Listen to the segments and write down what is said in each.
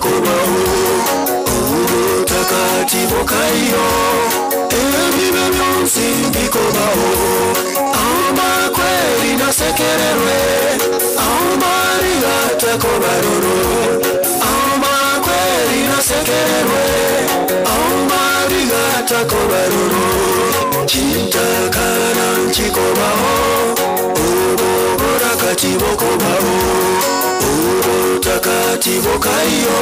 bikobaho ubutakatifu bwayo ebibe byose bikobaho amakweli nasekererwe amariga takobaruru amakweli nasekererwe amariga takobaruru chitakana chikobaho ubutakatifu bwokobaho ubutakatifu bwayo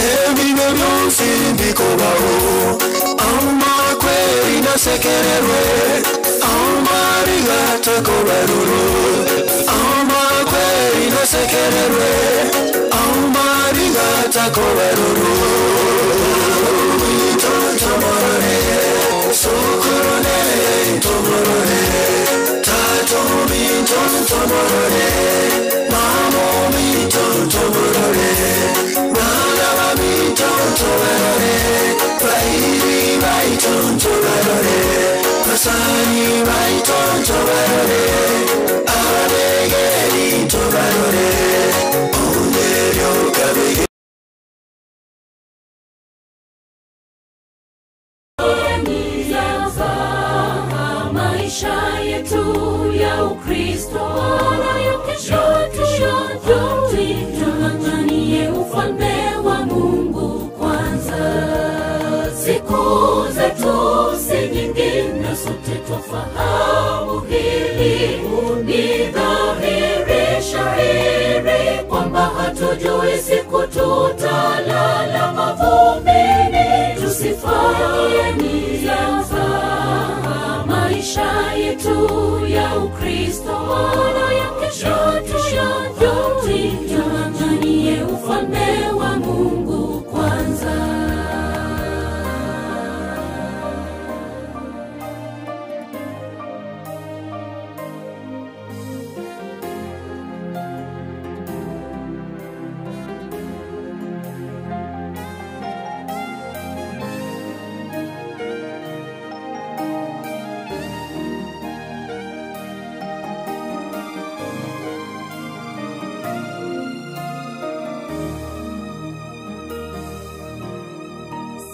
ebibe byose bikobaho amakweli nasekererwe amariga takobaruru amakweli nasekererwe amariga takobaruru tomorore sokorone tomorore tato mi tomorore mamo mi tomorore nana mi tomorore bairi bai tomorore pasani bai tomorore abegeri tomorore onderio kabege maisha yetu ya Ukristo nayo kesho tuanganie ufalme wa Mungu kwanza. Siku zetu si nyingi na sote tufahamu hili, ni dhahiri shahiri kwamba hatujui siku tutalala mavumbini. Tusifanye nizaza maisha yetu ya Ukristo nayo kesho tuanganie ufalme wa Mungu kwanza.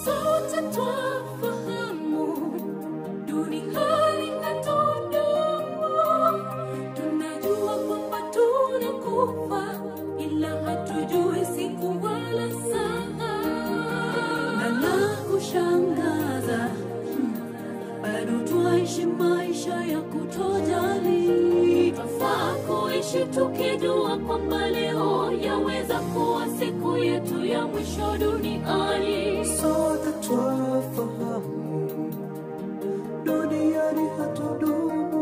Sote twafahamu duniani hatudumu, tunajua kwamba tunakufa ila hatujui siku wala saa. Na la kushangaza bado twaishi maisha ya kutojali. Twafaa kuishi tukijua kwamba leo yaweza kuwa siku yetu ya mwisho duniani. sote twafahamu duniani hatudumu,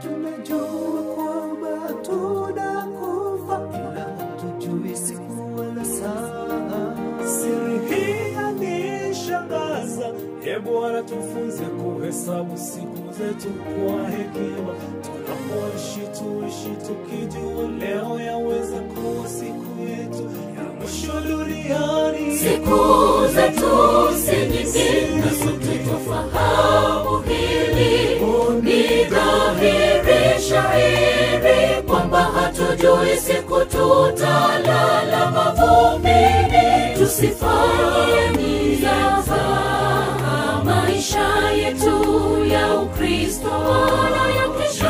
tunajua kwamba tunakufa ila hatujui siku wala saa. Siri hii yanishangaza, hebu Bwana tufunze kuhesabu siku zetu kwa hekima. Tunapoishi tuishi tukijua leo yaweza kuwa siku yetu ya mwisho duniani. Siku zetu si nyingi na sote twafahamu hili, ni dhahiri shahiri kwamba hatujui siku tutalala mavumbini. Tusifanye nizaza maisha yetu ya Ukristo nayo kesho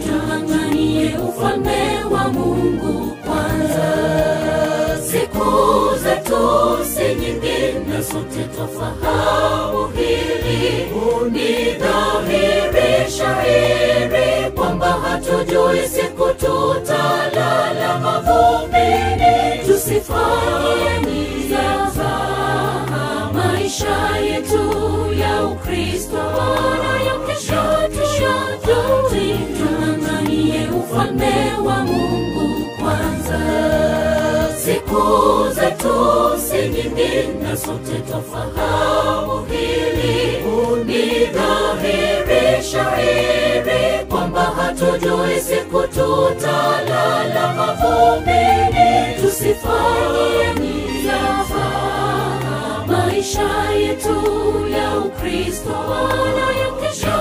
tuanganie ufalme wa Mungu kwanza. Siku zetu si nyingi na sote twafahamu hili, ni dhahiri shahiri kwamba hatujui siku tutalala mavumbini. Tusifanye nizaza maisha yetu ya Ukristo nayo kesho tuanganie ufalme wa Mungu kwanza. Siku zetu si nyingi na sote twafahamu hili, ni dhahiri shahiri kwamba hatujui siku tutalala mavumbini. Tusifanye nizaza maisha yetu ya Ukristo nayo kesho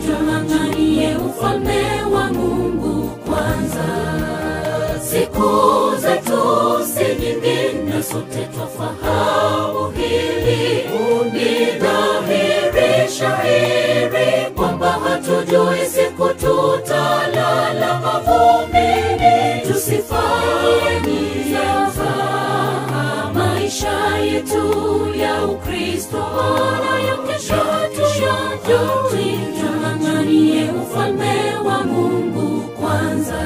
tuanganie ufalme wa Mungu kwanza. siku zetu si nyingi na sote twafahamu hili. Ni dhahiri shahiri kwamba hatujui siku tutalala mavumbini. Tusifanye zafa maisha yetu ya Ukristo haya kesho tuyajui. Tung'ang'anie ufalme wa Mungu kwanza.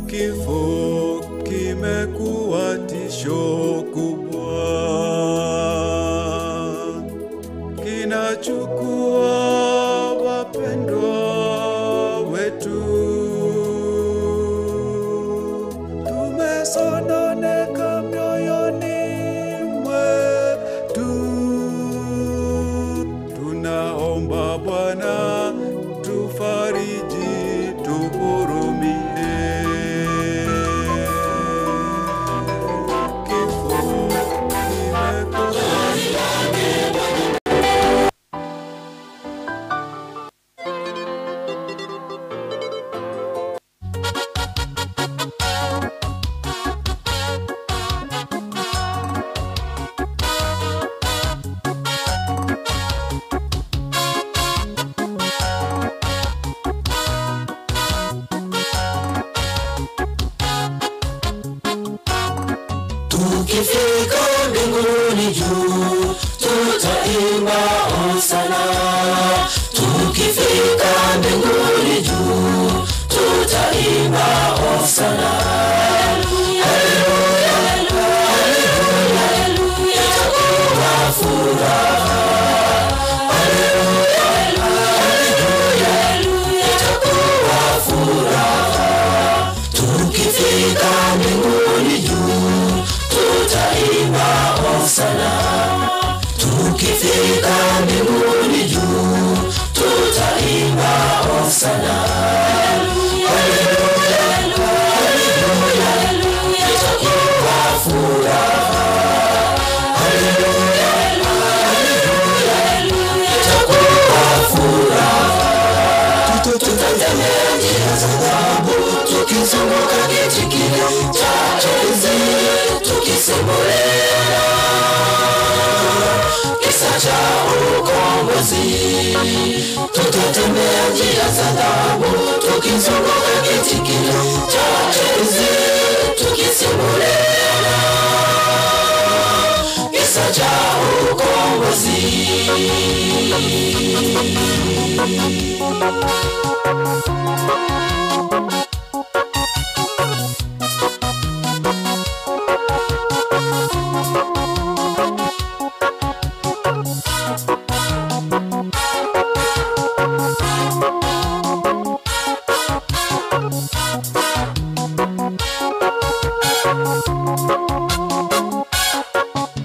Kifo kimekuwa tisho kubwa, kinachukua wapendwa wetu. Tumesononeka mioyoni mwetu, tunaomba Bwana tufariji, tuhurumie. Tukifika mbinguni juu, tutaimba hosana. Tukifika mbinguni juu, tutaimba hosana. Haleluya, haleluya, haleluya, itakuwa furaha. Haleluya, haleluya, haleluya, itakuwa furaha. Tukifika mbinguni juu, tutaimba hosana. Tukifika mbinguni juu, tutaimba hosana. Haleluya, haleluya, haleluya, itakuwa furaha. Haleluya, haleluya, haleluya, itakuwa furaha. Tutatembea njia za dhahabu, tukizunguka kiti kile cha enzi, tukisimulia kisa cha ukombozi. Tutatembea njia za dhahabu, tukizunguka kiti kile cha enzi, tukisimulia kisa cha ukombozi.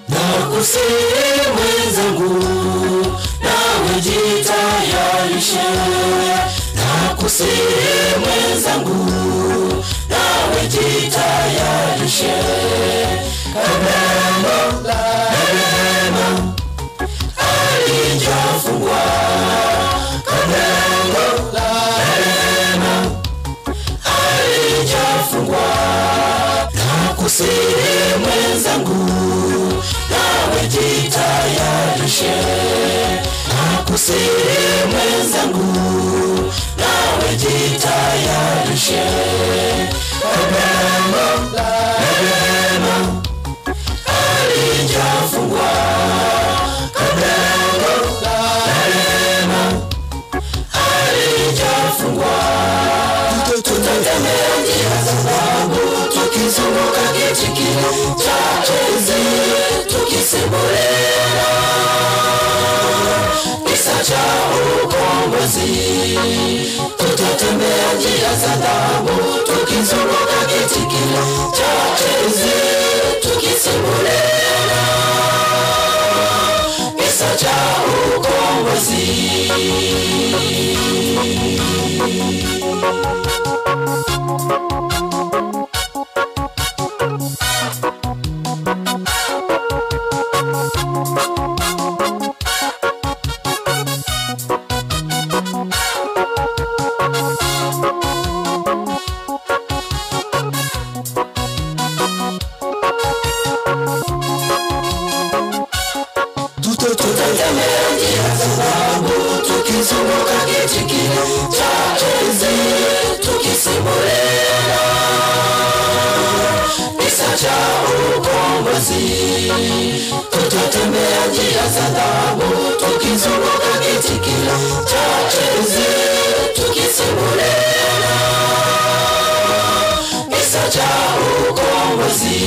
Nakusihi mwenzangu, nawe jitayarishe. Nakusihi mwenzangu, nawe jitayarishe. Kabla la rehema halijafungwa, kabla la rehema halijafungwa. Nakusihi mwenzangu, nawe jitayarishe. Nakusihi mwenzangu, nawe jitayarishe. Kabla la rehema halijafungwa, kabla la rehema halijafungwa. Tutatembea njia za dhahabu, tukizunguka kiti kile cha enzi, tukisimulia ukombozi. Tutatembea njia za dhahabu tukizunguka kiti kile cha enzi, tukisimulia kisa cha ukombozi. Tutatembea njia za dhahabu tukizunguka kiti kile cha enzi, tukisimulia kisa cha ukombozi. Tutatembea njia za dhahabu tukizunguka kiti kile cha enzi, tukisimulia kisa cha ukombozi.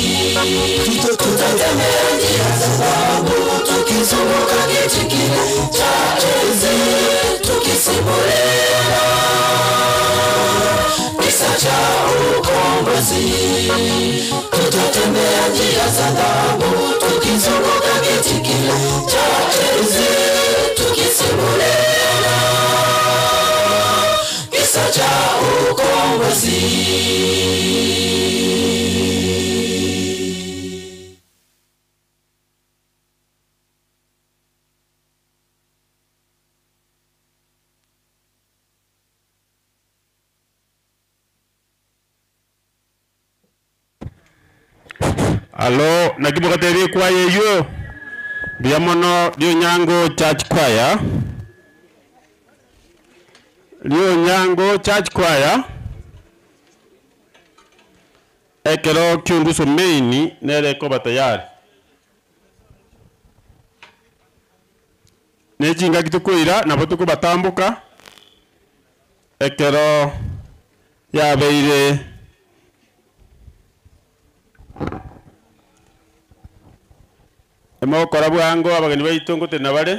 Tutatembea njia za dhahabu tukizunguka kiti kile cha enzi, tukisimulia kisa cha ukombozi. Tutatembea njia za dhahabu tukizunguka kiti kile cha enzi, tukisimulia kisa cha ukombozi. Alo, nakibokateri kwa yeyo. Biamono Dio Nyango Church Choir. Dio Nyango Church Choir. Ekero kiunduso meini nere ko batayari. Nechinga kitukuira nabo tuko batambuka. Ekero yabeire emo kora bwango abageni baitongo tenabare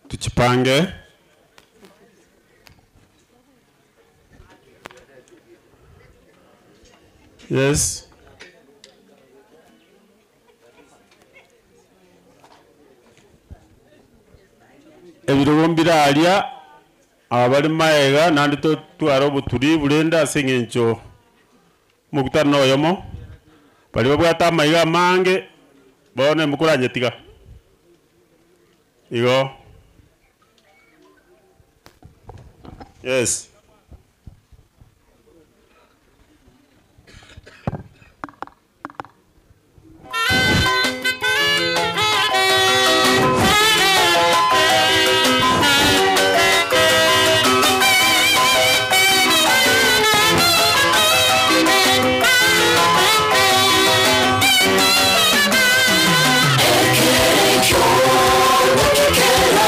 tuchipange yes ebirogombira alia abali maega nandi to twaro buturi burenda asengencho mukutano yomo bali babwata maiga mange bone mukuranye tiga igo yes Ekere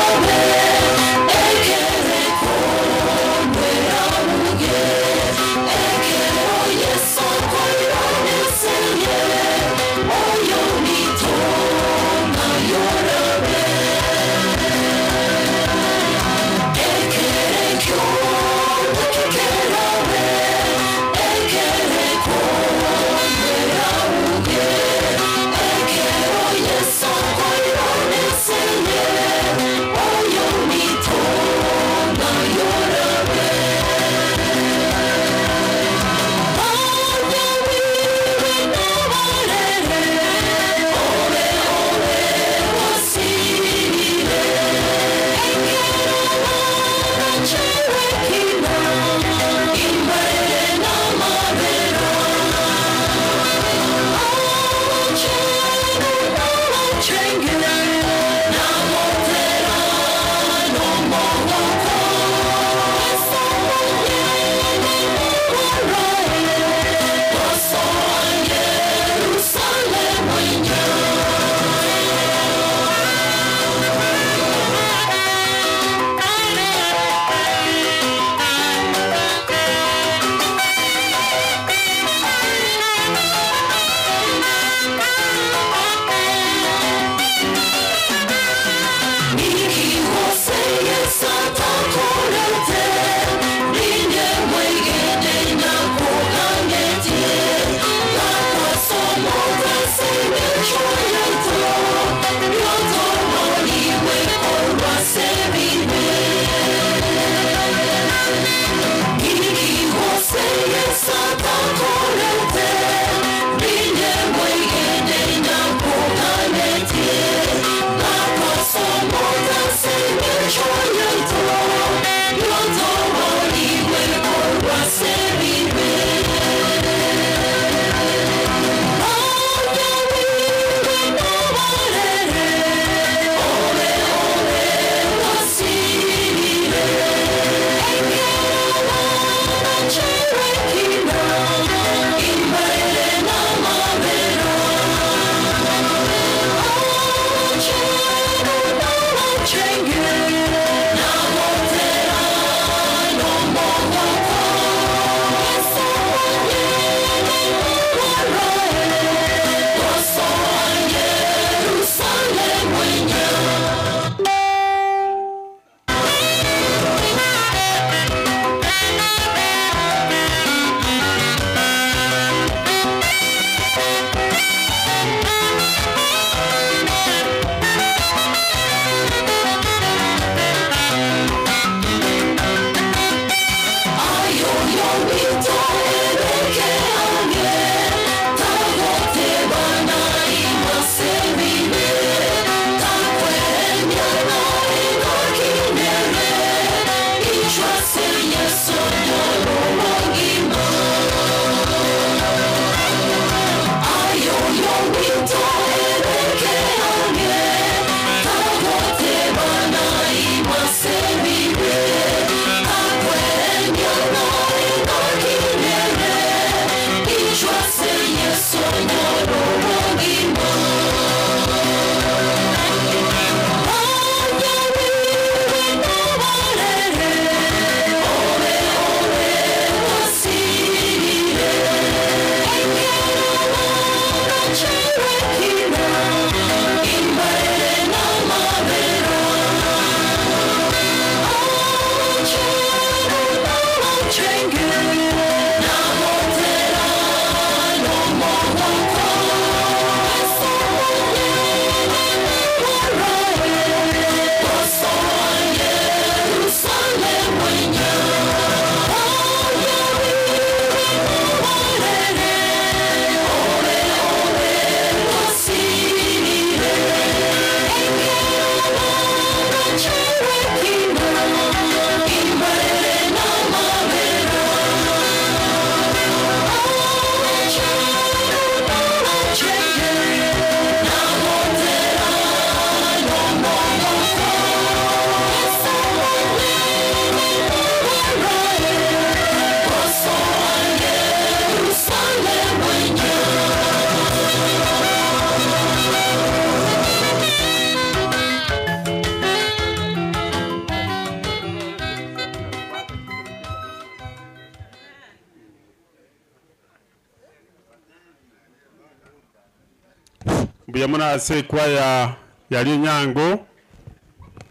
Biamona se kwa ya Nyango.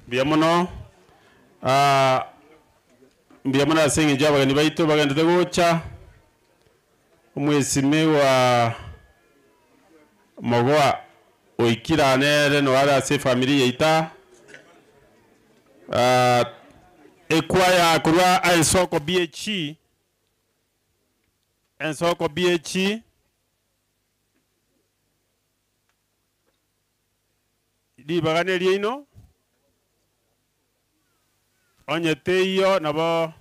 Biamono biamona sengi jaba ni baito baganda gocha umwesime wa mogwa oikira nere no ara se familia ita ekwaya kurwa ensoko BH ensoko BH di bagane lieno onye teyo nabo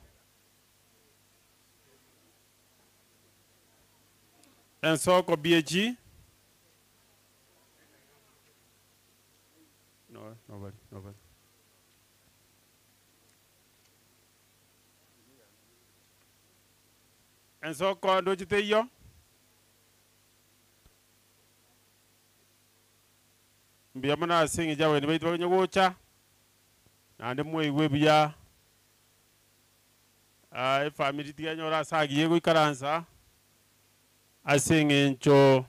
ensoko BH nobody ensoko ndo teyo biamana singi jawe ni baitu banyogocha nande mwe bya family tiganyora sagiye guikaransa asingi ncho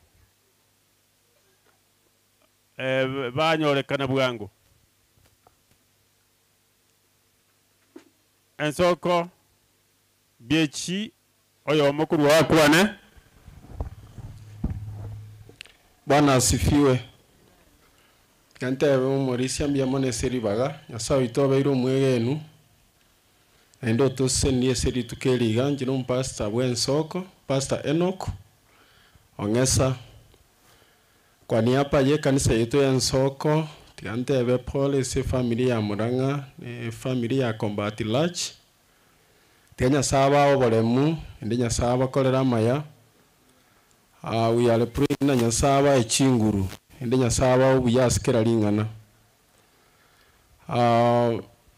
banyorekana bwangu ensoko biechi oyo mukuru wakwane. Bwana asifiwe. Kante umorisia mbiamone seri baga nyasawe itobeiro mwegenu endo tose nie seri tukeliga njino mpasta bwensoko Pastor Enoch ongesa kwa niaba ye kanisa yetu ya Nsoko tikante pole se familia ya Muranga ne familia ya Combat Large tenya saba obolemu ndinya saba kolera maya we are praying na nyasaba echinguru ndinya saba obuyasikera lingana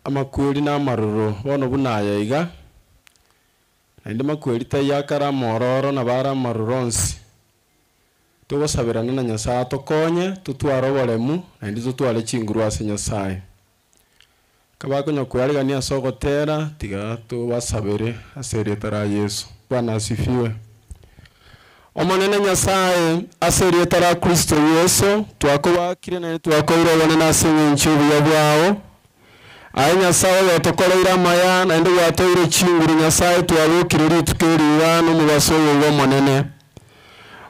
amakweli na maruro bono bunayaiga ndi makweli tayakara mororo na bara maruronsi tugosabirana na nyasaye tokonye tutwara obolemu ndi tutware chinguru ase nyasaye kabakonya kwariga asogotera tiga tubasabire aseri tara Yesu. Bwana asifiwe. Omonene nyasaye aseri tara Kristo Yesu twakubakire na twakoire bone na singinchi bya bwao aye nyasaye yotokoreira maya na ndi yatoire chinguru nyasaye twabukire ritukeriwa no mubasoyo bomonene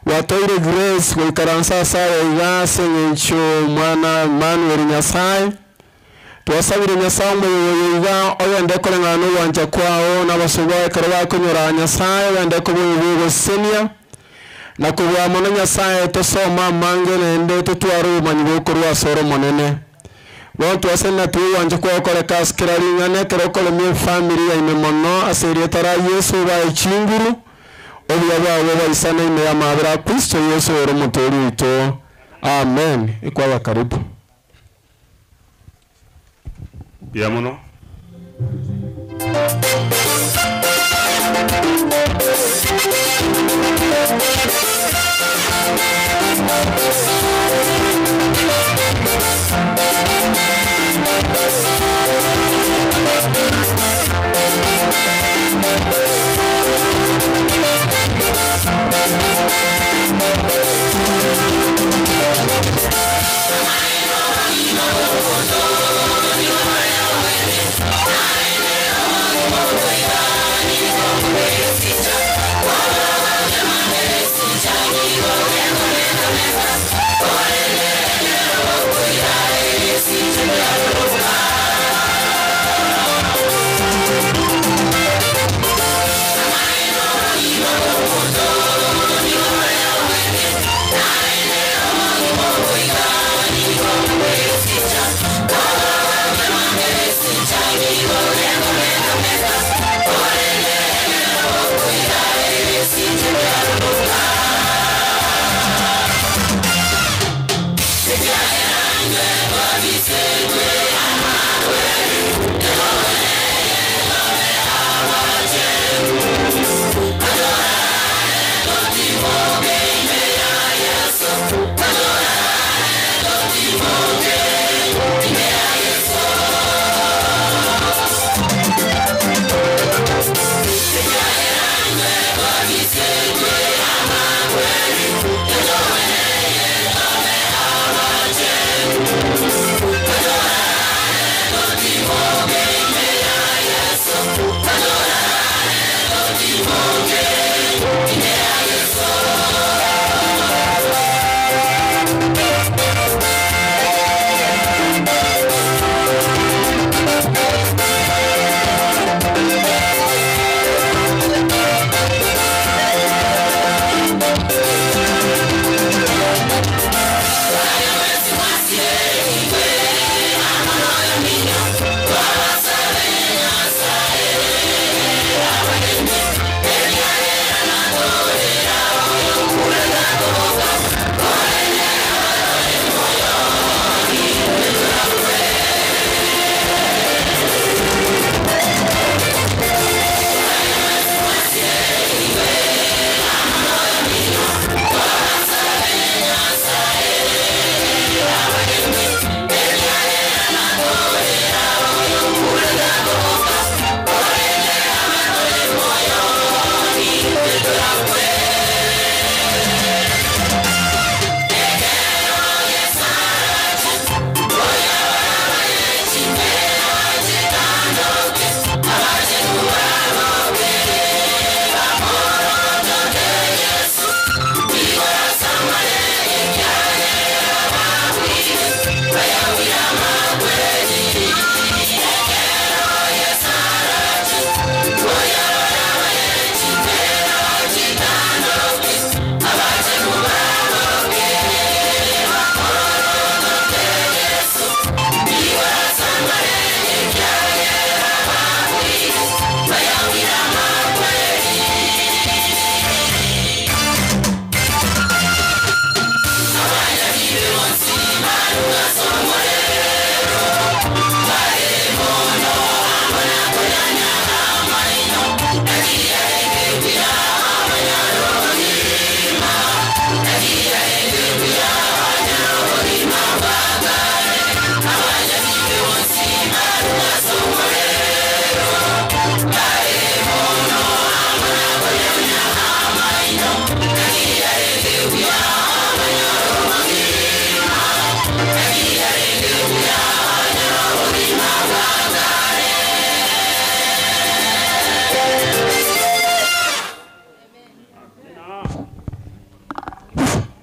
watoire grace goikaransa sawa iga singinchi mwana Emmanuel nyasaye twasabire Nyasaye umuyoboyiga oyende kolengana wanja kwao n'abasubwa ekara kunyura Nyasaye wende kubuye senia na kubwa mona Nyasaye tosoma mange nende tutwaro manyi bokorwa soro monene bonto asena tu wanje kwa kole kaskira lingane kero kole mi family ya imemono aseri tara Yesu ba ichinguru obya bwa isana ime ya mabra Kristo Yesu ero mutori ito amen ikwa karibu ya mono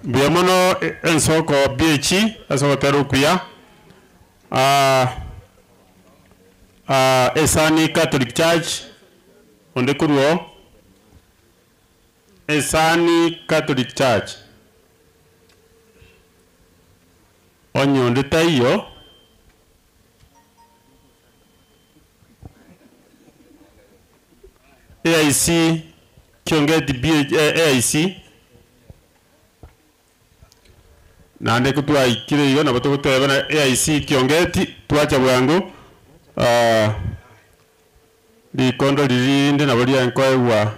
Biamono ensoko biechi asoko terukuya Esani Catholic Church onde kuruo Esani Catholic Church onde tayo AIC Kiongeti AIC nande kutua ikire hiyo na bato kutua bana AIC Kiongeti tuacha bwangu di kondo lirinde na bali yankoewa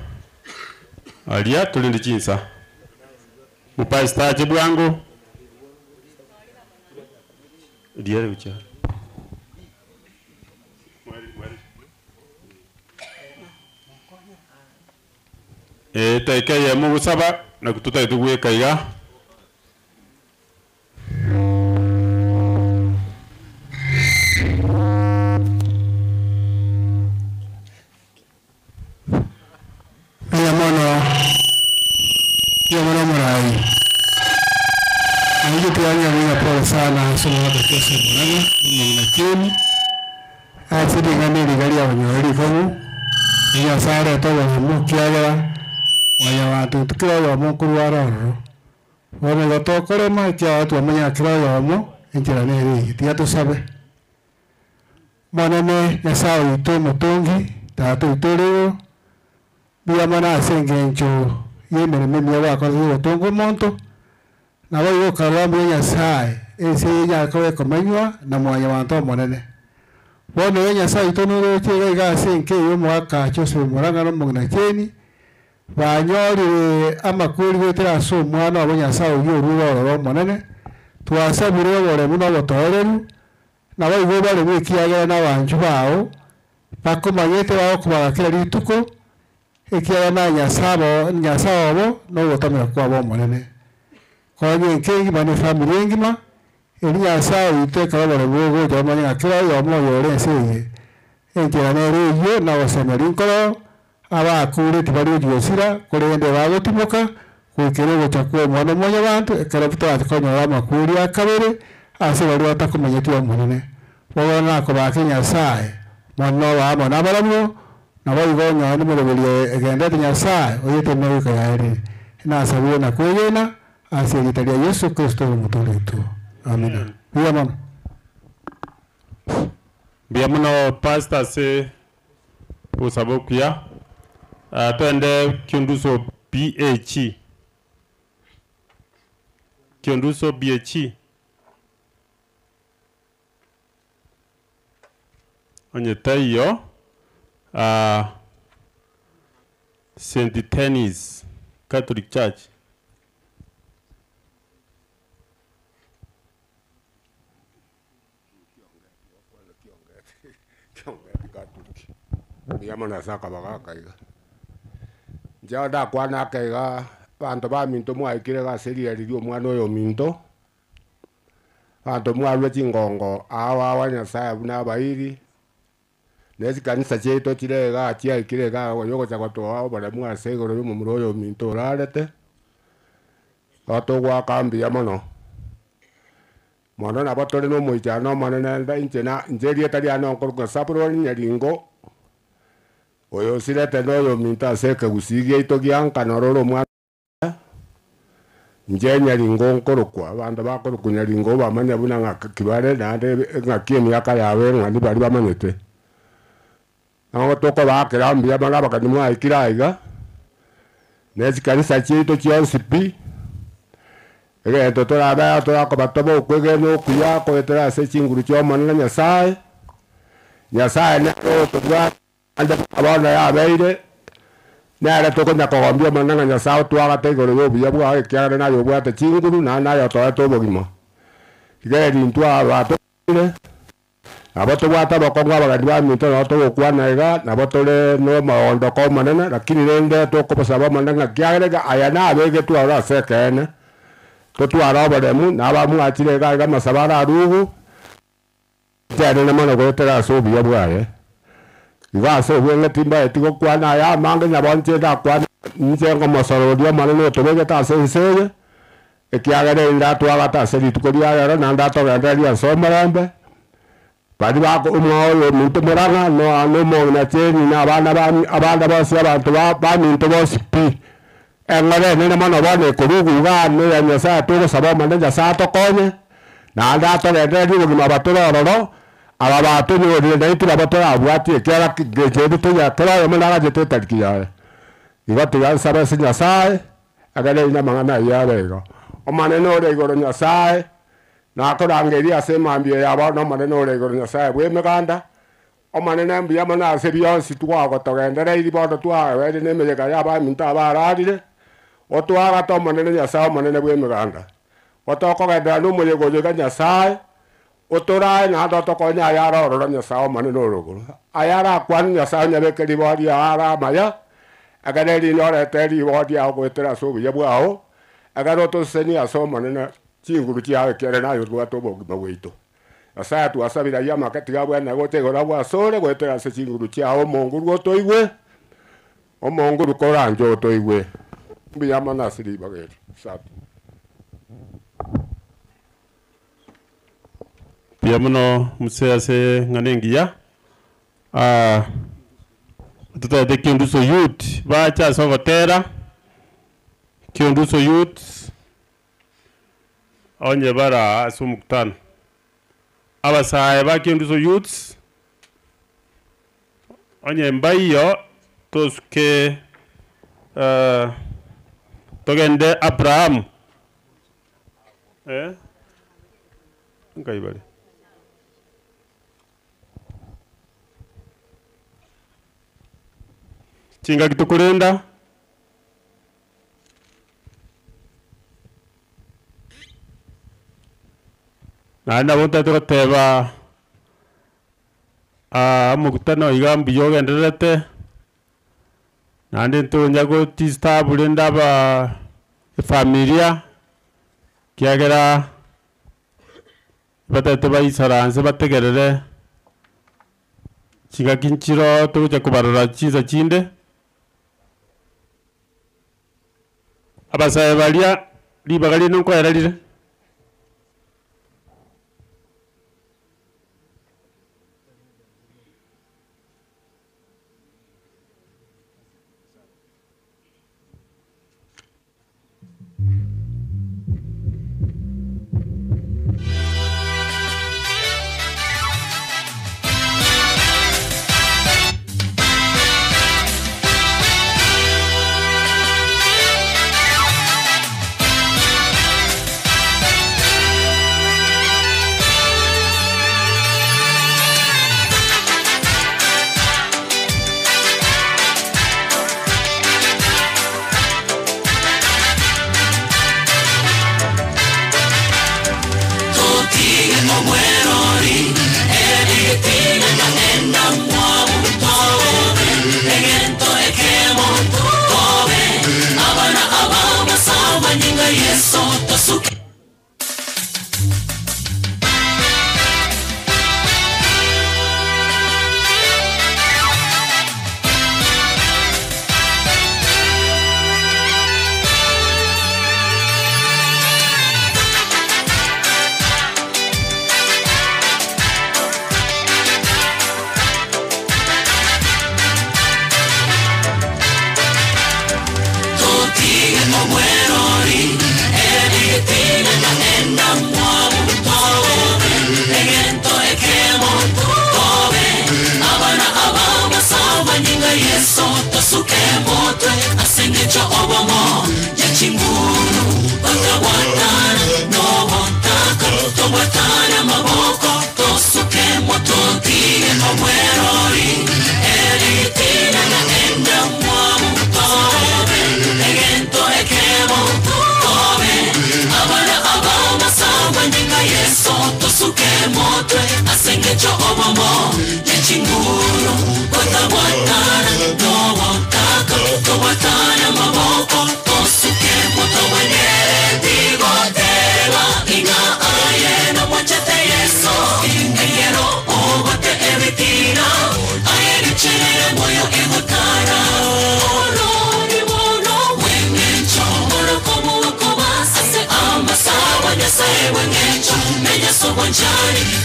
alia tulinde chinsa upasta bwangu diere ucha taika ya Mungu saba na kututa ituwe kaiga ya mono morai Angi tuanya minga pole sana somo la kesi mwana ni na chini asidi ngani ligari ya wanyori komu ya sare to wa mukiaga waya watu tukira wa mukuru wararo wame goto kore ma kya watu amanya kira ya mo enjira neri tia to sabe manane ya sawi to mutongi ta to toro bia mana asengencho yemere mimi wa kwa hiyo tongo monto na wao karamu ya sai ese ya kwa komanywa na mwanya wanto monene wone ya sai to no che ga senke yo mwaka chose muranga no mugna cheni banyori amakuri wetera so mwana abonya sai yo ruwo monene twasabire bore muno botoreru na wao bale wikiaga na wanju bao bakomanyete bao kubakira lituko ikiwa na nyasabo no gotamira kwa bo monene kwa nyenke ngima family ngima eli nyasabo iteka bale bogo jamanya akira yo mo yore seye enjera ne ruyo na wasemeri nkoro aba akure tibali yosira kurende bago timoka kwikere gochakwa mwana mmoja bantu ekarabuta atikonya wa makuri akabere ase bali atakumenyetwa monene bogona ko bakinya sae mwana wa mwana balamu na wao ngonya ni mwerebelie egenda Nyasaye oyete mweka yaeri na sabuo na kuyena asiyitalia Yesu Kristo muturitu amina bia mama bia mno pastor se usabokia atende Kionduso BH Kionduso BH onye tayo St. Denis Catholic Church yamana saka bakakaiga njada kwana kaiga bantu ba minto mwaikire ga seria rilio mwana oyo minto bantu mwalwe chingongo awa wanya sabu na bairi nezi kanisa cheto chirega achia ikirega yogo cha kwatu wao bale mwasego ro mu muroyo minto rarete ato gwa kambi ya mono na batore no muijano manana nda inchena njeri etari ano korko sapro nyaringo oyo sirete no yo minta seka gusigie itogia kanoro mwa njenya ringo nkorokwa abanda bakorokwa ringo bamanya buna ngakibare nande ngakie myaka yawe ngani bari bamanyete aho toko bakira mbia banga bakadimwa ikiraiga nezi kanisa chito chionsipi ege totora ba totora ko batobo kwege no kuya ko etera se chinguru cho manana Nyasaye na to twa anda abana ya beire na toko na ko mbia manana Nyasaye twa gate gore yo bia bwa kyara na yo bwa te chinguru na yo to bogimo ige ntwa ba to abato wata bakongwa bagandi ba minto no to kwana ega na batole no maondo ko manana lakini rende to ko pasaba mananga kyarega ayana abege tu ara sekene to tu ara bademu na ba mu atire ga masabara ruhu tare na mana ko tera so biya bwaye iwa so wenge timba etiko kwana ya manga nya bonche da kwana nje ngo masoro dia manano to bege ta se se e kyarega nda to aga ta se tu ko dia ara nda to ga nda so marambe bari bako umwoyo muntu muranga no mo na cheni na abana bose abantu ba minto bose pi engore nene mono bone kurugu ga no ya nyasa to sabo mane nyasa to konye na nda to rende ri bugima batororo aba batu ni ori na itira batora abwati kera geje to ya tera yo mala jete tariki ya igatu ya sabe se nyasa agale ina mangana ya bego o mane no re igoro nyasa na korangeria asema mbia ya bana manene ore igoro nyasaye bwe meganda o manene mbia mana asebionsi twa gotogendera iri bodo twa wede ne mejeka ya ba minta ba radire o twa ga to manene nyasaye manene bwe meganda o to ko genda no moye goje ga nyasaye o tora na do to ko nya ya ro nyasaye manene oro ayara kwan nyasaye nyabe keri bodi ara maya agaderi no re teri bodi a go tera so ye bwao agaro to seni aso manene chinguru chia kere na yo gwa to bo gweito asa tu asabira ya makati ga bwana gote gora bwa sore gwetera se chinguru chia o monguru go to igwe o monguru ko ranjo to igwe mbi ya mana siri bagere sat pia muno musese nganengia tuta de kinduso youth ba cha so gotera kinduso youth onye bara asumuktan abasaye bakinduso youths onye mbayo toske togende Abraham ngai bari chinga kitukurenda na bonta to teba mukutano igambi yogenderete nande to nyago tista bulenda ba familia kiagera batete ba isaranze bategerere chinga kinchiro to kujya kubarura chiza chinde abasaye balia libagali nuko yaralire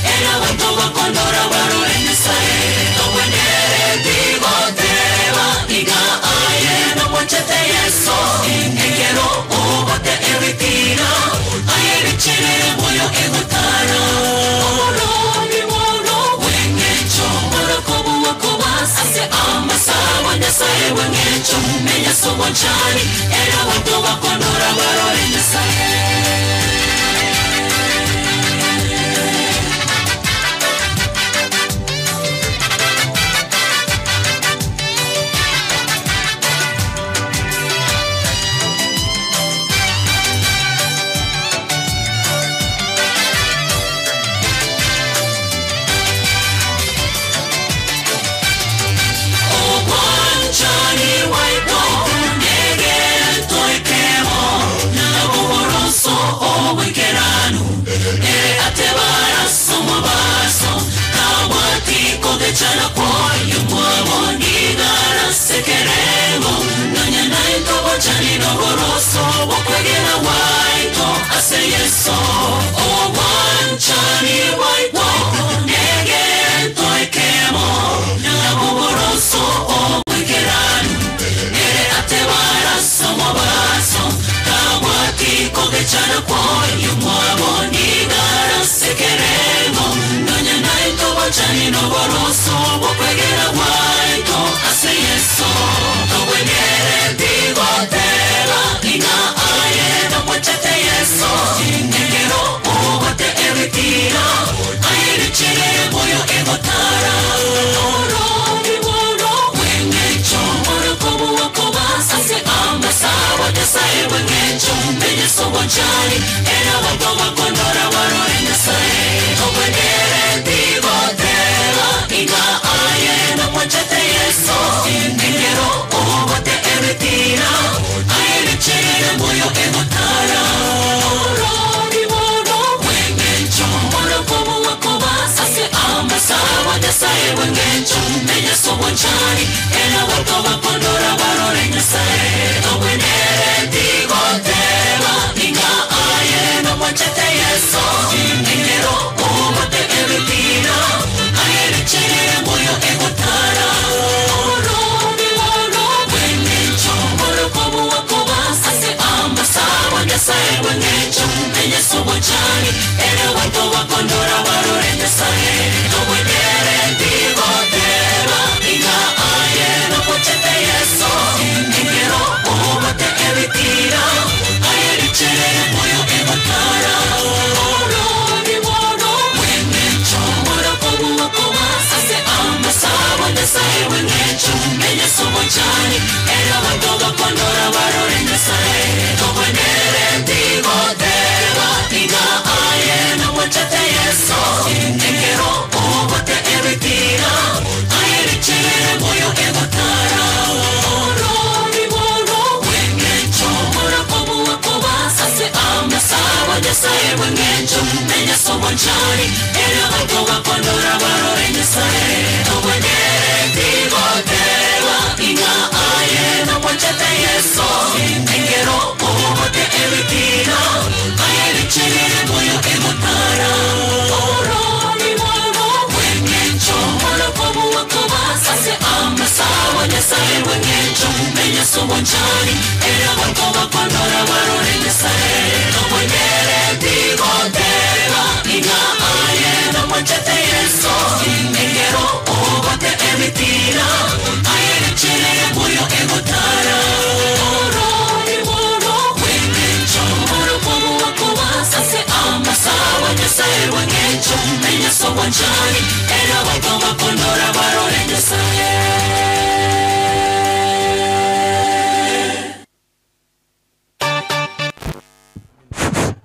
Era kondora barore nyasaye obwenere digoteba iga aye no mochete yeso engero obote eritira aye richere moyo egotara omoroni mono wengecho morokobu wakobas ase amasawa nyasaye wengecho menya sobochani era watu bakondora barore nyasaye. Chana koyo mwabo nigara sekeremo Nanya naito bochani no goroso Bokwegena waito ase yeso O wanchani waito Nege toikemo Nabo goroso o wegeranu Nere atebara somo baso Kawati koge chana koyo mwabo nigara sekeremo Nanya naito bochani no goroso Bokwegera waito ase yeso Obwenere digotela Inga aye no mochete yeso Engero obote eritira Aye richere moyo egotara Oroni mono wengecho Morokobu wakobas ase amasawa Nyasaye wengecho Menye sobochani Era wako wakondora warore Nyasaye Obwenere digotela Inga aye no mochete yeso Engero obote eritira Aye richere moyo egotara Oroni mono wengecho Morokobu wakobas ase amasawa Nyasaye wengecho Menye sobochani Era wako wakondora barore Nyasaye Obwenere digotela Inga aye no mochete yeso Engero obote eritira Aye richere moyo egotara Oroni mono wengecho Morokobu wakobas ase amasawa Nyasaye wengecho Menye sobochani Era wako wakondora barore Nyasaye Obwenere digotela Inga aye no mochete yeso Engero obote eritira Aye richere moyo egotara Oroni mono wengecho Morokobu wakobas ase amasawa Nyasaye wengecho Menye sobochani Era wako wakondora barore Nyasaye Obwenere digotela Inga aye no mochete yeso Engero obote eritira Aye richere moyo egotara Oroni mono wengecho Morokobu wakobas ase amasawa Nyasaye wengecho Menye sobochani Era wako wakondora barore Nyasaye Obwenere digotela Inga aye no mochete yeso Engero obote eritira Aye richere moyo egotara Oroni mono wengecho Morokobu wakobas ase amasawa Nyasaye wengecho Menye sobochani Era wako wakondora barore Nyasaye Obwenere digotela Inga aye no mochete yeso Engero obote eritira Aye richere moyo egotara Oroni mono wengecho Morokobu wakobas ase amasawa Nyasaye wengecho Menye sobochani Era wako wakondora barore Nyasaye.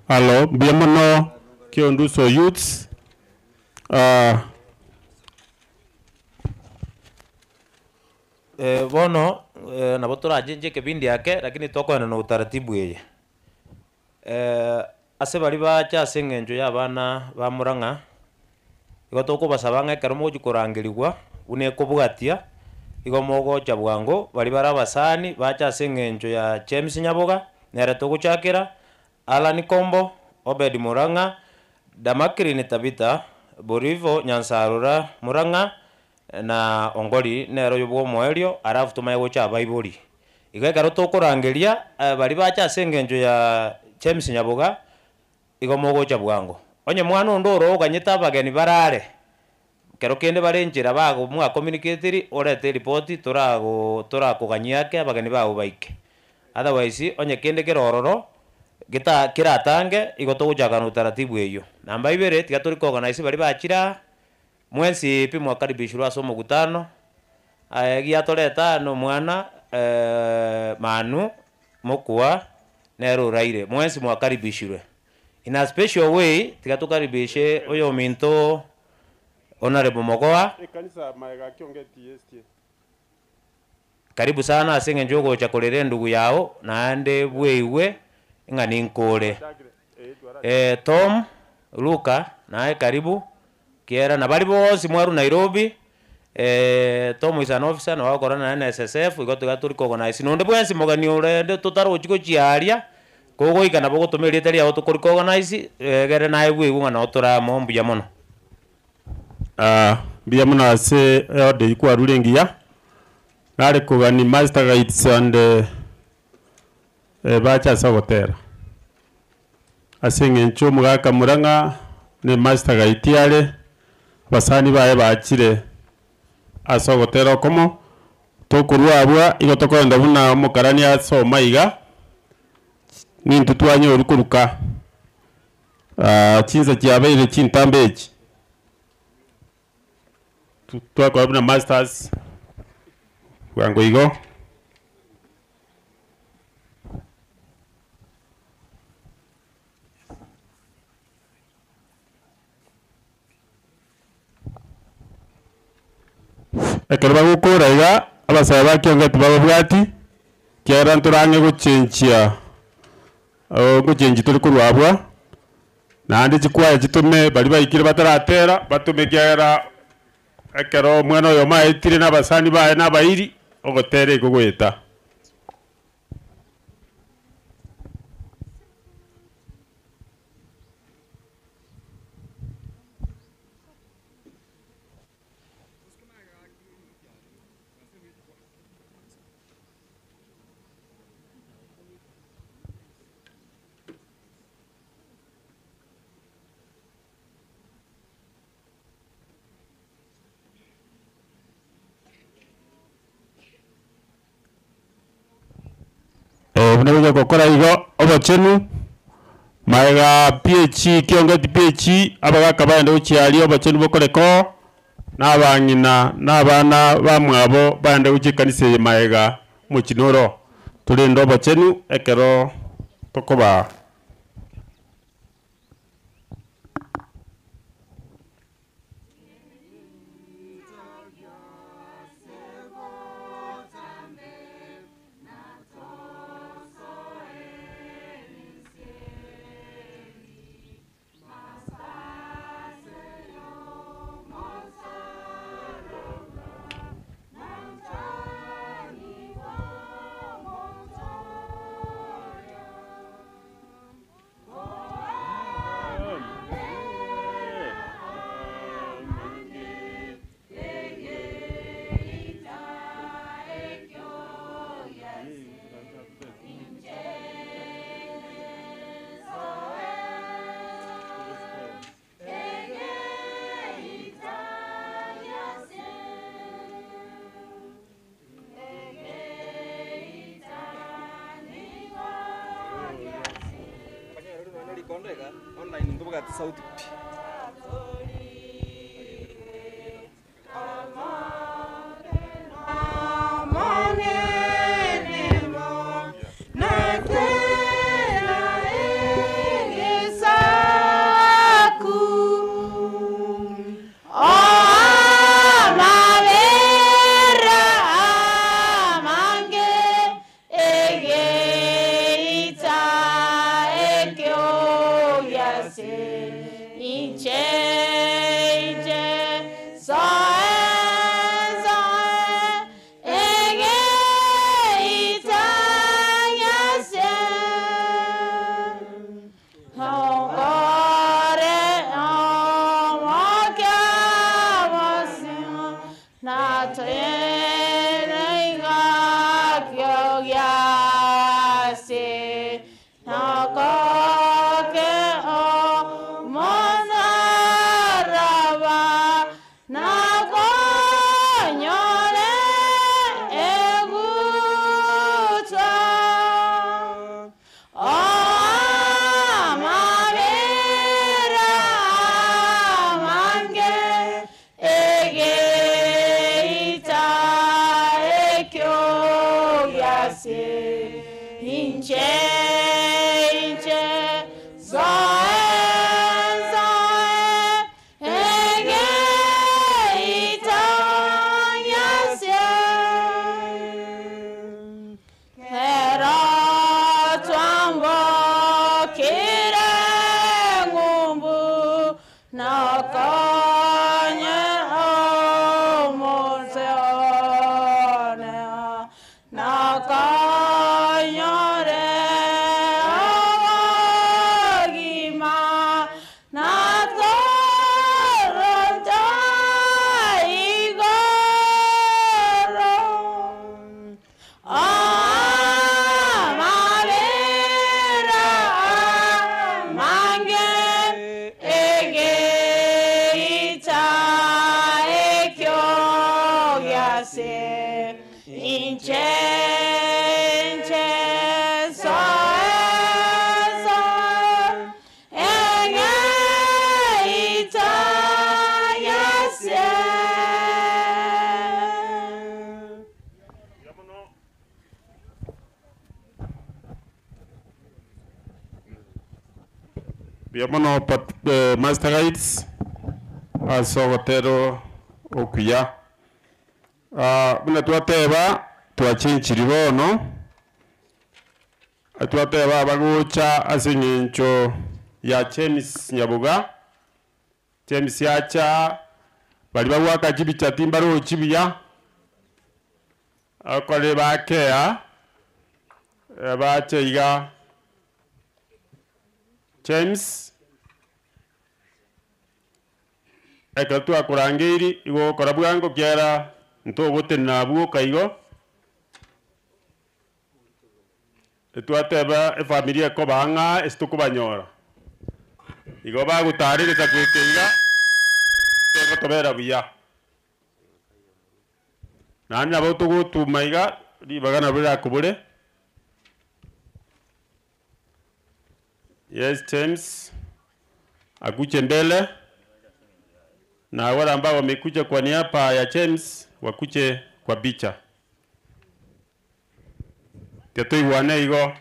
Hello, bienvenido Kionduso Youths. Bono nabo turajenje kipindi yake lakini tokoena na utaratibu yeye. Ase bari bacha ase eng'encho ya abana ba Murang'a igo tokobasaba ng'ekero mochikorangeriwa buna ekobugatia igo mogocha bwango bari bara abasani bacha ase eng'encho ya James Nyaboga nere togochakera Alan Kombo, Obed Murang'a, Damakrini Tabita, Borivo Nyansarura Muranga na Ongori nero yobwo moerio arafu tumaye gocha Bible igekaro tokorangeria bari bacha sengenjo ya James Nyaboga igomogocha bwango onye mwana ndoro oganyeta abageni barare kero kende barenjera bago mwa communicate orete report torakoganyake abageni bago baike otherwise onye kende kerororo gita kiratange igotogochagana utaratibu eyo namba ibere tiga turi organize bari bachira mwensi pi mwakaribishirwa so mugutano giatoreta no mwana manu mukwa nero raire mwensi mwakaribishirwe in a special way tiga tukaribishe oyo minto honorable Mogoa Kanisa maega kiongeti ST. Karibu sana asenge njogo cha kolere ndugu yao na ande bweiwe ngani nkole Tom Luka nae karibu kiera na bali bose mwaru Nairobi Tom is an officer na wakora na NSSF igoto gaturi organize nonde bwensi mogani urende tutaro chiko chiaria kogo ikana bogo tumerite ria otukuri organize gere nae bweiwe ngana otura mombu ya mono Bia muna ase ode ikwa rulengia nare kugani master guides and bacha sagotera asenge ncho mugaka Muranga ne master guide yale basani bae bachire asogotera komo tokurwa abwa igotokonda buna mukarani asoma iga nintu twanyo rukuruka chinza kiabeire chintambeji twakora buna masters wango igo ekero bagukora iga abasaba bakiongeti bababwati kera nturange guchenchia guchenchi turi kurwabwa nandi chikwaya chitume bari baikire bataratera batume kera ekero mwana oyo maitire n'abasani bae n'abairi ogotere igogweta Bunabija gukora igo obachenu maiga PH kiongeti PH abagaka baende uchiali obachenu bokoreko n'abanyina n'abana bamwabo baende uchikanise maiga muchinoro tulindo obachenu ekero tokoba In inche zoe ege itanyasye kera twambokire ngumbu nakanye omuseone nakanyore agima natkorota igoro amavera mange ege ita ekyo gyase inche ege ita yase. Biamono Master Guides asogotero okuya buna twateba twachinchiri bono twateba abagucha asingincho ya James Nyabuga James yacha bali bagwaka chibicha timbaro chibiya akole bakea bacheiga James ekatu akurangiri igo korabwango kyara nto bote nabuo kaigo etwateba efamilia ko banga estuko banyora igo bagutarire takwekeiga tego tobera buya nanya botugo tumaiga libagana bura kubure. Yes, James akuche mbele na wale ambao wamekuja kwa niaba ya James wakuche kwa bicha tetoi wane igo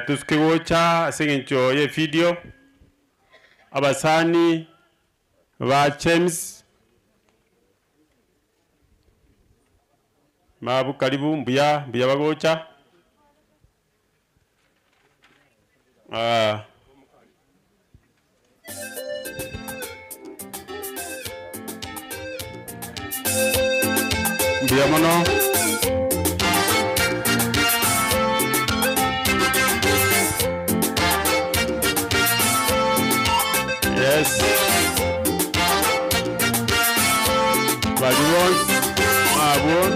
tuskiwocha asingincho ye video abasani ba James mabu karibu mbuya bagocha Biamono yes Bajuon Abon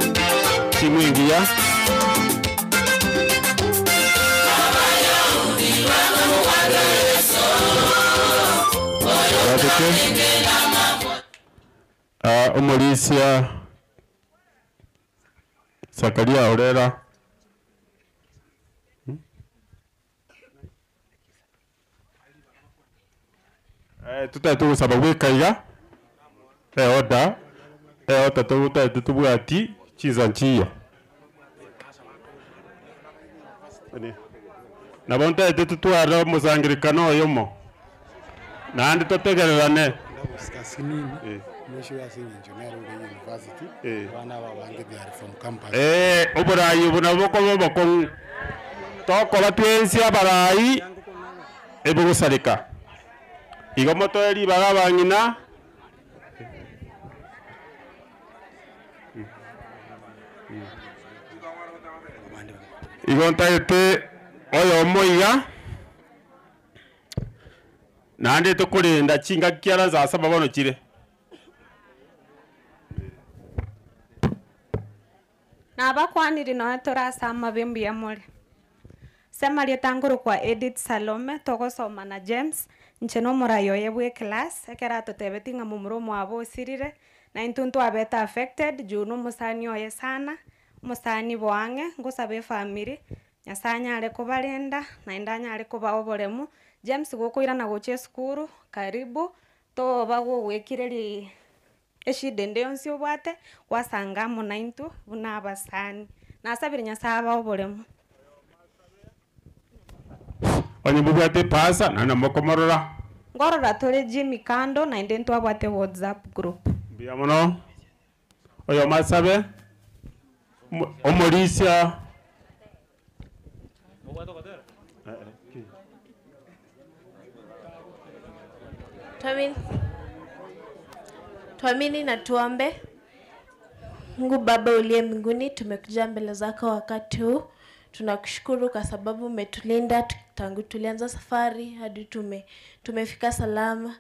Timwingia Omolisia Sakaria Orera tutatu sababu kaiga oda tutubwati chizanchia nabonta tutwara muzangirikano yomo nandi totegererane University bana babange they from campus oburayi bunaboko boko toko batwensi abarayi ebugusarika igomoto eri bagabangina igonta ete oyo moiga nandi tukurinda chinga kiara za saba bono chire nabakwaniri no turasama bimbia muri semari tanguru kwa Edith Salome togosoma na James ncheno murayo yebwe class ekera tutebeti nga mumuro mwabo sirire na intuntu abeta affected juno musani oye sana musani boange ngosabe family nyasanya ale kubalenda na indanya ale kubaoboremu James gokoira na goche skuru karibu to bago wekireri eshidende yonsi obwate wasanga mu 9 buna abasani nasabire nyasaba oboremu onye bubwate pasa na mokomorora ngorora turi Jimmy kando na inde twabwate WhatsApp group bia mono oyo masabe omorisia Tuamini na tuombe. Mungu Baba uliye mbinguni, tumekuja mbele zako wakati huu. Tunakushukuru kwa sababu umetulinda tangu tulianza safari hadi tumefika salama.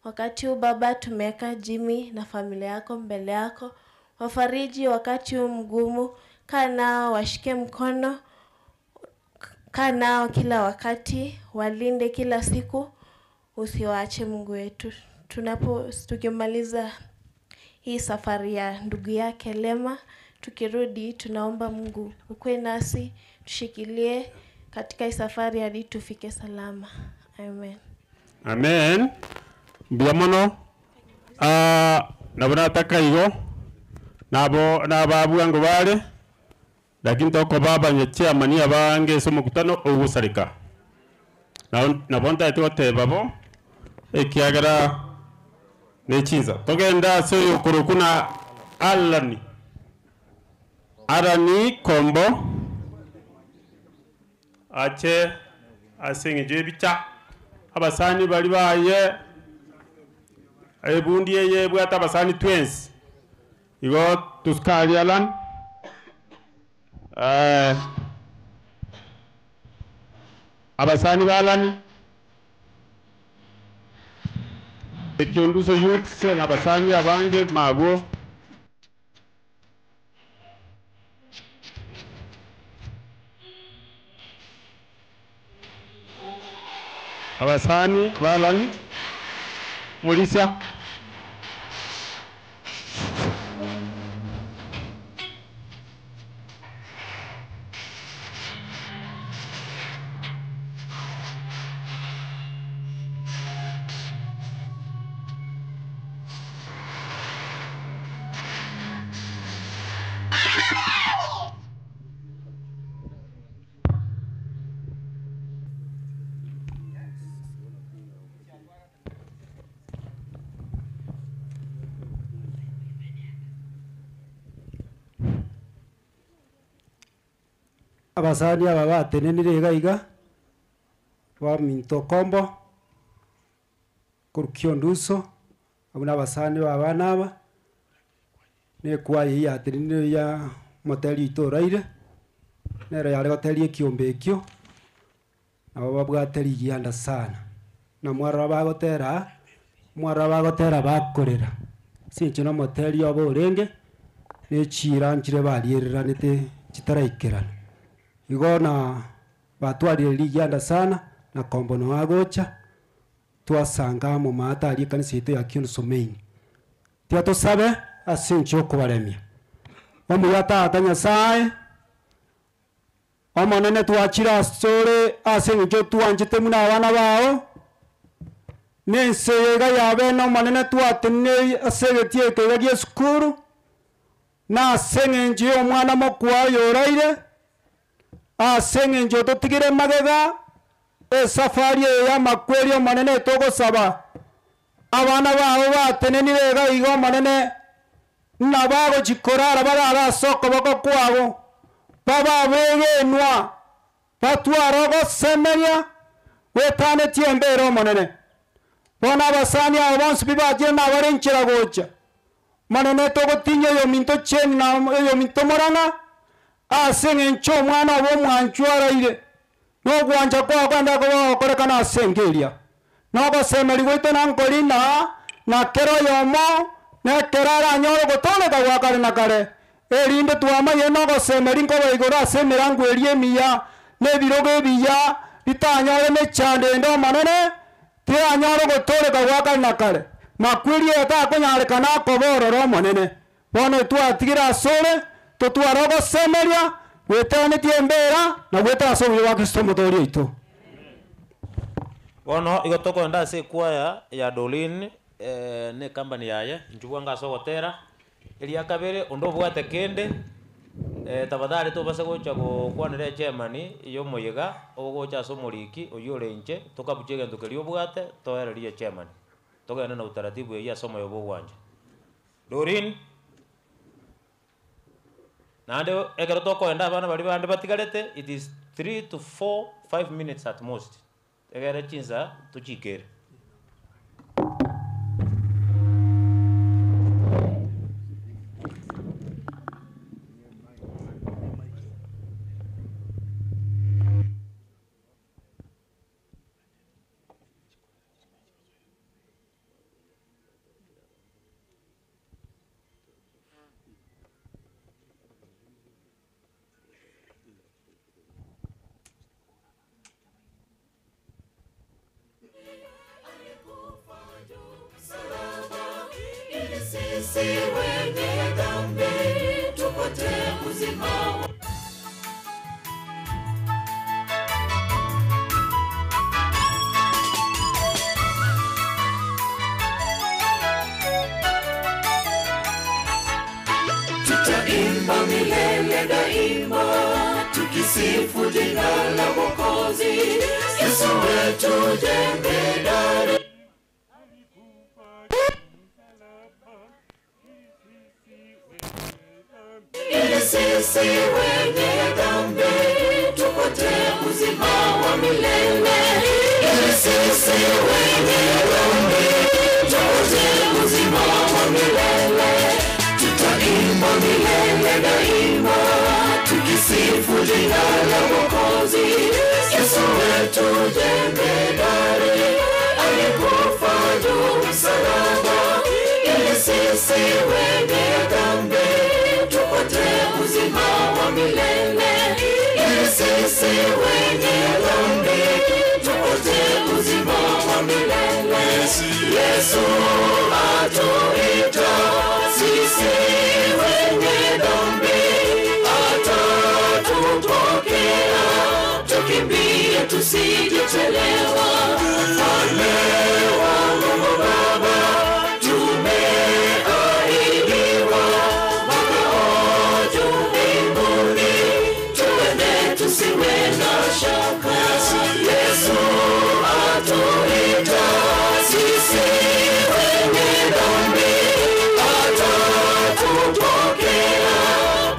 Wakati huu Baba, tumeweka Jimmy na familia yako mbele yako. Wafariji wakati huu mgumu, kaa nao, washike mkono, kaa nao kila wakati, walinde kila siku, usiwaache Mungu wetu. Tukimaliza hii safari ya ndugu yake Lema, tukirudi tunaomba Mungu ukue nasi, tushikilie katika hii safari hadi tufike salama. Amen. Amen. Biamono nabona takaigo nababu yango bale lakini toko baba nyetia mani abange so mukutano ogusarika nabonta etote babo ekiagara nechinza togenda so yokorokuna arani kombo ache asengeje bicha abasani bali baye ebundi ye bwata abasani twins igo tuskali alan abasani balani ekyonduso youth na abasani abange mabo abasani balani mulisa abasani aba batenenire gaiga wa minto kombo kurukionduso abuna abasani babana aba ne kwaye ya tenenire ya moteli itoraire nero yale hoteli ekiombe ekio abo babwateri gianda sana na mwara bagotera bakorera sincho no moteli obo orenge ne chira nchire baliereranete chitaraikerana igona batwarire ligianda sana na kombono wagocha twasanga mu mata ali kanisa ito ya Kionu Someini tia tusabe asincho kubaremia omu yata Nyasaye omonene twachira sore asincho twanjite muna abana bao nensega yabe no monene twatene asegetie kega Yesu na asengenje omwana mokwayo oraire asengenje totigire magega safari ya makweri manene togosaba abana babo batenenire gaigo manene nabago chikorara barara soko bako kwabo baba begenwa batwara gosemeria wetane tiembero manene bona basani abo bonse bibaje na barenchera gocha manene togotinyo yo minto chen na yo minto morana asengencho mwana wo mwanchwara ile no gwanja kwa kwanda ko korekana asengeria no gosemeri goite na nkolina na kero yomo na kerara nyoro gotole ka wakare na kare erinde tuama ye no gosemeri ngo igora asemera ngwerie miya ne biroge biya bitanyore ne chande ndo manene te anyoro gotole ka wakare na kare makwiri eta konyare kana kobororo manene bono tu atigira sore to tu arogo semeria wetane tiembera na weta sobi wa Kristo motori ito bono igotoko nda se kwaya ya Dolin ne company yaye njugwa ngaso gotera elia kabere ondo bwate kende Tafadhali tu basa gocha kwanire chairman iyo moyega ogocha somoriki oyorenje tokabuchege ndokerio bwate toererie chairman togenda na utaratibu ya somo yobo gwanje Dorin nande ekero tokoenda abana bari bande batigarete it is 3 to 5 minutes at most egere chinza tuchikere Sisi wenye dhambi tupate uzima tutaimba milele daima tukisifu jina la Mwokozi Yesu wetu jemedari sisi wenye dhambi tupate uzima wa milele sisi wenye dhambi tupate uzima wa milele tutaimba milele daima tukisifu jina la Mwokozi Yesu wetu jemedari alikufa juu msalaba ili sisi wenye dhambi tupate uzima wa milele ili sisi wenye dhambi tupate uzima wa milele Yesu atuita sisi wenye dhambi atatupokea tukimbie tusijechelewa Mfalme wa Mungu Baba tumeahidiwa tusiwe na shaka Yesu atuita sisi wenye dhambi atatupokea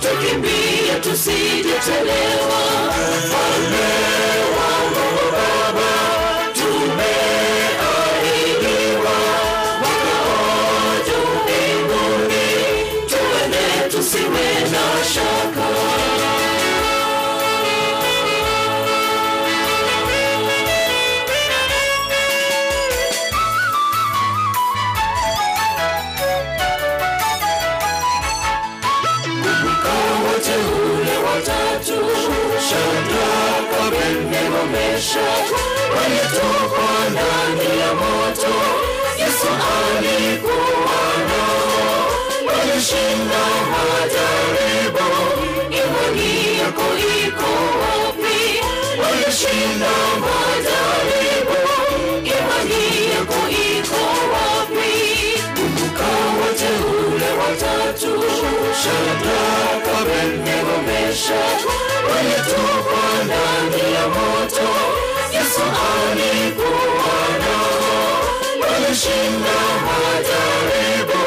tukimbie tusijechelewa Mfalme wa Mungu Baba tumeahidiwa makao juu mbinguni tuende tusiwe na shaka Shadraka, Abednego, Meshach walitupwa ndani ya moto. Yesu alikuwa nao, walishinda majaribu. Imani yako iko wapi? Walishinda majaribu. Imani yako iko wapi? Kumbuka wateule watatu, Shadraka, Abednego, Meshach walitupwa ndani ya moto. Yesu alikuwa nao, walishinda majaribu.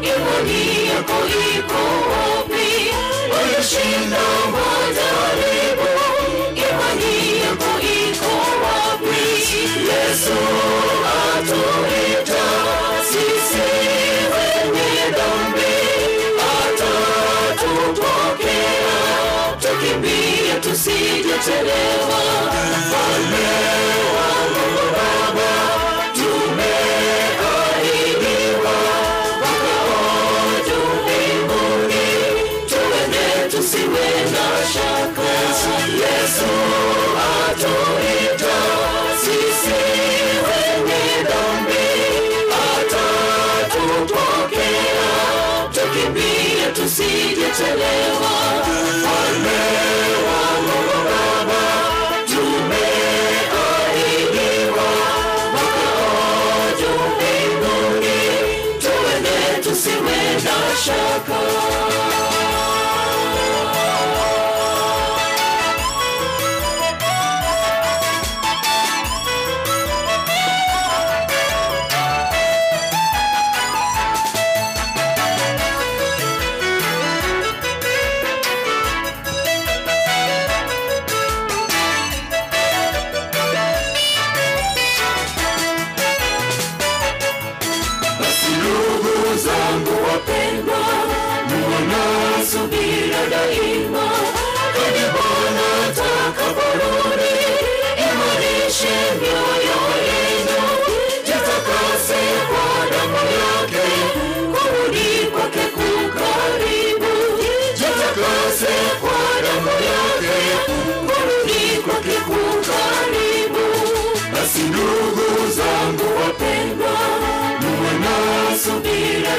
Imani yako iko wapi? Walishinda majaribu. Imani yako iko wapi? Yesu atuita sisi wenye dhambi, atatupokea tukimbie tusijechelewa. Mfalme wa Mungu Baba tumeahidiwa, makao juu mbinguni, tuende tusiwe na shaka. Yesu atuita sisi wenye dhambi, atatupokea tukimbie tusijechelewa. Mfalme wa Mungu Baba tumeahidiwa, makao juu mbinguni, tuende tusiwe na shaka.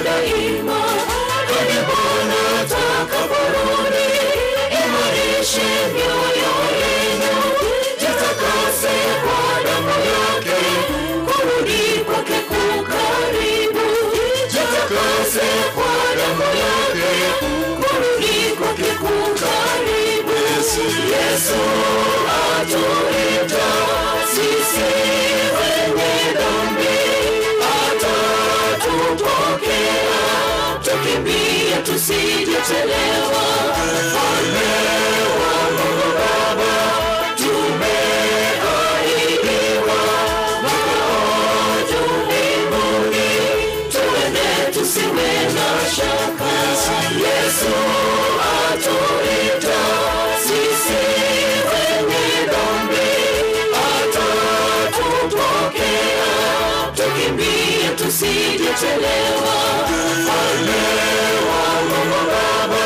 daima hadi Bwana atakaporudi. Imarishe mioyo yenu, jitakase kwa damu yake, kurudi kwake kukaribu. Jitakase kwa damu yake, kurudi kwake kukaribu. Yesu atuita sisi wenye dhambi, atatupokea, tukimbie tusijechelewa. Mfalme wa Mungu Baba, tumeahidiwa makao juu mbinguni, tuende tusiwe na shaka. Yesu atuita sisi wenye dhambi, atatupokea, tukimbie tusijechelewa. Mfalme wa Mungu Baba,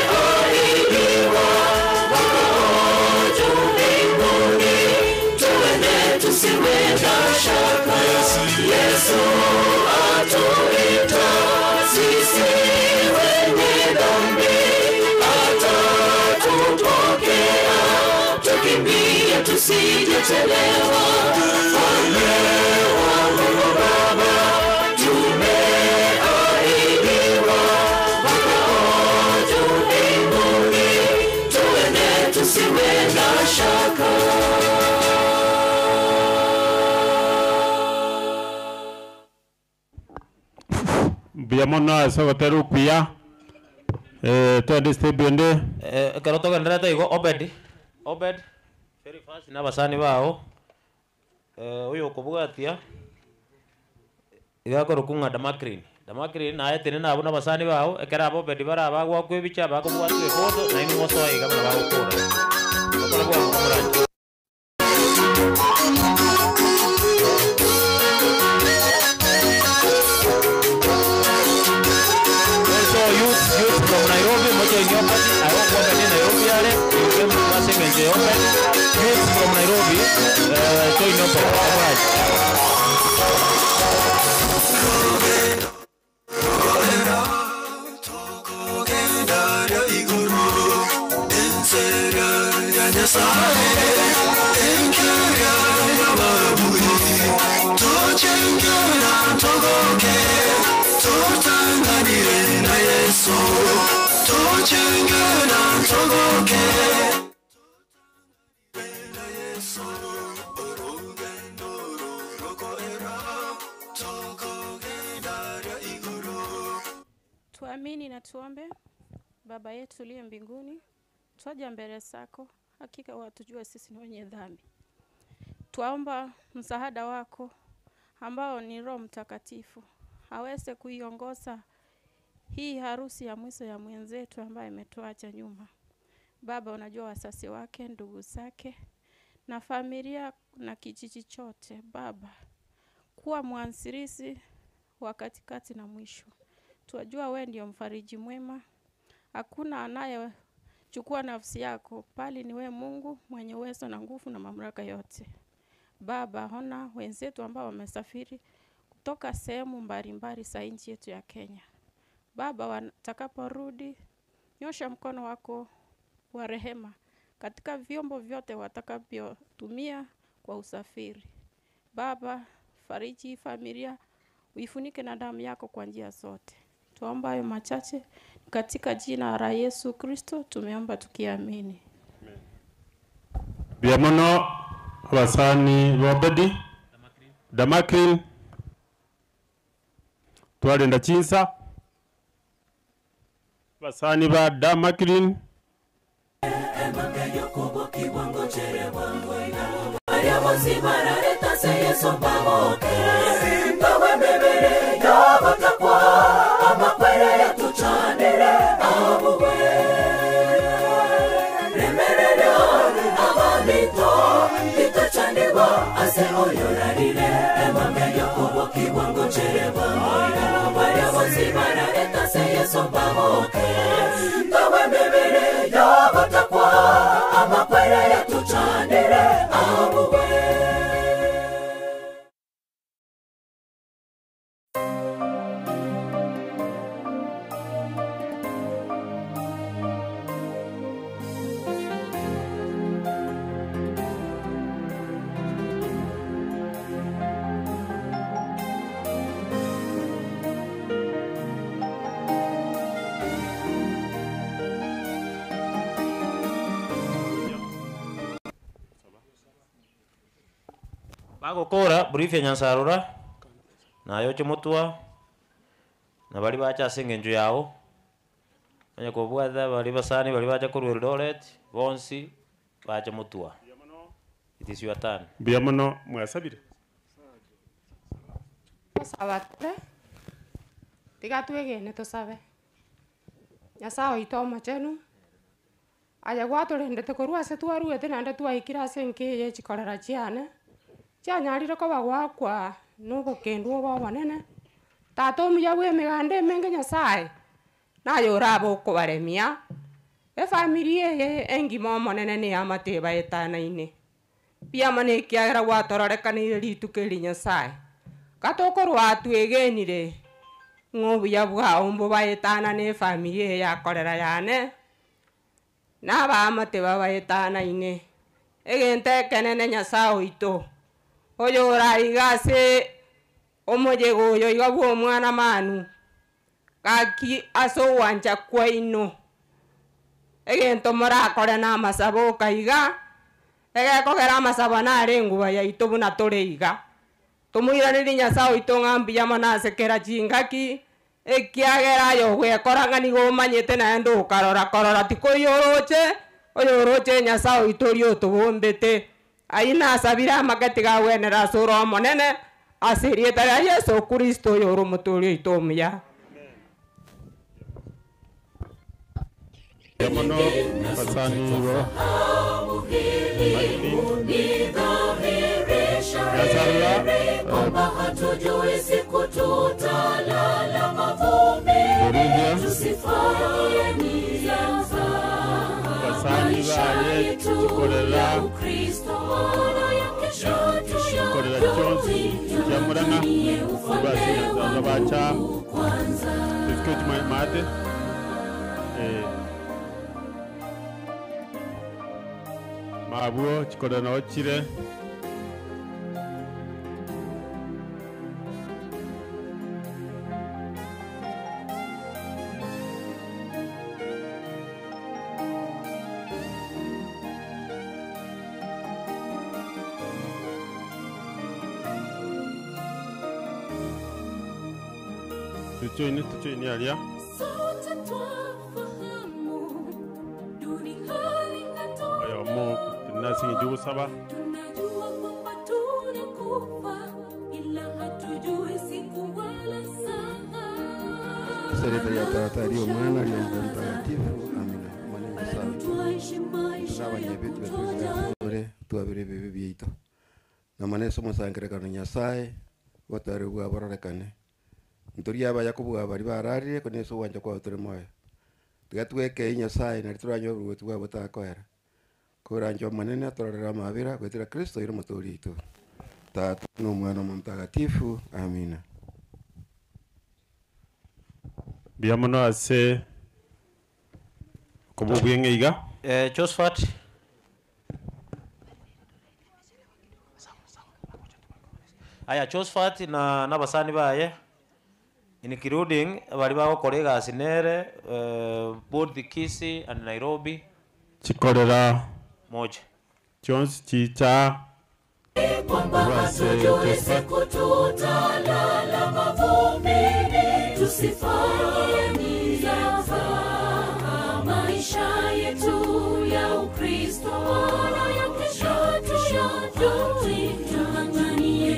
tumeahidiwa makao juu mbinguni, tuende tusiwe na shaka. Yesu atuita sisi wenye dhambi, atatupokea, tukimbie tusijechelewa. Mfalme wa Mungu Baba, tumeahidiwa makao juu mbinguni, tuende tusiwe na shaka. Biamona sogoteru kuya twende stebende karoto gandrata igo Obed very fast na basani bao uyo kubugatia igakoro kunga Damakrin na ayetene na abuna basani bao ekera abo Obed bara bagwa kwebicha bakubwatwe foto na imi moso aiga bana bagukora bakora bwa kumuranje. Youth from Nairobi, moja inyo pati, ayo kwa kani Nairobi yale, yuke mwase menje Open. Youth from Nairobi, to inyo pati, kabraji. Tuamini na tuombe. Baba yetu uliye mbinguni, twaja mbele zako, hakika watujua sisi ni wenye dhambi. Twaomba msaada wako ambao ni Roho Mtakatifu aweze kuiongoza hii harusi ya mwisho ya mwenzetu ambaye ametuacha nyuma. Baba, unajua wasasi wake, ndugu zake na familia na kijiji chote. Baba, kuwa mwansirisi wa katikati na mwisho. Tuwajua wewe ndio mfariji mwema. Hakuna anayechukua nafsi yako, bali ni wewe Mungu mwenye uwezo na nguvu na mamlaka yote. Baba, ona wenzetu ambao wamesafiri kutoka sehemu mbalimbali za nchi yetu ya Kenya. Baba, watakaporudi, nyosha mkono wako wa rehema katika vyombo vyote watakavyotumia kwa usafiri. Baba, fariji familia, uifunike na damu yako kwa njia zote. Tuomba hayo machache katika jina la Yesu Kristo tumeomba tukiamini. Biamono abasani Obedi Damakrin twalenda chinsa basani ba Damakrin Ase oyorarire emame yokubo kiwango chereba Maria wazimara etase yeso bahoke Tawe mebere ya batakwa amakwere ya tuchanire bagokora brief ya Nyansarura nayo kimutwa na bali bacha aseng'enjo yao banya kubwatha bali basani bali bacha ku Eldoret bonsi bacha mutwa. It is your turn. Mbia muno mwasabire. Sabatere tiga twegene tusabe Nyasaye itoma chenu aya gwaturendete korwa ase twaruete nande twaikira ase nkeye chikorera chiane chianyarire koba gwakwa nobokendwa obo bonene tata omuya bwa emiganda emenge Nyasaye naye oraba okobaremia efamili eye engima omonene niamateba etanaine biamane ekiagera gwatororekanire rituko eri Nyasaye gatokorwa atwegenire ng'obuya bwao mbo baetana ne famili eye yakorera yane n'abamate babaetanaine egente ekenene Nyasaye oito oyo oraiga ase omojego oyo iga bwa omwana manu gaki ase owancha kwaino egento morakore n'amasabo okaiga egekogera amasabo nare enguba yaito buna tore iga tumuiraniri Nyasaye oito ng'ambuya mono asekera chingaki ekiagera yo gwekora nigo omanyete naende okarora korora tiko oyo oroche Nyasaye oito rio tubombete aina asabire amagati gawenera ase oro omonene ase rieta ria Yesu Kristo oyo oro omoturi oito omuya. Yamono basani ro kwamba hatujui siku tutalala mavumbi, tusifanye mizaha. Maisha yetu ya Ukristo wana ya kesho tushatunie ufalme wa Mungu kwanza. Mabuo chikoda na ochire tuchoini alia Sote twafahamu duniani hatoka. ayo mo nasingi jugo saba Tunajua kwamba tunakufa ila hatujui siku wala saa. Serikali ya taratari omwana aliomba mtakatifu amina maneno sana nabanye bitu betule tuabire bibi byeito na maneso musangirekano Nyasaye watari bwa bororekane ntori aba yakubwa bari bararire ko neso wanje kwa turi moyo tugatweke Nyasaye na turanyo ruwetu bwa butakwera kuranjo manene atorera mabira gwetira Kristo iri muturi itu tatu no mwana mtakatifu amina. biamono ase kububwenge iga Josephat aya Josephat na nabasani baye including bali bagokora egasi nere both Kisii and Nairobi chikorera moja Jones chicha kwamba hatujui siku tutalala mavumbini, tusifanye mizaha. Maisha yetu ya Ukristo wana ya kesho tushatunie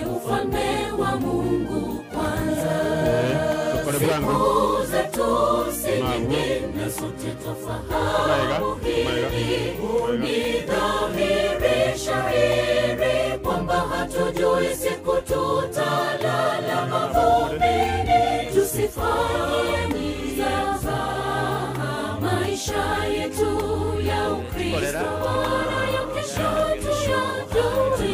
ufalme wa Mungu kwanza. Siku zetu si nyingi na sote tufahamu hili ni dhahiri shahiri kwamba hatujui siku tutalala mavumbini, tusifanye mizaha. Maisha yetu ya Ukristo wana ya kesho tushatunie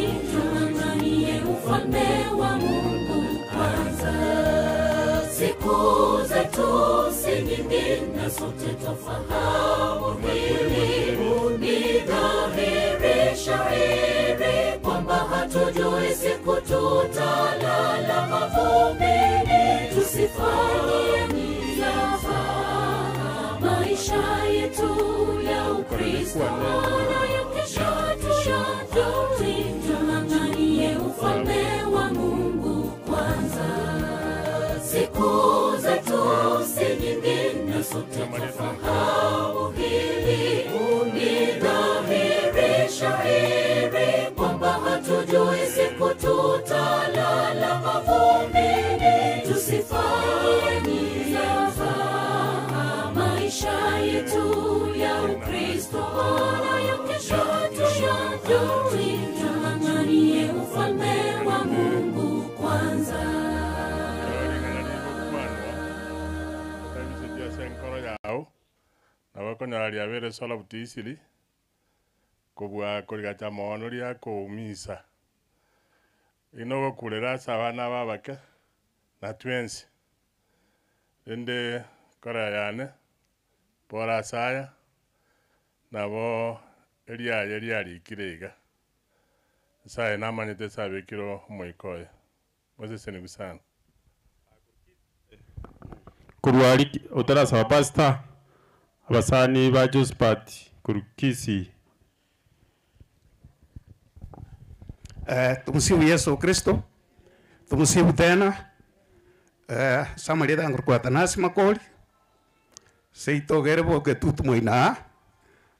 ufalme wa Mungu kwanza. Siku zetu si nyingi na sote tufahamu hili ni dhahiri shahiri kwamba hatujui siku tutalala mavumbini, tusifanye mizaha. Maisha yetu ya Ukristo wana ya kesho tushatunie ufalme shahiri kwamba hatujui siku tutalala mavumbini, tusifanye zaa maisha yetu ya Ukristo wala ya kesho tuyajui, tung'ang'anie ufalme wa Mungu kwanza. Nabakonyararia bere sola butisiri kubwa kurigacha maono ria kuumisa ino kurera sabana babake na twensi ende kora yane pora saya nabo eria rikirega sai namanyete sabekiro moikoye mose senibusana kurwari utarasaba pastor abasani ba Josephat kurukisi. Tumsifu Yesu Kristo. Tumsifu tena. Samaria dangur kwa tanasi makoli. Seito gerebo ke tutu moina.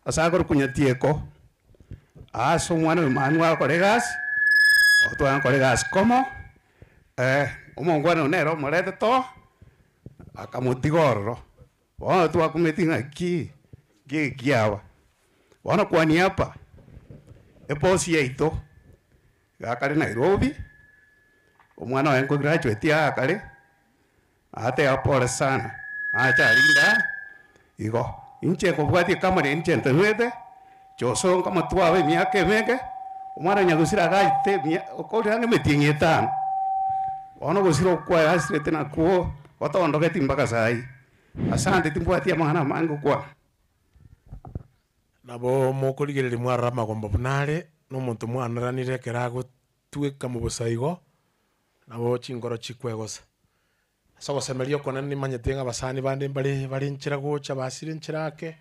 Asagor kunyatieko. Aso mwana manwa koregas. Oto an koregas como. Omongwana nero morete to. Akamutigoro. Wana tu akumetinga kiawa. Wana kwa niapa. Eposi yeito. Gakare Nairobi. Omwana wangu graduate ya akare. Ate apora sana. Acha linda. Igo. Inche kubwati kamari inche ntemete. Choso kama tuawe miake meke. Omwana nyagusira gate okori ange metingetana. Wana gusiro kwa asrete na kuo. Otoondoke timbaka sai. Asante timbwati ya mwana mangu kwa. Nabo mukurigereri mwarama gomba bunare n'umuntu mwanaranire kerago tweka mu busaigo nabo chingoro chikwegosa asago semerio kona ni manyetenga basani bande bari nchira gocha basire nchirake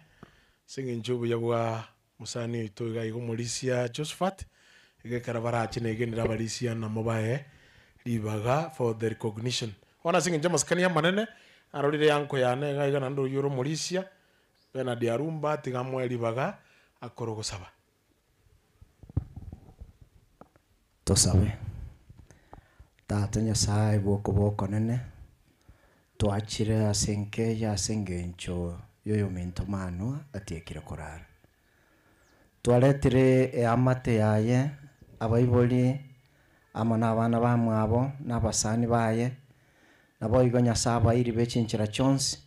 singe njubu yabwa musani itoiga igo Mulisia Josephat igekara barachi negenera barisia na mobaye ribaga for the recognition ona singe njama skania manene arorire yanko yane gaiga nando yoro Mulisia bena diarumba tigamwe ribaga akorogosaba tosabe tata nyasaye boko nene twachire asenke ya sengencho yoyo minto manwa atiekire korara twaletire amate yaye abaiboli amana abana bamwabo n'abasani baye nabo igo nyasaba iri bechinchira chonsi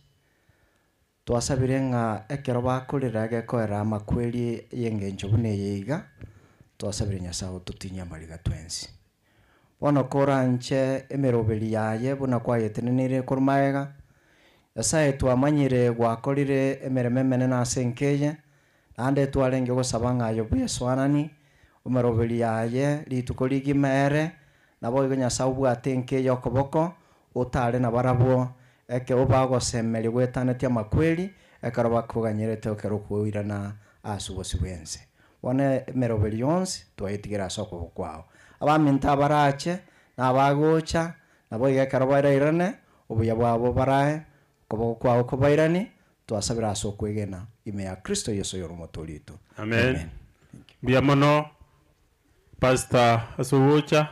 twasabire nga ekero bakorera gekoera amakweli yengencho bune yiga twasabire nyasaho tutinya mariga twensi bono koranche emeroberi yaye buna kwayetenenire korumaega yasaye twamanyire gwakorire emereme mene na senkeye ande twarenge gosaba ngayo bweswanani omeroberi yaye litukoligi mere nabo igo nyasaho bwatenke yokoboko utare na barabo eke obagosemeri gwetanetia makweli ekaro bakuganyerete okero kuirana asubosi bwense one meroberi yonse twaitigera soko kwao abaminta barache na bagocha nabo igekaro barairane obuya bwabo barae kobo kwao kobairani twasabira soko igena ime ya Kristo Yesu yoromotorito amen bia mono pastor asubucha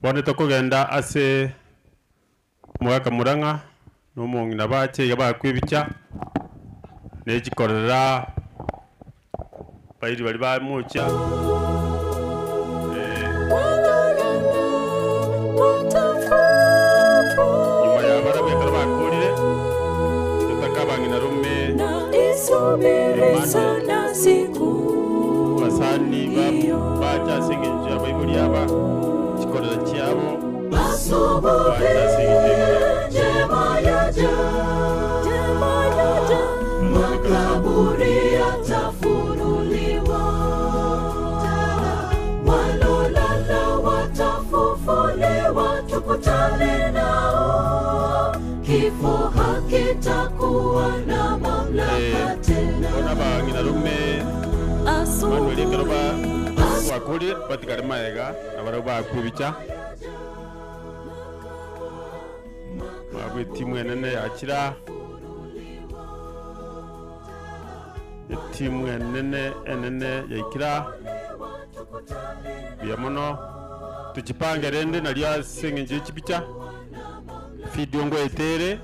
bone tokogenda ase mwaka muranga n'umungina bache yabakwibicha nechikorera bayiri bali bamucha nyuma ya barabe kala bakurire tutakabangina rume sana siku basani bacha singenje abayibuli aba chikorera cyabo bacha singenje jema yaja makaburi yatafunuliwa walolala watafufuliwa tukutane nao kifo hakitakuwa na mamlaka tena bangina rume Manuel Karoba wakuri batikare maega abaro bakubicha mabwe timu enene yakira timu enene yaikira biamono tuchipange rende nalia sengenje chipicha video ngo etere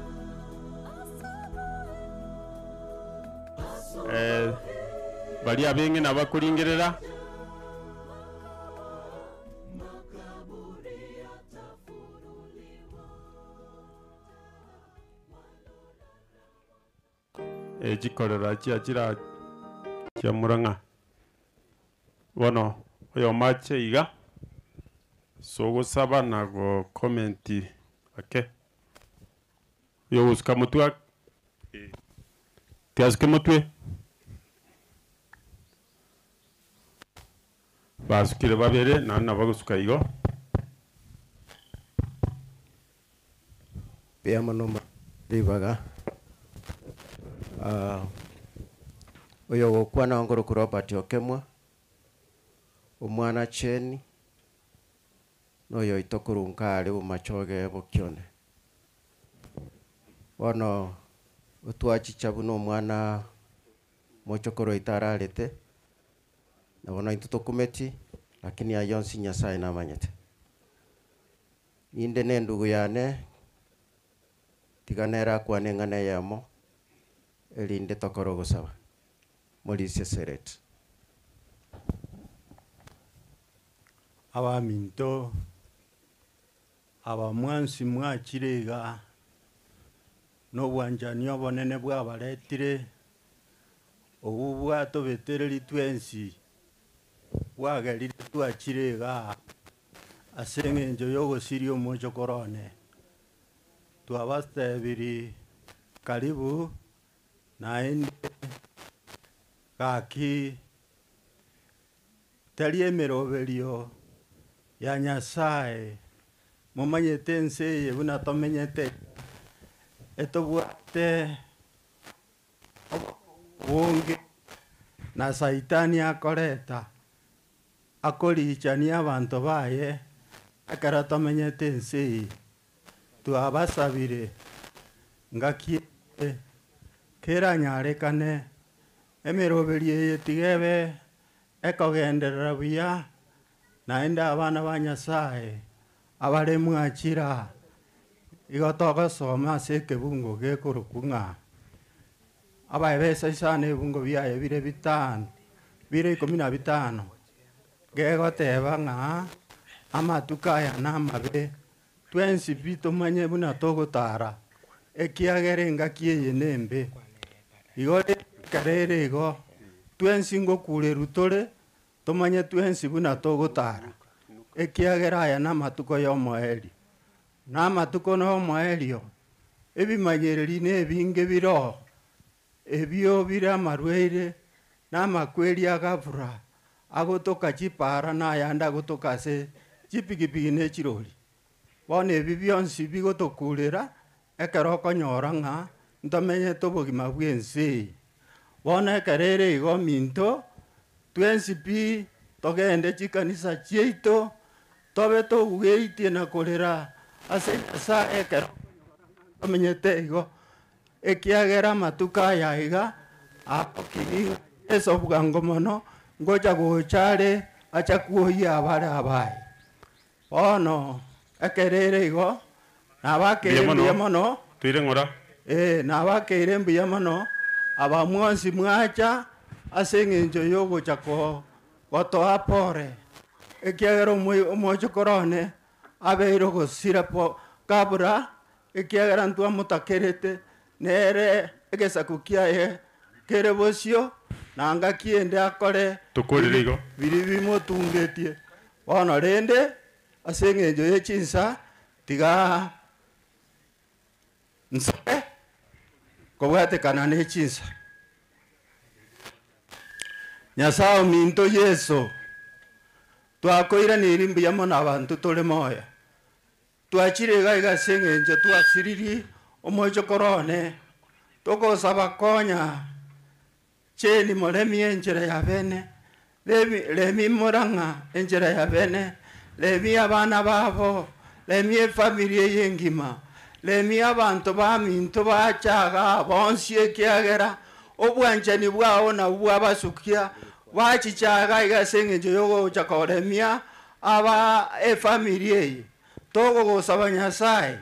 bali abenge nabakulingerera chikorera chiachira chia Murang'a bono oyo mache iga so gusaba na go comment ake yo uska mutwa tiazke mutwe basukire babere na bagusuka igo pia manoma ribaga oyo gokwana ngoro ku Robert Okemwa omwana cheni noyo itokurunka ari umachoge bokione bono utwachicha buno omwana mochokoro itararete na bono itutokumeti lakini ayonsi Nyasaye namanyete inde ne ndugu yane tiganera kwane ngane yamo elinde tokoro gusaba Maurice Seret abaminto abamwansi mwachirega n'obwanjani obonene bwabaretire obu bwatobetereri twensi bwagerire twachirega ase eng'encho ya ogosiria omochokorone twabasebiri karibu naende gaki tari emeroberio ya Nyasaye momanyete ense eye buna tomenyete etobwate bonge na saitani akoreta akorichania abanto baye akara tomenyete ense eye twabasabire ngaki kera nyarekane emeroberie eye tigebe ekogenderera buya naende abana ba Nyasaye abare mwachira igo togosoma ase ekebungo gekoroku ng'a abaebesa isana ebungo biaye bire 5 bire 15 gegoteba ng'a amatuko aya namabe twensi pi tomanye buna togotara ekiagere engaki eye nembe igo karere igo twensi ngokureru tore tomanye twensi buna togotara ekiagera aya namatuko ya omoeri namatuko na omoerio ebimanyereri nebinge biro ebio bire amarwaire namakweri agabura agotoka chipara nayanda agotoka ase chipigipigi na echirori bono ebi bionsi bigotokurera ekero okonyora ng'a ntomenyete obogima bwa ense bono ekerere igo minto twensi pi togende chikanisa chiaito tobe togugeitie na korera ase Nyasaye ekero tomenyete igo ekiagera amatuko aya iga akokiri ase obwango mono ngocha gochare acha kuoyia abare abaye bono ekerere igo nabakeire mbuya mono twire ng'ora nabakeire mbuya mono abamwansi mwacha ase eng'encho ya ogocha gotoa pore ekiagera omochokorone abeire ogosira kabura ekiagera ntwamotakerete nere egesaku kiaye kere bosio nanga kiende akore tukorire igo biri bimotungetie bono rende ase eng'encho ya echinsa tiga nsabe kobwatekana na echinsa Nyasaye ominto Yesu twakoiraniri mbuya mono abanto tore moya twachire iga ase eng'encho twasiriri omochokorone togosaba konya cheni moremi enchera ya bene remi Murang'a enchera ya bene remi abana babo remi efamili eye engima remi abanto baminto bachaga bonsi ekiagera obwanchani bwao na bwabasukia bachichaga igaseng'encho yogocha koremia aba efamily eye togogosaba Nyasaye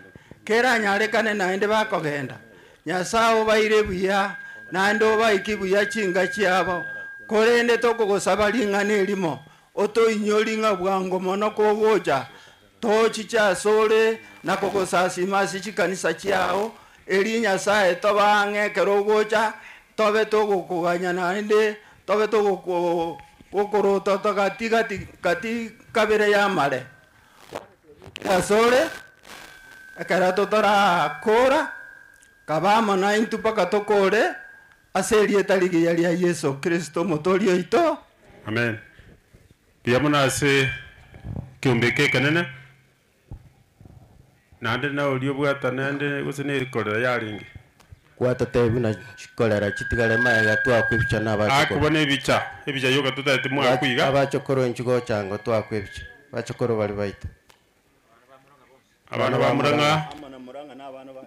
kera nyarekane naende bakogenda Nyasaye obaire buya naende obaiki buya chinga chiabo korende tokogosaba ring'ana erimo otoinyoring'a bwango mono kogocha tochicha sore na kogosasimasi chikanisa chiao eri Nyasaye tobang'ekera ogocha tobe togokoganya naende tobe togokorota kati kabere yamare asore ekera totorakora kabamo na intu paka tokore ase erieta rigiya ria Yesu Kristo motori oito amen. Pia muna ase kiumbeke kanene nande na ulio bwata nande gusene korera yaringi kwata tebu na kolera chitigale maega twakwibicha n'abacho akubona ebicha yoga tutete mwa kwiga abachokoro nchigo chango twakwibicha bachokoro bali baita abana ba Murang'a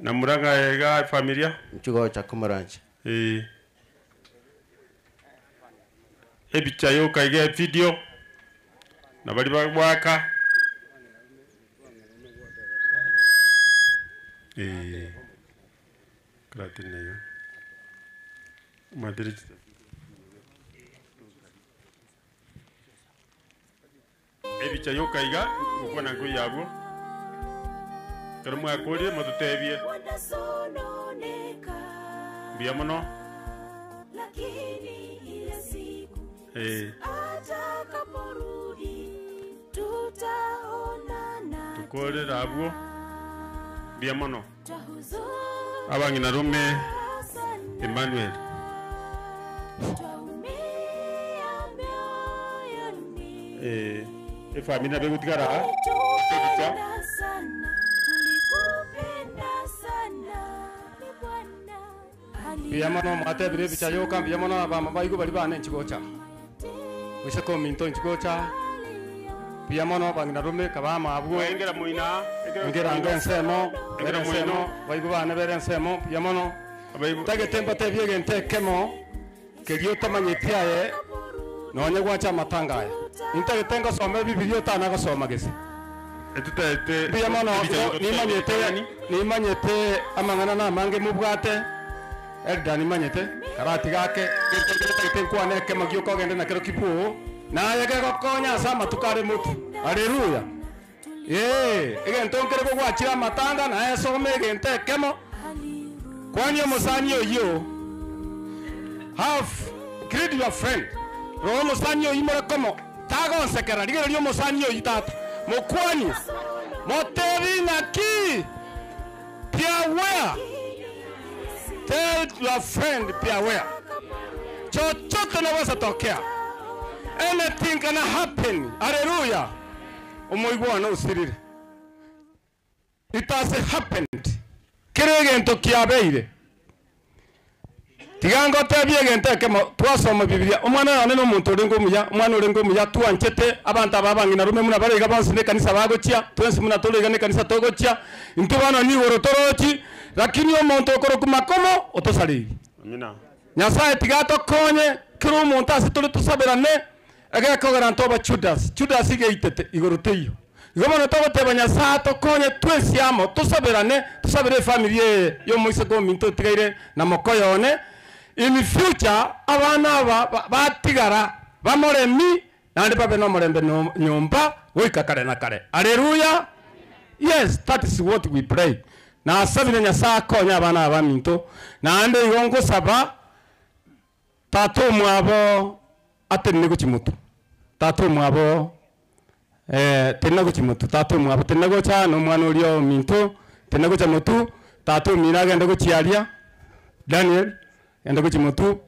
na Murang'a ega familia nchigo cha kumuranje ebicha yoka ige video na bali bwaka Kratine yo Madrid ebicha yoka iga ukwana ngo yabo kero mwakorie matutebie bia mono lakini ile siku atakaporudi tutaonana tukore rabo bia mono abangina rume Emmanuel familia begutigara ebicha biyamano mate bire bicha yoka biyamano abama baigo bali bane nchigocha wise ko minto nchigocha biyamano bangina rume kabama abwo engera muina engera ngensemo engera muino baigo bane bere nsemo biyamano tage temba te biege ntekemo kegio tamanyetiaye nonye gwacha matangaya intage tenga some bibilio tana go soma gese etutete biyamano nimanyete amangana na mange mubwate Erdani manyete karati gake kwa neke magio kogende na kero kipu na yake gokonya sama tukare mutu haleluya egento nkere gwachira matanga na esome gente kemo kwanyo musanyo yo have greet your friend ro musanyo imore komo tago nsekera ligero lyo musanyo itata mukwanyo motevi na ki pia where tell your friend be aware. Chochote naweza tokea. Anything can happen. Hallelujah. Umoigwana usirire. It has happened. Kirege ntokiabeire. Tigango tebye gente kemo twasoma Biblia. Umwana nane no muntu urengo muya, umwana urengo muya tuanchete abantu ababangina rume muna barega bansine kanisa bagochia, twensi muna tolega ne kanisa togochia. Intubana ni worotorochi. Lakini omuntu okoro kumakomo otosali amina Nyasaye tigato konye kiro omuntu ase tuli tusaberane agekogera ntoba Judas igeitete igoroteyo igomono togoteba Nyasaye tokonye twesiamo tusaberane tusabere family yo moise ko minto tigaire na mokoyone in future abana aba batigara bamoremi nandi babe no morembe no nyumba goikakare na kare haleluya yes that is what we pray na asabire Nyasaye konya abana abaminto nande igongo saba tato mwabo atenne guchimutu tato mwabo tenna guchimutu tato mwabo tenna gocha no mwana ulio minto tenna gocha mutu tato mina genda gochiaria Daniel genda guchimutu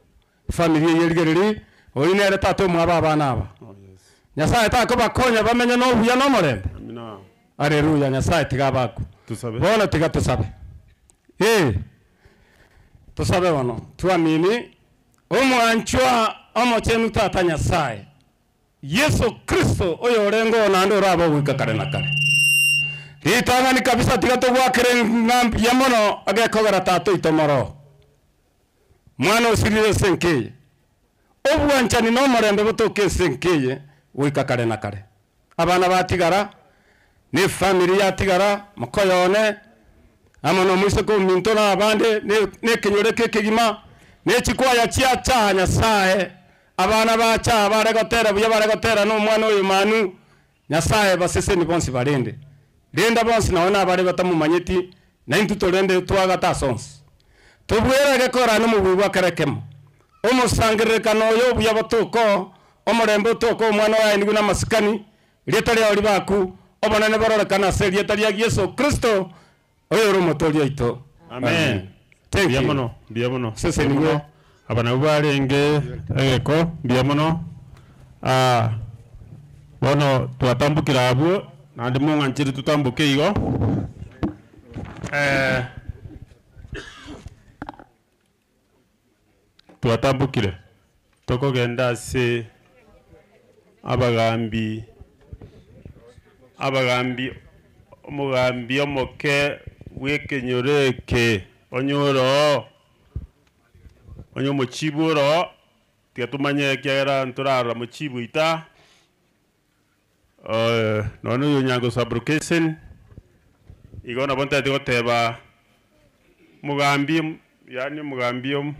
family yerigereri oinere tato mwabo abana aba Nyasaye tako bakonya bamenye no buya no morembe amina haleluya Nyasaye tigabaku tusabe bona tiga tusabe tusabe wano tuamini omwanchwa omochenu tata Nyasaye Yesu Kristo oyo orengo nando rabo wikakare na kare itangani kabisa tiga tugwakire ngambi yamono agekogera tato itomoro mwana osirire senkeye obwanchani no morembe botoke senkeye wika kare na kare abana batigara ne family yatigara mukoyone amano mwise ko minto na abande ne kenyore kegima ne chikwaya chia Nyasaye abana bacha baregotera buya baregotera no mwana oyo manu Nyasaye basese ni bonsi barende lenda bonsi naona bare batamumanyeti na intutolende twagata sons tubwera gekora no mubugwa kerekemo omusangire kanoyo buya batoko omorembo toko mwana wa nduguna masikani lietali oli baku obonane barorekana se lietali ya Yesu Kristo oyo rumotolia ito amen thank you biamono sese niwe abana barenge eko biamono bono twatambukira abo nandi munganchiri tutambuke igo twatambukire tokogenda se abagambi omugambi omoke wekenyoreke onyoro onyo mochiburo tiatumanye kiagera nturara mochibu ita nono yo nyango sabrokesen igona bonta goteba mugambi yani mugambi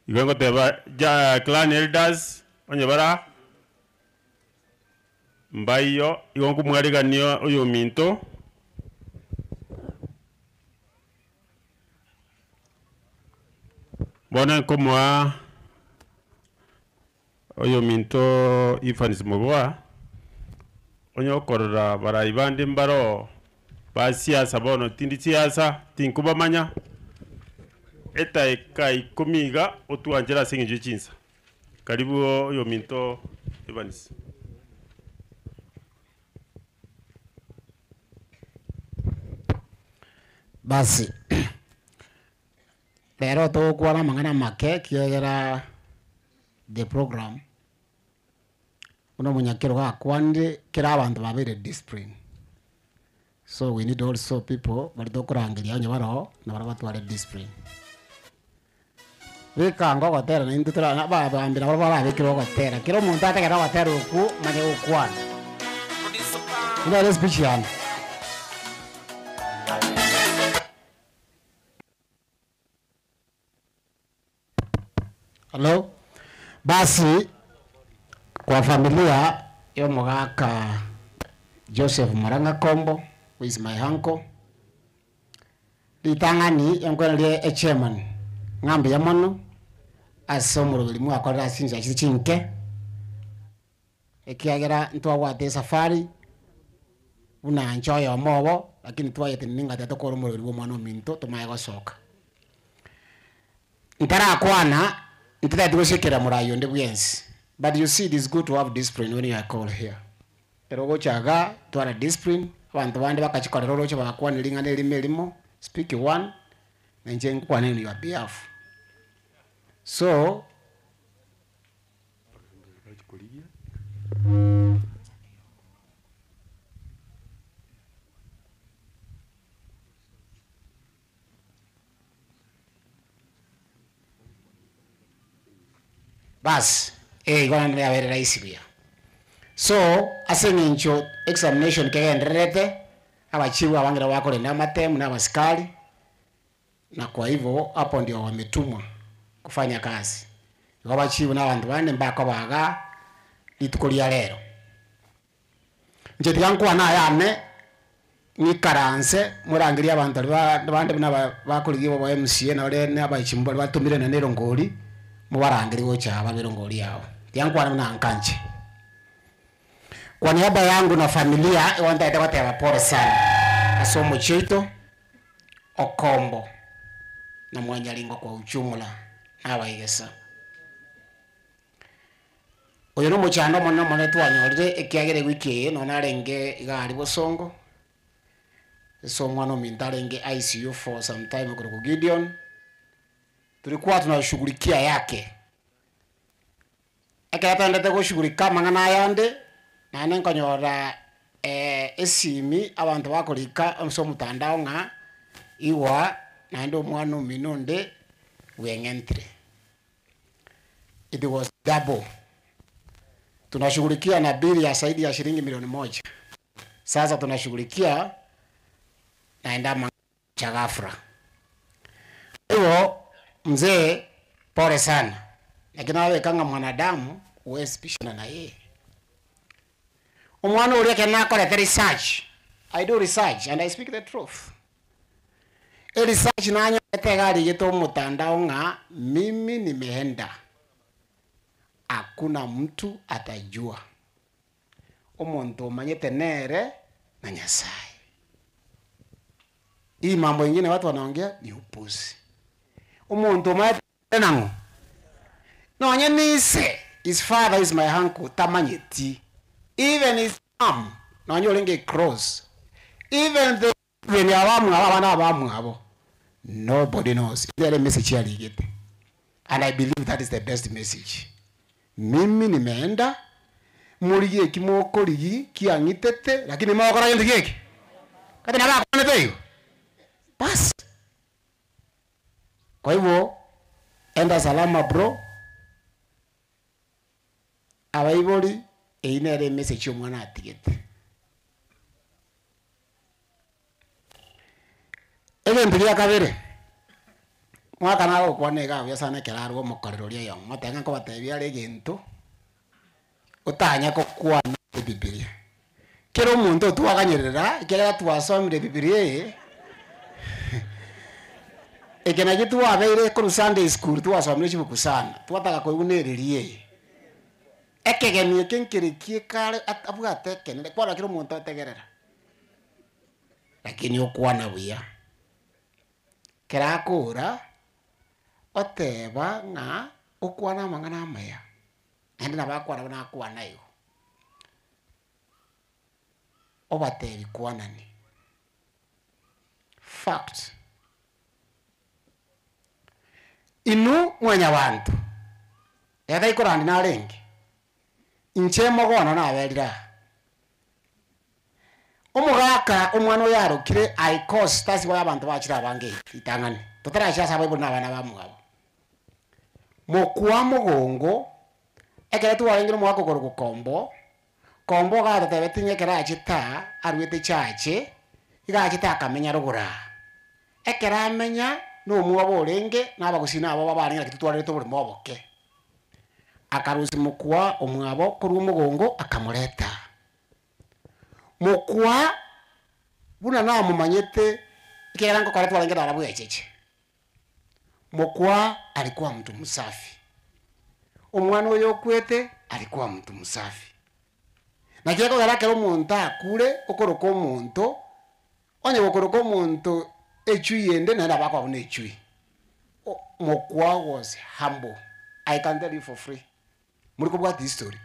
igongo teba ja clan elders onye bara mbayo igongo mwariganio oyo minto bona komwa oyo minto ifanis mogwa onyo korora barai bande mbaro ba siasa bono tindi siasa tinkuba manya eta ekai komiga otuanjera singi chinsa karibu oyo minto ifanis. Basi lero tukuona mangana make kiegera the program uno munyakiro gakwandi kira abantu babere discipline, so we need also people bali tokurangiria onye baro na baro batware discipline bikango gotera na indutira na baba ambira baro babikiro gotera kiro muntu ategera gotera uku manye ukwana ina speech yana. Hello? Basi kwa familia yo mugaka Joseph Maranga Kombo, who is my uncle. Litangani yonkwele chairman ngambi ya mono asomuro bilimu akora sinja chinke ekiagera ntwa wate safari una enjoy omobo lakini twayete ninga tatokoro muri bilimu mwana minto tumaye gosoka ntara kwana ntita tugoshekera murayo ndi bwensi. But you see, it is good to have discipline when you are called here. Erogo chaga twara discipline abantu bandi bakachikorera rocho bakwana lingane limelimo speak one nje nkwana in your behalf. So bas gonna be very nice here. So asengincho examination kegenderete abachiwa abangira bakore na matemu na basikali, na kwa hivyo hapo ndio wametumwa kufanya kazi abachiwa na abantu bane mbako baga litukolia lero nje tyankuwa na yane ni karanse murangiria abantu bande bakoligibo ba MCA na ole ne abachimbo batumire na nero ngoli mubarangiri gocha babirongoli yao tyankuwa na nkanje. Kwa niaba yangu na familia wanda itakwata pole sana asomo cheto Okombo na Mwanyalingo kwa ujumla abaigesa oyo no muchando mona mona twanyorire ekiagere wiki no narenge igari bosongo so mwana mintarenge ICU for some time kwa Gideon tulikuwa tunashughulikia yake akatanda kushughulika mangana yande na nenkonyora esimi abantu bakolika omuso mutandao nga iwa nando mwana minonde wing entry. It was double. Tunashughulikia na bili ya zaidi ya shilingi milioni 1. Sasa tunashughulikia naenda cha ghafla. Hiyo mzee pole sana. Lakini wewe kanga mwanadamu uwezi pishana na yeye. Umwana ule kana kore research. I do research and I speak the truth. Research nanyo etegari yeto mutandao nga mimi nimeenda. Hakuna mtu atajua. Omuntu manyete nere na Nyasaye. Hii mambo ingine watu wanaongea ni upuzi. Omuntu manyete nango. No nyenise his father is my uncle tamanyeti. Even his mom no nyolenge cross. Even the when abana nobody knows. Ile message ya ligete. And I believe that is the best message. Mimi nimeenda muliye kimoko ligi kiangitete lakini mawakora yende keke. Kati na bako neteyo. Bas. Kwa hivyo enda salama bro. Abaiboli einere message omwana atigete. Ebintu bya kabere. Mwaka nago kwanega bya sana kirarwo mukorero lya yo. Matenga ko batebya le gintu. Utanya ko kwana Biblia. Kero omuntu twaganyerera kera twasomire Biblia. Ekena gitu wabeire ku Sunday school twasomire chibuku sana. Twataka koigunererie. Ekegenie kenkirikie kare abwate kenere kwara kiro omuntu ategerera. Lakini okwana buya. Kerakura oteba nga okwana mangana maya. Andi nabakwana na kwana yo. Obatebi kwanani. Fact. Inu mwanya bantu. Yada ikorandi na lengi. Inchemo gona na aberira. Omugaka omwana oyarukire icos tasi wa abantu bakira bange itangane. Tutarasha sabo ibona abana bamugabo. Mokwa mugongo ekere tuwarengire mwako gorukombo. Kombo ga tabetinye kera chita arwete chache iga chita akamenya rugura. Ekera amenya no muwabo orenge nabagusina abo babaringa kitutwarire to buri moboke. Akarusi mukwa omwabo kuri umugongo akamureta. Mukwa buna na mumanyete ikera ngo kare twarengera arabu echeche. Mukwa alikuwa mtu msafi. Omwana oyo kwete alikuwa mtu msafi. Na kiako garake omuntu akure okoroka omuntu onye okoroka omuntu echui ende na ndabako abune echui. Mukwa was humble. I can tell you for free. Muri kubwa this story.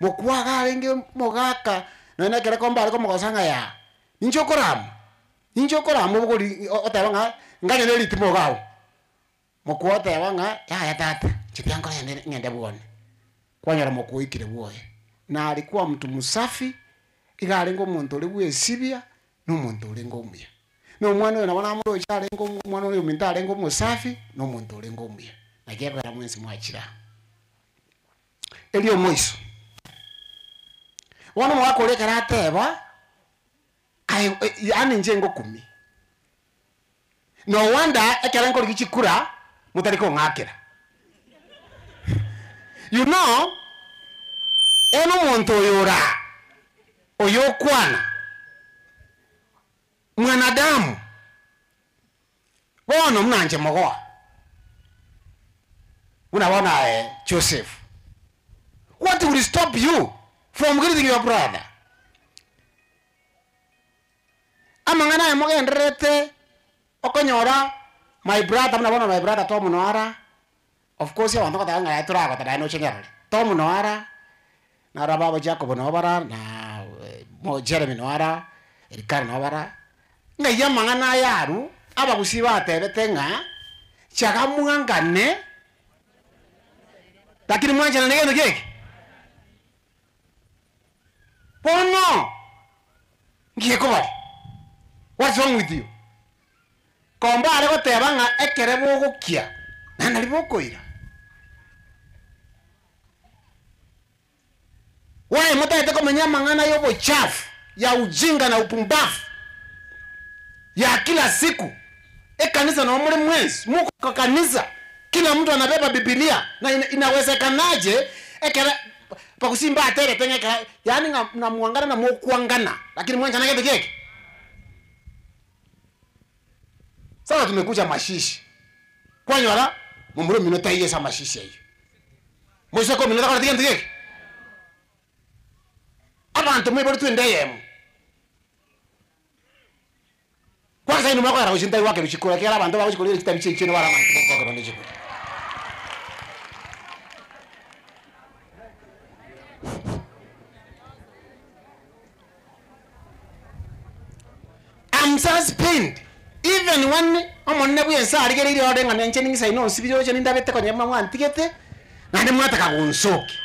Mukwa garenge mogaka na kere komba ariko mogosanga ya. Inchokoram bugori otaba nganye ne litimo gawo. Mukwa otaba nga ya tata. Chitiango ngende bwone. Kwanyara mukwa ikire bwoye. Na alikuwa mtu msafi igarengo muntu uri bwesibya no muntu uri ngomya. No mwana we nabona amuro cyarengo mwana uri uminta arengo musafi no muntu uri ngomya. Nagiye kwa mwenzi mwachira. Elio moiso. Wana mwako le karateba ani njengo 10. No wonder ekarengo likichikura mutariko ngakira. You know ono muntu oyora oyokwana mwanadamu bono mnanje mogoa unaona Joseph. What will stop you from greeting your brother? Amangana emogenderete okonyora my brother mnabona my brother Tom Noara. Of course abantu katanga ya turaba tadano chengerale Tom Noara na Rababa Jacob Noara na mo Jeremy Noara Ricardo Noara nga yamangana yaru abagusiba atebete nga chagamwangane lakini mwanje na ngene keke pono ngiyeko bali. What's wrong with you? Komba ale goteba nga ekere bogukia na na nalibokoira wewe mtaite kumenya mang'ana yobo chafu ya ujinga na upumbavu ya kila siku. Kanisa na umri mwezi muko kwa kanisa, kila mtu anabeba Biblia na inawezekanaje pakusimba atere tenge yani na muangana na mukuangana lakini mwanja na keke. Sasa tumekuja mashishi. Kwani wala mumuro minota hiyo sa mashishi hiyo. Mwisho kwa minota kwa keke. Abantu mwebora tuendeyemo. Kwanza ino mwako araushindai wake bichikora kera abantu babuchikolera kitabu cy'ikino baramanga kwa nje. I'm suspend even when omonne bwensa arigerire ode ngane nche ningi saino sibiro che ndabete ko nyama mwantigete nande mwataka kunsoki.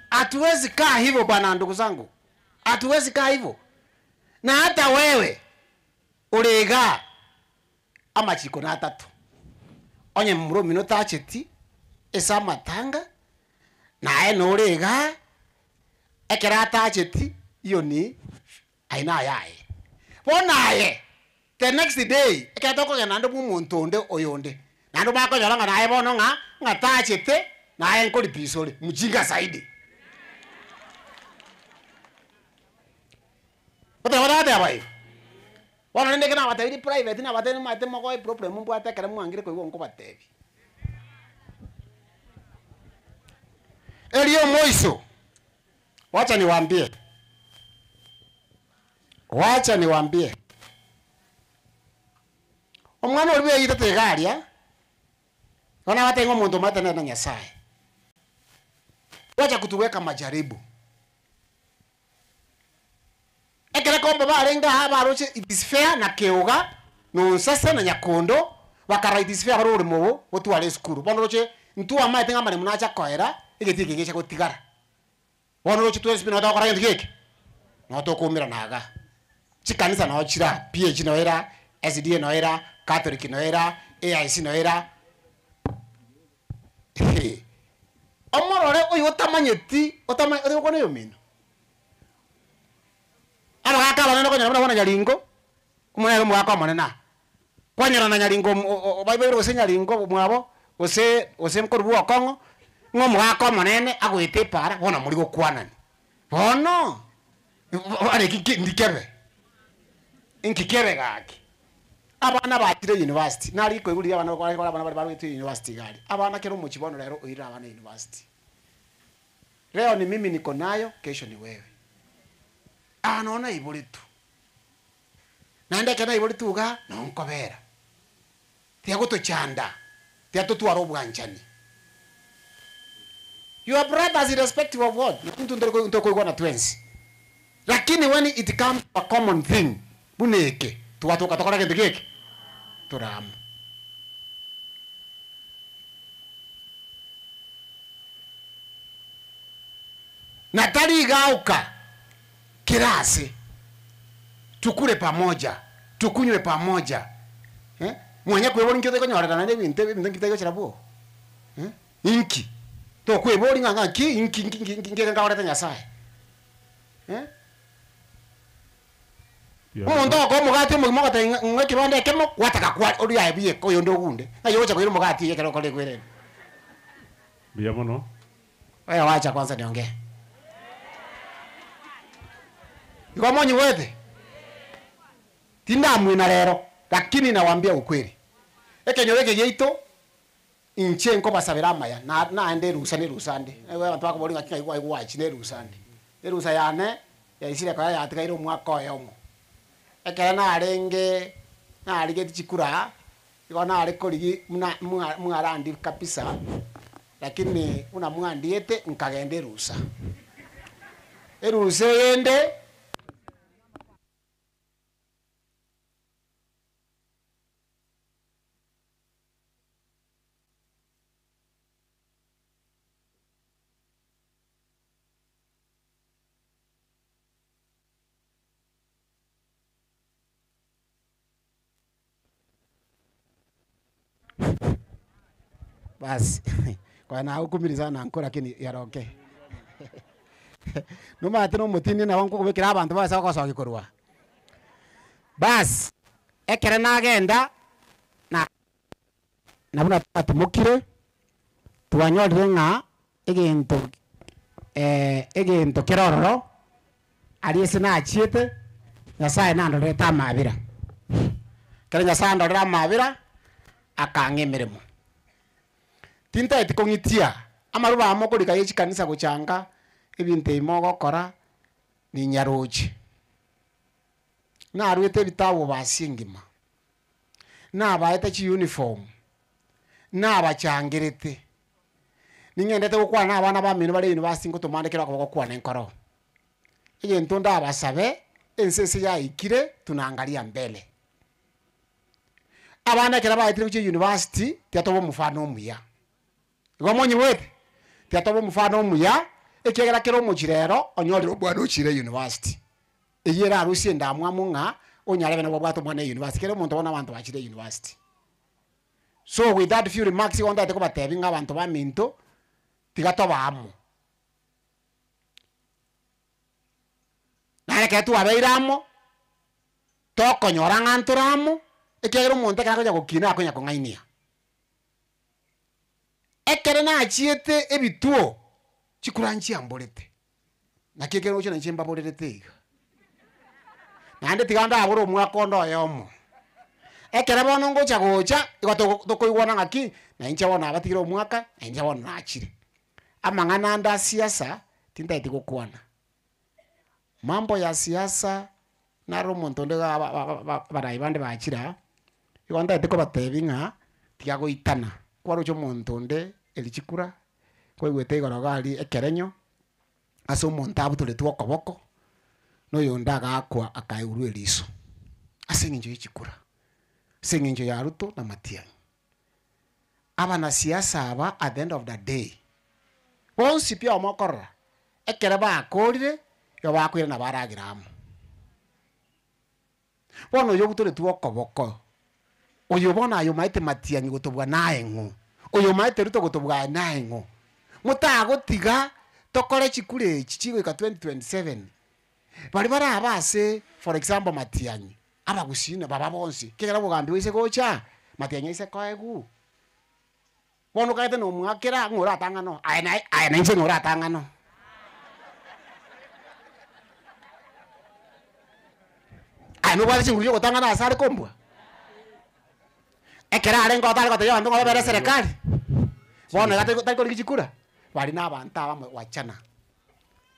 Hatuwezi kaa hivyo bwana ndugu zangu. Hatuwezi kaa hivyo. Na hata wewe urega amachiko na atatu. Onye muro minota acheti esa matanga na eno urega ekera atacheti iyo ni aina yae. Bonaye the next day ekatoko ganando mumuntu onde oyonde. Nando bako yalanga nae bono nga tachete na enko lipisole mujinga zaidi. Wada bai. Wana nende kana watairi private na watene mate moko problem mbu atakara mwangire ko nko batebi. Elio Moiso. Wacha niwaambie. Omwana oliwe yitete garia. Wana watengo muntu matana na Nyasaye. Wacha kutuweka majaribu. Ekere ko baba arenga haba roche it is fair na keoga no sasa na nyakondo wakara it is fair baro mubo otwale skuru bono roche ntu ama tenga mane munacha koera igeti gegesha gotigara bono roche tu espino ta kora ngeke no to kumira naga chikanisa na ochira PH no era SDA no era Catholic no era AIC no era omorore oyo tamanyeti otamanyeti ko no mino aba kaka bana ko nyara bana nyalingo umwe mu aka manena kwanyara na nyalingo baibero se nyalingo mwabo ose mkorubu okongo ngomu aka manene agwite para bona muri gukwanani bono ari ndikebe inkikebe gaki abana batire university nari ko iguri abana ko abana bari bari university gari abana kero mu kibono rero oira abana university leo ni mimi niko nayo kesho ni wewe. Naona ibolitu. Nanda kana ibolitu ga nonkobera. Tia gotochanda. Tia totwaro bwanchani. Your brothers irrespective of what? Mtu ndoko iko na twensi. Lakini when it comes a common thing, buneke, tuwatoka tokora kende turamu. Natali gauka kirasi tukule pamoja tukunywe pamoja mwenye kwebori nkyo tekonyora na nebinte nkitego chirabo inki to kwebori nganga ki inki nganga ora Nyasaye umuntu ko mugati mu mogata ngaki bande kemo wataka kwa ori ya biye ko yondo gunde ayo wacha ko mugati yekero kole kwere biya mono aya wacha kwanza niongee. Iko monyi wete. Tinda mwina lero, lakini nawaambia ukweli. Ekenyoweke yeito inche nko basabira maya na ende rusande. Ewe abantu bako bolinga kinga igwa wachi ne rusande. Erusa yane ya isire kwa ya atikairo mwako yomo. Ekera na arenge na aligeti chikura. Iko na alikoli mwarandi kabisa. Lakini una mwandiete nkagende rusa. Eruse yende Basi kwa na ukumiriza na nkora kini yaroke numa ati no mutini na wangu kubikira abantu bose bakosoka gikorwa bas ekere nagenda na buna atumukire twanyorire nga egento kirororo aliese na achiete Nyasaye nandoreta amabira kare Nyasaye ndorera amabira akangemeremo tinta etikongitia amaruba amokorika yechi kanisa guchanga ebintu imogo kora ni nyaroji na arwete bitawo basingima na abaete chi uniform na abachangirete ningendete gukwana abana bamino bari university ngo tumandikira ko gukwana enkoro ije ntonda abasabe ensese ya ikire tunaangalia mbele abana kira baitire ku university tiatobo mufano muya gomonyi wete tiatobo mufano muya ekegera kero mujirero onyoriro bwana uchire university eyera arusie ndamwamu nga onyarebe na bwato mwana university kero muntu bona abantu bachire university. So with that few remarks on that ko batebinga abantu ba minto tigato bamu nare ke tu abeiramo toko nyoranga anturamo ekegero muntu kana koja gukina akonya kongainia ekere na achiete ebituo chikuranchi ambolete nakegero ucho na chemba bolete nande tiganda aburo mwako ndo yomo ekere bono ngocha gocha igotokoigwana ngaki na incha bona abatigiro mwaka na incha bona achire amangana nda siasa tinta itigokwana mambo ya siasa na romonto ndega baraibande bachira igonda itiko batebinga tigago itana kwaro cho montonde elichikura kwa igwete igorogali ekerenyo aso montabu tole twokoboko no yondaga akwa akaiuru eliso asinginjo ichikura singinjo ya Ruto na Matiang'i abana siasa aba at the end of the day bonsi pia omokora ekere bakorire yo bakwira na baragiramu bono yo butore twokoboko oyo bona ayo maite Matiang'i gutubwa nae ngo oyo maite Ruto gutubwa nae ngo mutagotiga tokore chikure chichigo ka 2027 bari barabase for example Matiang'i abagusina baba bonsi kegera bugambi wise gocha Matiang'i ise koegu bono kaite no mwakera ngora tangano ayana inse ngora tangano ano bali chinguriyo gotangana asari kombwa ekera arengo tali gote yo ndo bere serikali bono gate tali kori chikura bali na banta bamwe wachana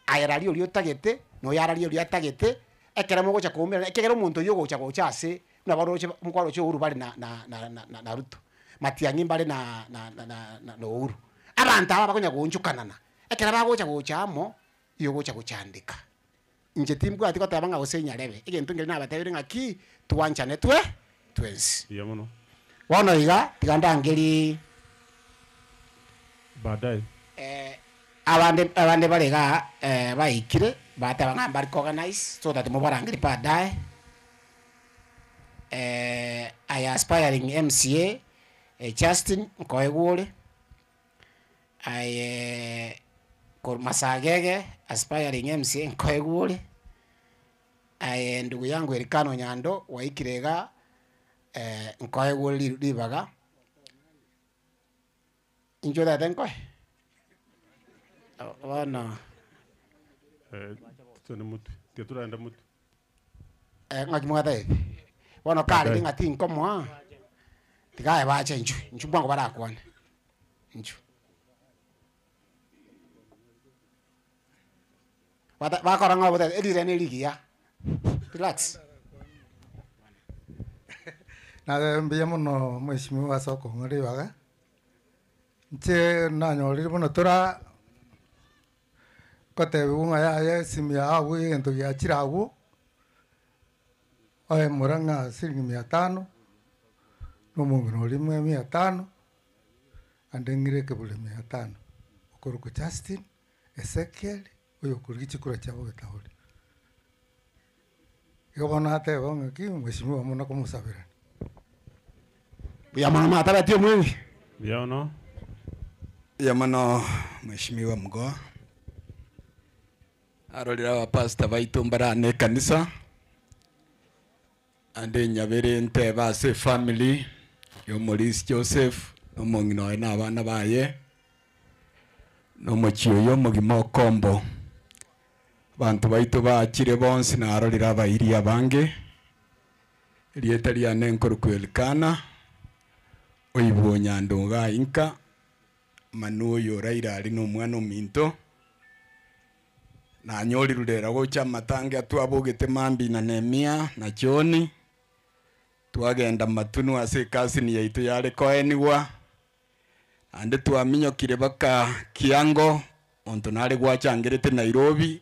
ayara liyo tagete no yara liyo tagete ekera mo gocha kumira ekera umuntu yo gocha ase na baroche mukwaro cyo uru bali na Ruto Matiang'i bali na uru abantu aba bakonya gonchukanana ekera bagocha amo yo gocha kuchandika nje timbwa atiko tabanga gosenya lebe egento ngeli na batebire ngaki tuwanchane twensi iya muno wono iga tiganda ngeli baadaye abande balega baikire batabanga bari organize so that mo barangiri baadaye I aspiring MCA Justin Koegule I Masagege aspiring MCA Koegule I ndugu yangu Erikano Nyando waikirega Koegule libaga injo da tenko no tuna mutu tetura enda mutu ngaki mwate wono kali ngati inkomo tigaye bacha inju bwango barakwana inju wata bakora ngo bote edire ne ligia relax na mbiya muno mweshimiwa soko ngori baga nche na nyori bono tora kote bunga ya simya awu ento ya chirawu oe Murang'a shilingi 500 n'umuntu rimwe 500 andengire kebule 500 okuruko Justin Ezekiel oyo kuri chikura chabo getauri igobona ate bonga ki mweshimiwa muno kumusabira Ya mwana mataba tio mwengi. Biono. Ya mano mheshimiwa Mgoa. Arolira wa pastor baitu mbarane kanisa. Ande nyabere nte base family yo Maurice Joseph no mongino na abana baye. No mochiyo yo mugimo kombo. Bantu baitu bakire bonsi na arolira bairi abange. Rieta ria nenkoro kwelikana. Oibo nyandonga inka. Manu yo Raila ali no mwana minto. Na nyori rurera gocha matange atwabogete mambi na Nemia na Joni. Twagenda matunu ase kasi ni yaitu yale koenigwa. Ande twaminyokire baka Kiango onto nale gwachangerete Nairobi.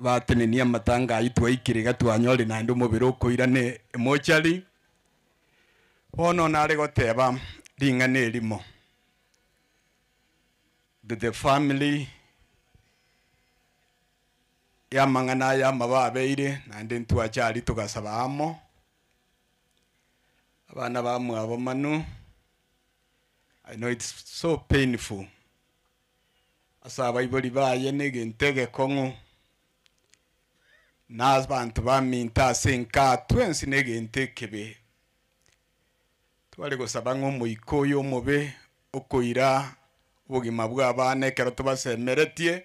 Batenenia matanga aitwa ikiriga twanyori na ndo mubiro koirane emochari. Ono nale goteba ringane limo. The family ya mangana ya mababeire na ndi ntwachari tugasaba amo abana bamwe abo manu. I know it's so painful asaba iboli baye nege ntege kongo nas bantu baminta senka twensi nege ntekebe twale gosaba ngo muikoyo mobe okoira ubugima bw'abana kero tubasemeretie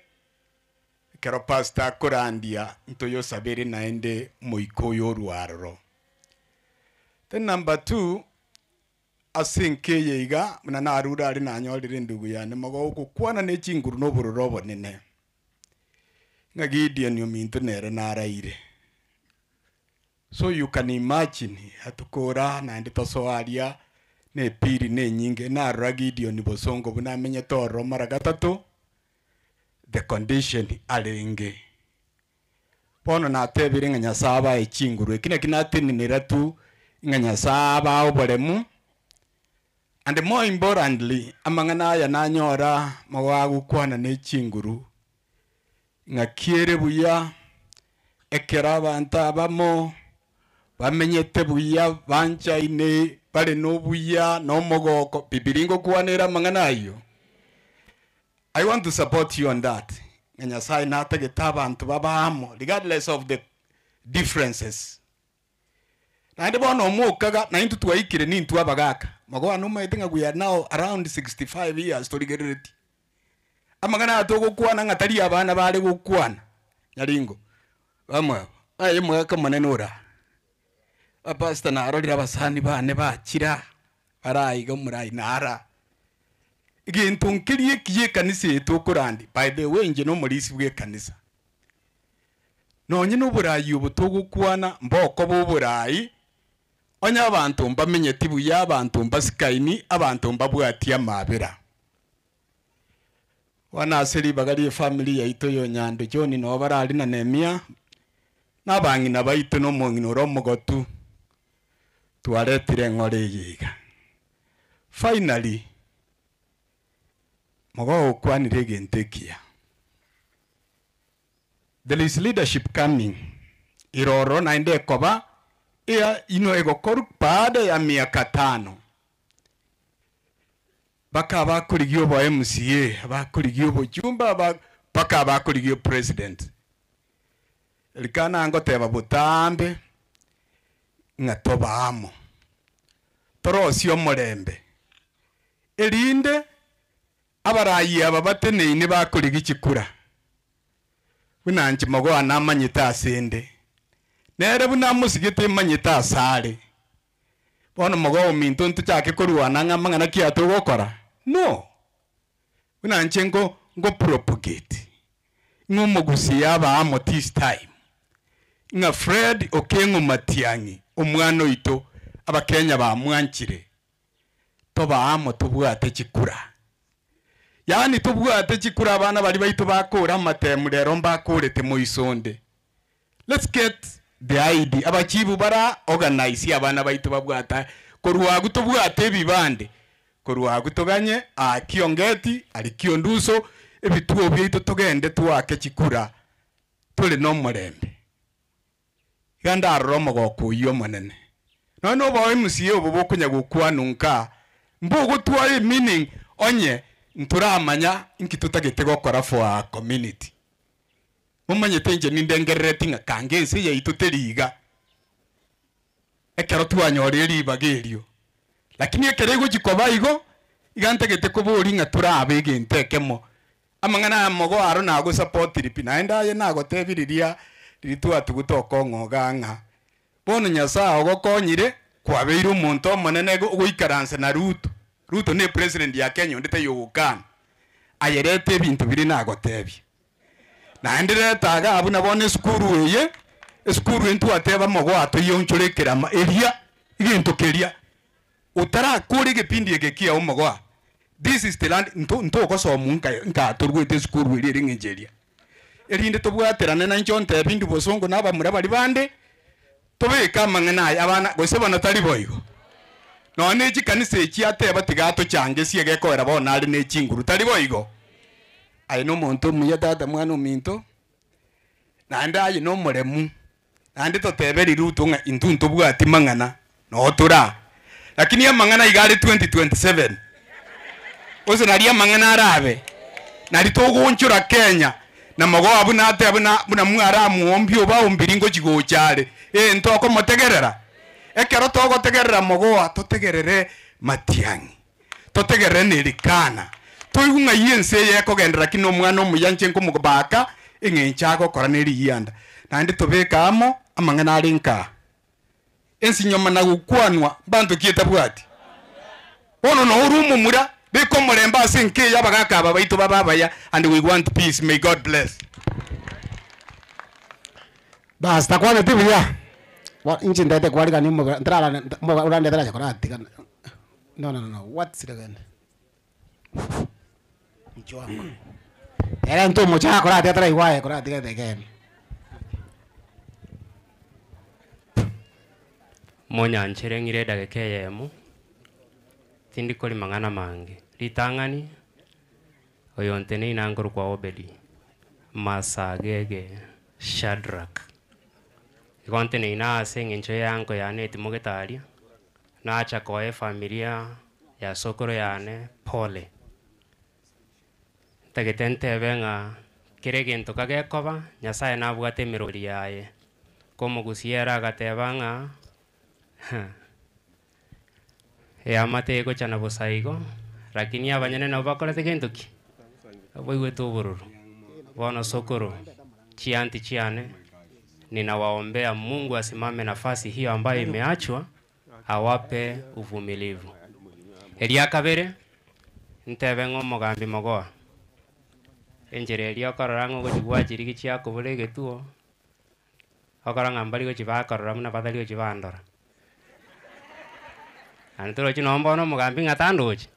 kero pasta korandia ntoyo sabere naende muikoyo ruarro. Then number 2 asinke yeiga muna narura ari nanyolire ndugu yane mago kukwana ne chinguru no burorobo nene ngagidian yo minto nere naraire. So you can imagine hatukora naende tosoaria ne piri ne nyinge na ragidio ni bosongo buna menye toro mara gatatu the condition alenge pono na tebiri nga nyasaba echinguru kina kinatini niratu nga nyasaba obolemu. And more importantly amangana ya nanyora mawagu kwana ne chinguru nga kiere buya ekera banta bamo bamenyete buya bancha ine pale no buya no mogoko bibiringo kuanera manganayo. I want to support you on that. Nganya sai na tageta bantu babamo regardless of the differences. Na ndebo no mukaga na intu twaikire ni ntu abagaka mago anu maitinga we are now around 65 years to regereti amagana atogo kuana ngatari abana bale gukwana nyaringo bamwe aye mwaka manenura apasta na arolira abasani bane bakira barayiga murai nara igintu nkiriye kiye kanisa etokurandi. By the way nje no mulisi bwe kanisa nonye no burayi ubutogo kwana mboko bo burayi onya abantu mbamenye tibu ya abantu mbasikaini abantu mbabwati amabera wana asiri bagari family yaito yo nyando Joni no barali na Nemia nabangi na baito no mongino romogotu tuaretire ngore yiga. Finally mogo kwani rege ntekia there is leadership coming iroro na inde koba ya ino ego koru baada ya miaka 5 baka bakurigio bo MCA bakurigio bo jumba baka bakurigio president likana ngoteba butambe ngatoba amo torosio morembe elinde abarayi ababatene ne bakurigi chikura bunanji mago anamanyita asende nere buna musigite manyita asale bono mago minto ntuchake koruana ngamanga kiato gokora no bunanji ngo propagate ngomugusi yaba amo this time nga Fred Okengo Matiangi omwana oito abakenya ba mwanchire toba amo tubwate chikura. Yani tubwate chikura abana bali baito bakora matemu rero mbakorete muisonde. Let's get the idea. Abachibu bara organize abana baito babwata koruwagu tubwate bibande koruwagu toganye akiongeti alikionduso ebituo byito togende tuwake chikura tuli no murembe ganda romo gokuyo manene no ba MCA obo bokunya gukwa nunka mbugo tuwa meaning onye nturamanya inkitutagete gokora for a community mumanye tenje nindengeretinga kange nsi ya ituteriga ekero twanyore riba gerio lakini ekere gukikoba igo igantegete kuburi nga turabe gintekemo amangana mogo aro nago support ripi naenda ye nago tebiriria ritua tugutoka ngoganga bono nyasa ogokonyire kwabeire umuntu omonene goikaranse na Ruto ne president ya Kenya ndete yugukana ayerete ebintu biri nago tebi na ndiretaga abuna bone skuru eye skuru entu ateba mogo ato yonchorekera eria igintu keria utara kuri gipindi egekia omogo this is the land nto koso munka nka turwete skuru iri ngejeria erinde tobwaterane na nchonte bindu bosongo naba murabali bande tobeka mangana abana gosebana tali boigo none chikanise chiateba tigato change siege koera bona ali ne chinguru tali boigo ai no monto muya dada mwana ominto nanda ai no muremu nandi toteberi Ruto nga intunto bwati mangana no tura lakini ya mangana igari 2027 ose naria mangana arabe nari togunchura Kenya na mago abuna ate abuna mwara muombio ba umbiringo chigo chale ntoko motegerera ekero togo tegerera mogo totegerere Matiang'i totegerere nerikana toigunga yense yeko gendera kino mwana omuyanche nkomugobaka engenchago koraneri yanda nandi tobeka amo amangana arinka ensi nyoma na gukwanwa bantu kieta bwati ono no urumu mura beko muremba sinke yabagaka babaito bababaya and we want peace. May God bless. Bas takwana tibia what inchi ndete kwalika ni ntrala urande tala chakora tika no what's it again mchwangu era nto mocha kora tetra iguae kora tika again monya ncherengire dagekeyemu tindi koli mangana mange litangani oyontene inanguru kwa Obedi Masagege Shadrach ikontene ina sengencho yanko yane timogetaria na acha koe familia ya sokoro yane pole tagetente venga kiregento kagekoba nyasaye nabwate mirori yaye komo gusiera gatebanga ya mateko chana bosaigo lakini abanyene nabo bakorete kintu ki aboigwe tubururu bono sokoro chianti chiane ninawaombea Mungu asimame nafasi hiyo ambayo imeachwa awape uvumilivu. Elia kabere ntebengo mogambi mogoa enjere elia kararango gojigwa jirigi chia kubule getuo okaranga mbali gojiba kararamu na badali gojiba andora antoro chinombo no mogambi ngatandoji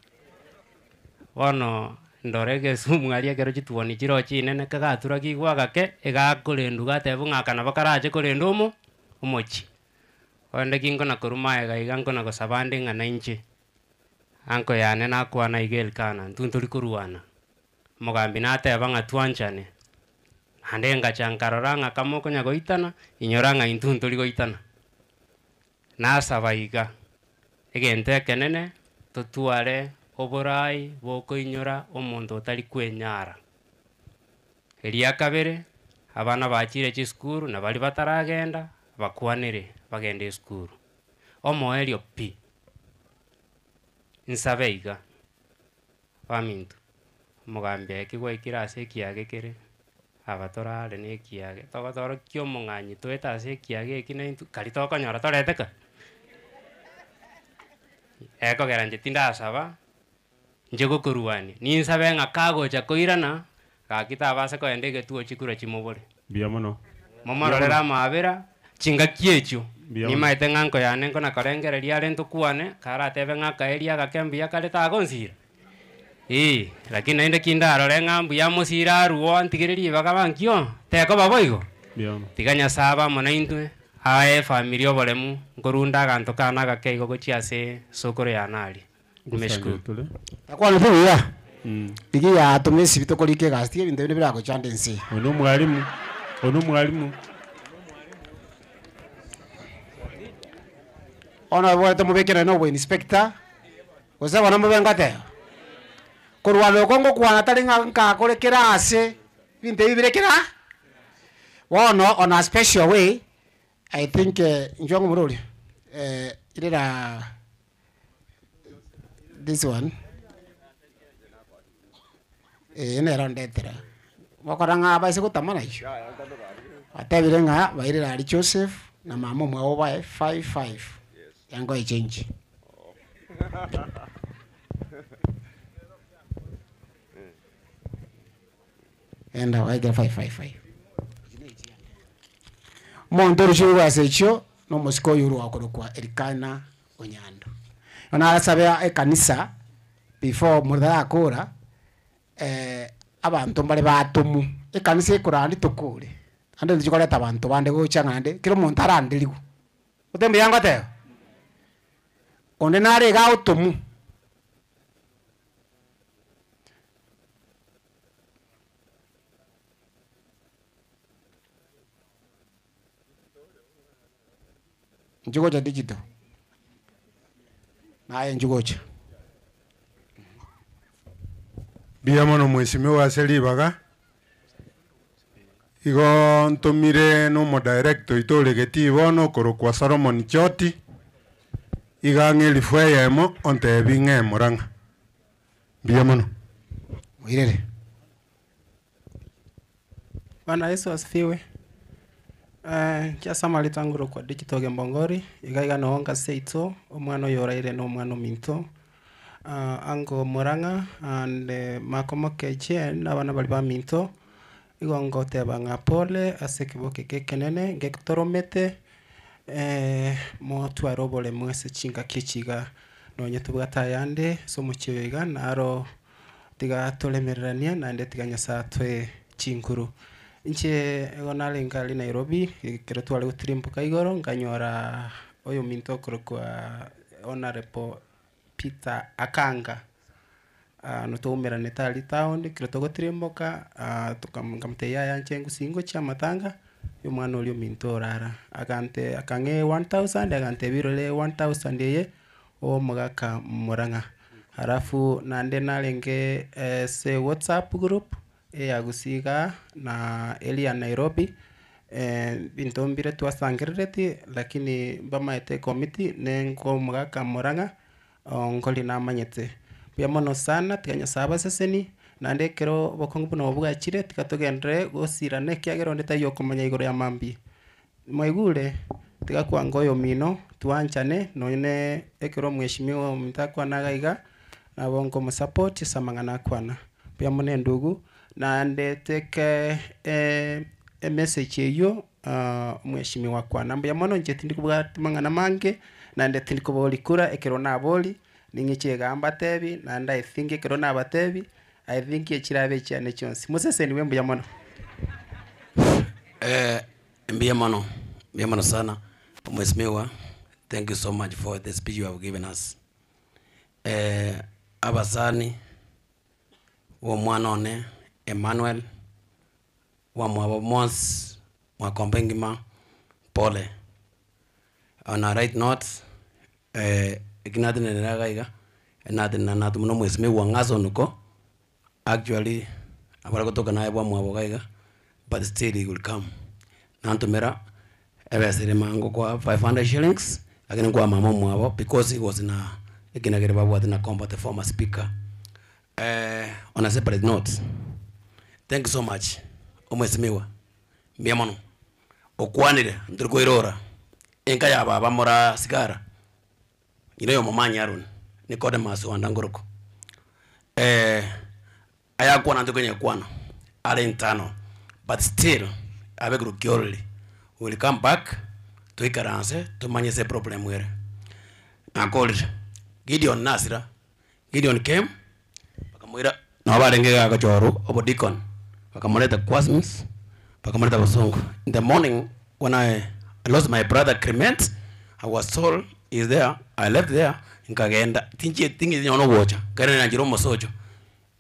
wono ndorege sumu alia kero chituoni chiro chinene kagatura kigwa gake egakolendu gatebu ngakana bakaraje kolendu mo umochi onde kingo na kuruma egaigango na gosabande ngana inche anko yane na kwana igel kana ntunturi kuruana mogambi na teba ngatwanchane handenga chankaroranga kamoko nya goitana inyoranga intunturi goitana na sabaiga egente kenene totuare oborai boko inyora omonto otari kwenyara elia kabere abana bachire chi skuru na bali bataragenda bakwanire bagende skuru omoelio pi nsabeiga faminto mogambe kigwa ikirase kiage kere abatorale ne kiage togatoro kyo monganyi toeta ase kiage kinentu kali tokonyora toreteka eko geranje tinda saba njego kuruani ni nsabe nga kago cha koirana kakita base ko endege tuo chikura chimobore biamono momarorera mabera chinga kiecho ni maite nganko yane nkona karengere ria rento kuane kara tebe ngaka eria gakembia kaleta agonsira lakini naende kindaro rengambu ya musira ruo antigiriri bagabankio teko baboigo tiganya saba mona intwe ae familia bolemu ngorunda ganto kana gakeigo gochiase sokoro yanali nimeshukuru takwana tuya digi ya tumesi bitokolike gastie binde bine birako chandensi ono mwalimu ona bwa tumubikira no inspector ose bona mubengote kurwa lokongo kwana tari nka kurekera ase binte bibirekera wono on a special way. I think njongo muruli irira this one ene rondetera wakoranga abaise kutamana icho atebire nga bairira ali Joseph na mama mwa oba 55 yango ichange enda waiga 555 montoro chuwa secho no musiko yuru wakorokwa Elikana Onyando ona asabe ekanisa before murda akora abantu mbale batumu ekanisa ikurandi tukure ande ndikoleta abantu bande gochanga ande kiro muntu arandirigu utembe yango teo onde nare ga utumu njugoja digital naye njugoja biamono mwesimiwa Selibaga igo ntumire no mo director itore getibono korokwa Solomon Choti igange lifweyemo onte binge moranga biamono mwirere. Bwana Yesu asifiwe. Kiasama litanguro kwa digital gembongori igaiga noonga seito omwana yoraire no mwana minto ango moranga and makomoke che nabana bali ba minto igongo tebanga pole asekiboke kekenene ngektoromete mo twarobole mwese chinga kichiga nonye tubwata yande somo chiwiga naro tiga tolemerania nande tiganya satwe chinkuru inche egonale ngali Nairobi kero twale utrimbuka igoro nganyora oyo minto kwa honorable Peter Akanga no tumera netali town kero togotrimbuka tukamteya yanche ngusingo cha matanga yo mwana olio minto rara akante akange 1000 akante birole 1000 yeye o mugaka moranga harafu nande nalenge se WhatsApp group yagusiga na Elia Nairobi bintombire twasangireti lakini bamaete committee nengo mugaka moranga ngoli na manyete biamono sana tiganya saba seseni nande kero bokongu no bwachire tikatogendre gosirane kyagero ndeta yokomanya igoro ya mambi moigure tigakwa ngoyo mino tuanchane none ekero mweshimiwa mtakwa nagaiga na bongo msupport samangana kwana biamone ndugu na ndeteke message yo mweshimiwa kwana biamono njetindi kubwatimangana mange na ndetindi kubolikura ekero naboli ningiche gamba tebi na I think ekero nabatebi I think echirabe cyane cyonse musese niwe mbuyamono mbiyamono sana mheshimiwa. Thank you so much for the speech you have given us. Abasani wa mwanone Emmanuel wa mwabo Mons wa Kompengima pole on a right note ikinati nenagaiga enati nanatu muno mheshimiwa ngazo nuko actually abara kutoka naye bwa mwabo gaiga but still he will come nantumera ebesere mango kwa 500 shillings lakini kwa mama mwabo because he was in a ikinagere babu atina combat the former speaker on a separate note. Thank you so much omwesimiwa mbiamono okwanire nduriko irora enka ya baba mora sigara ino momanya arun Nicodemus wandangoroko ayakwana ndokenye kwana ale intano but still abegru kyoli will come back to ikaranse to manyese problem were akoli Gideon Nasira Gideon came bakamwira na barenge agachoro obo deacon bakamuleta Kwasmis bakamuleta Basongo. In the morning when I lost my brother Clement, I was told is there. I left there nkagenda tingi nyono wocha gari na njiro mosojo.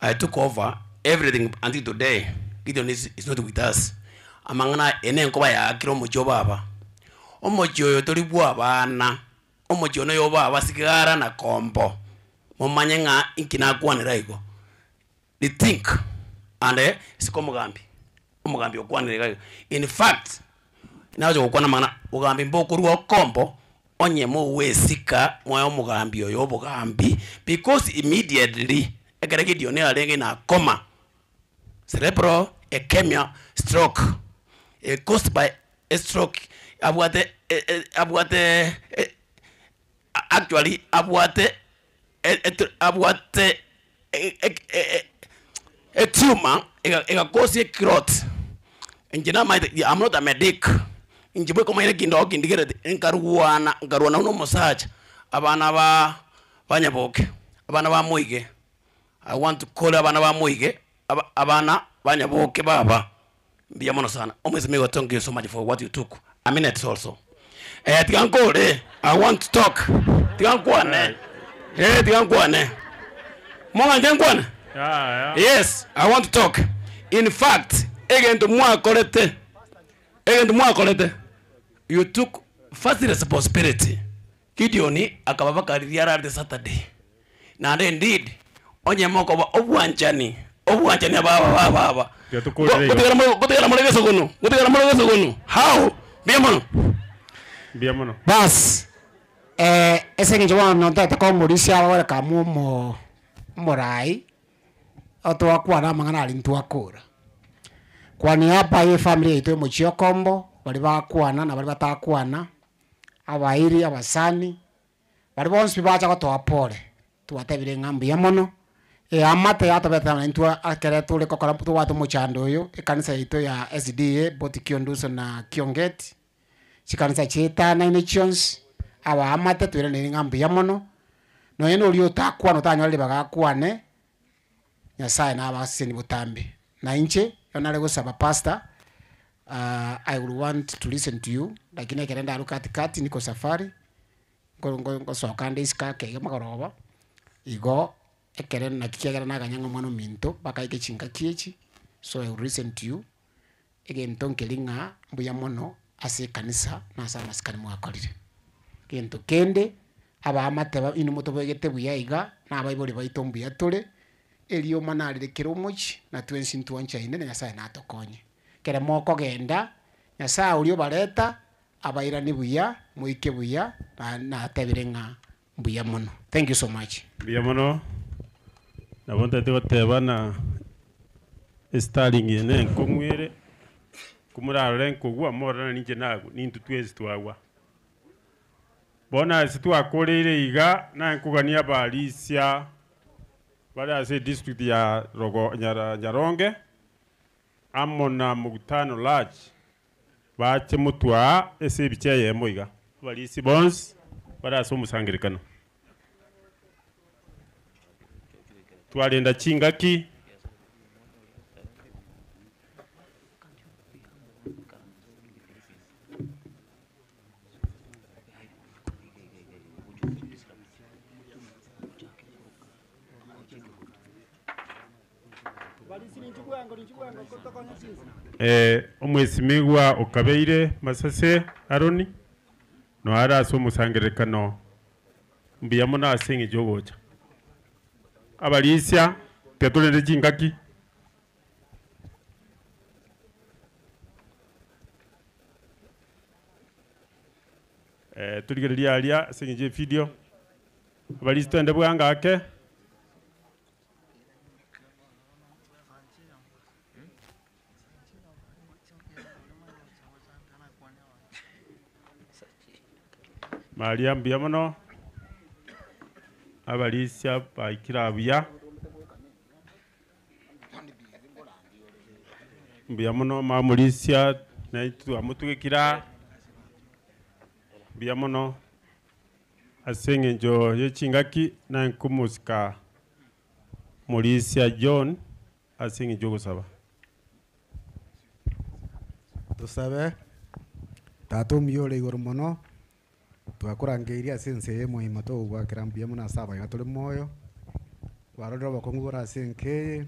I took over everything until today. Gideon is not with us. Amangana ene nkoba ya kiro mojo baba omojo yo toli bwa bana omochono yoba basigara na kombo momanye nga inkina kwanira igo they think and siko omugambi okwanira igo in fact nazo okwana mana ogambi mbokurwa kombo onyemo wesika moyo omugambi oyo obugambi because immediately egeregidio ne alenge na coma cerebral ischemia stroke caused by a stroke actually a tumor cause a clot enjina I'm not a medic injibwe koma ile kindoki ndigere nkaruwana uno musacha abana banyaboke abana ba Muige. I want to call abana ba Muige abana banyaboke baba biyamono sana omwezi thank you so much for what you took a minute also tigankole I want to talk tigankwane tigankwane monga ngenkwane yes I want to talk in fact egento mwakolete you took first responsibility Gideoni akababakariria rarde Saturday na indeed onye moko ba obwanchani baba kutegera mulegeso gunu how biamono bas ese nje wano tata ko murisia wala kamu morai otwa kwa na mangana alintu akora kwani hapa ye family yetu muchio kombo bali bakwana na bali batakwana abairi abasani bali bonsi bacha ko pole tuwatebire ngambi ya mono amate ya tabeta na ntua akere tule kokora puto watu muchando yo kanisa ito ya SDA boti Kionduso na Kiongeti chikanisa cheta na nations aba amate twire ni ngambi ya mono no yeno uli otakwa no tanyo bagakwane Nyasaye na abaseni butambi na inche yonale gusaba pastor I will want to listen to you lakini kerenda arukatikati niko safari ngo sokande iska ke magoroba igo ekeren na kikegera na ganyanga mwana minto baka ike chinga kiechi so I will listen to you again tonkelinga mbuya mono ase kanisa na sa maskani mwakolire kento kende aba amateba inu mutobegete buya iga na abayiboli baitombu ya tole elio manalire kiromochi na twensi ntuancha ine na Nyasaye natokonye kere moko genda Nyasaye ulio bareta abaira ni buya muike buya na tebirenga buya mono. Thank you so much. Buya mono na bonta te bateba na starting ine nkongwere kumurarore nkogwa morana ninje nago nintu twezi twagwa bona situ akoreire iga na nkugania balisia bali ase district ya Nyaronge amona mugutano large bache mutwa ese bichaye moiga bali sibons bali ase musangirikano twalenda chingaki omwesimigwa okabeire Masase Aroni no araso musangerekano mbiyamo na asengi jogocha abalisia tetulende chingaki tuligereria alia asengi video abalisia twende bwanga ake Maria mbiamono abalisia baikirabia mbiamono mamulisia na itu amutugekira mbiamono asenge njo yechingaki na nkumusika mulisia John asenge njo gusaba tusabe tatu miyole igoro mono twakurangiria sense yemo imato gwakira mbiamu na saba gatule moyo kwarora bakongora senke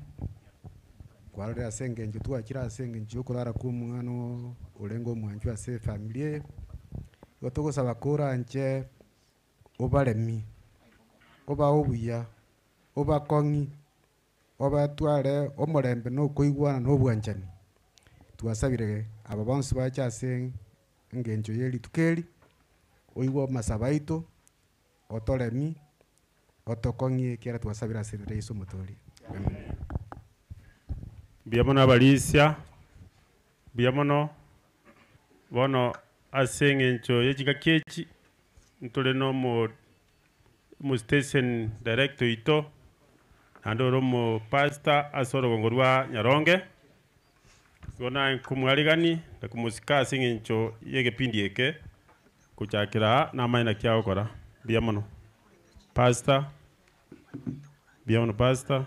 kwarora senge nju twakira senge nju kurara ku mwana ulengo mwanju ase familie gotogosaba kura nche obaremi oba obuya oba kongi oba tware omorembe no koigwana no bwanchani twasabire aba bonse bachase ngencho yeli tukeli oigwa masabaito otoremi otokongi kera twasabira asirire Yesu mutori biamono abalisia biamono bono asengencho yechika kechi ntole no mu station director ito andoro mu pastor asoro gongorwa Nyaronge gona kumwaligani na kumusika asengencho yegepindi eke kuchakira na maina kyao kora biamono pastor biamono pastor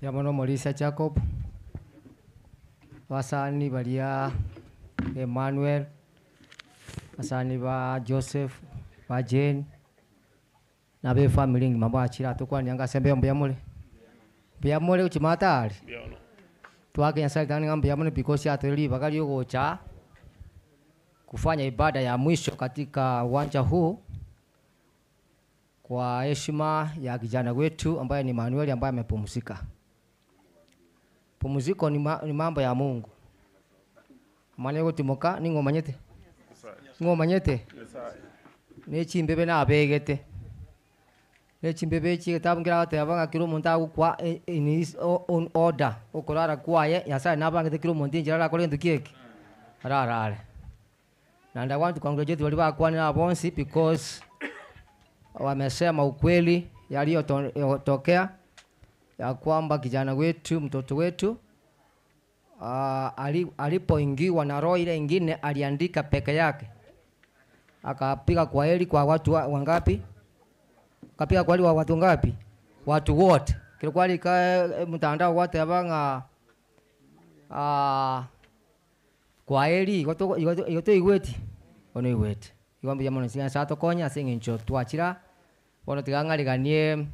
Biamono Morisa Jacob wasani balia Emmanuel wasani ba Joseph ba Jane na be family mambo achira tukwa nyanga sembe biamole uchimatali twake nyasali tani ngamba biamole because ateli bakali yogocha kufanya ibada ya mwisho katika uwanja huu kwa heshima ya kijana wetu ambaye ni Manuel ambaye amepumzika. Pumziko ni mambo ya Mungu. Manego timoka ni ngomanyete. Ngomanyete. Ne chimbebe na abegete. Ne chimbebe chi tabungira tabanga kilo monta kwa in his own order. Okorara kwaye yasa nabanga kilo monti njira kole ndukieki. Rarare. And I want to congratulate wale bakwana na bonsi because wamesema ukweli yaliyotokea ya kwamba kijana wetu mtoto wetu alipoingiwa na roho ile ingine aliandika peke yake akapiga kwa heli kwa watu wangapi? Akapiga kwa heli wa watu ngapi? Watu wote. Kilikuwa mtandao wote abanga kwa heli yoto igweti ono igweti igombe ya monisia sato konya singincho twachira bono tigangaliganie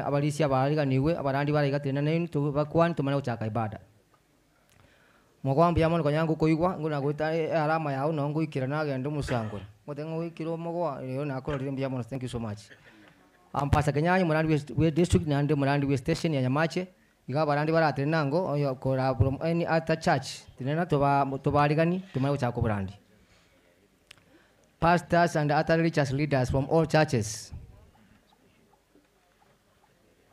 abalisia baliganiwe abarandi baligatena nenu tubakwani tumana uchaka ibada mogwambi yamono konyangu koigwa nguna gwita alama yao no nguikira nagende musangura ngotenga wikiro mogwa yo nakorire mbiamono. Thank you so much. Ampasa Kenyanyi Murandi we district nande Murandi we station ya Nyamache iga barandi baratena ngo oyo kora from any other church tinena tobaligani tumana uchaka burandi. Pastors and other religious leaders from all churches.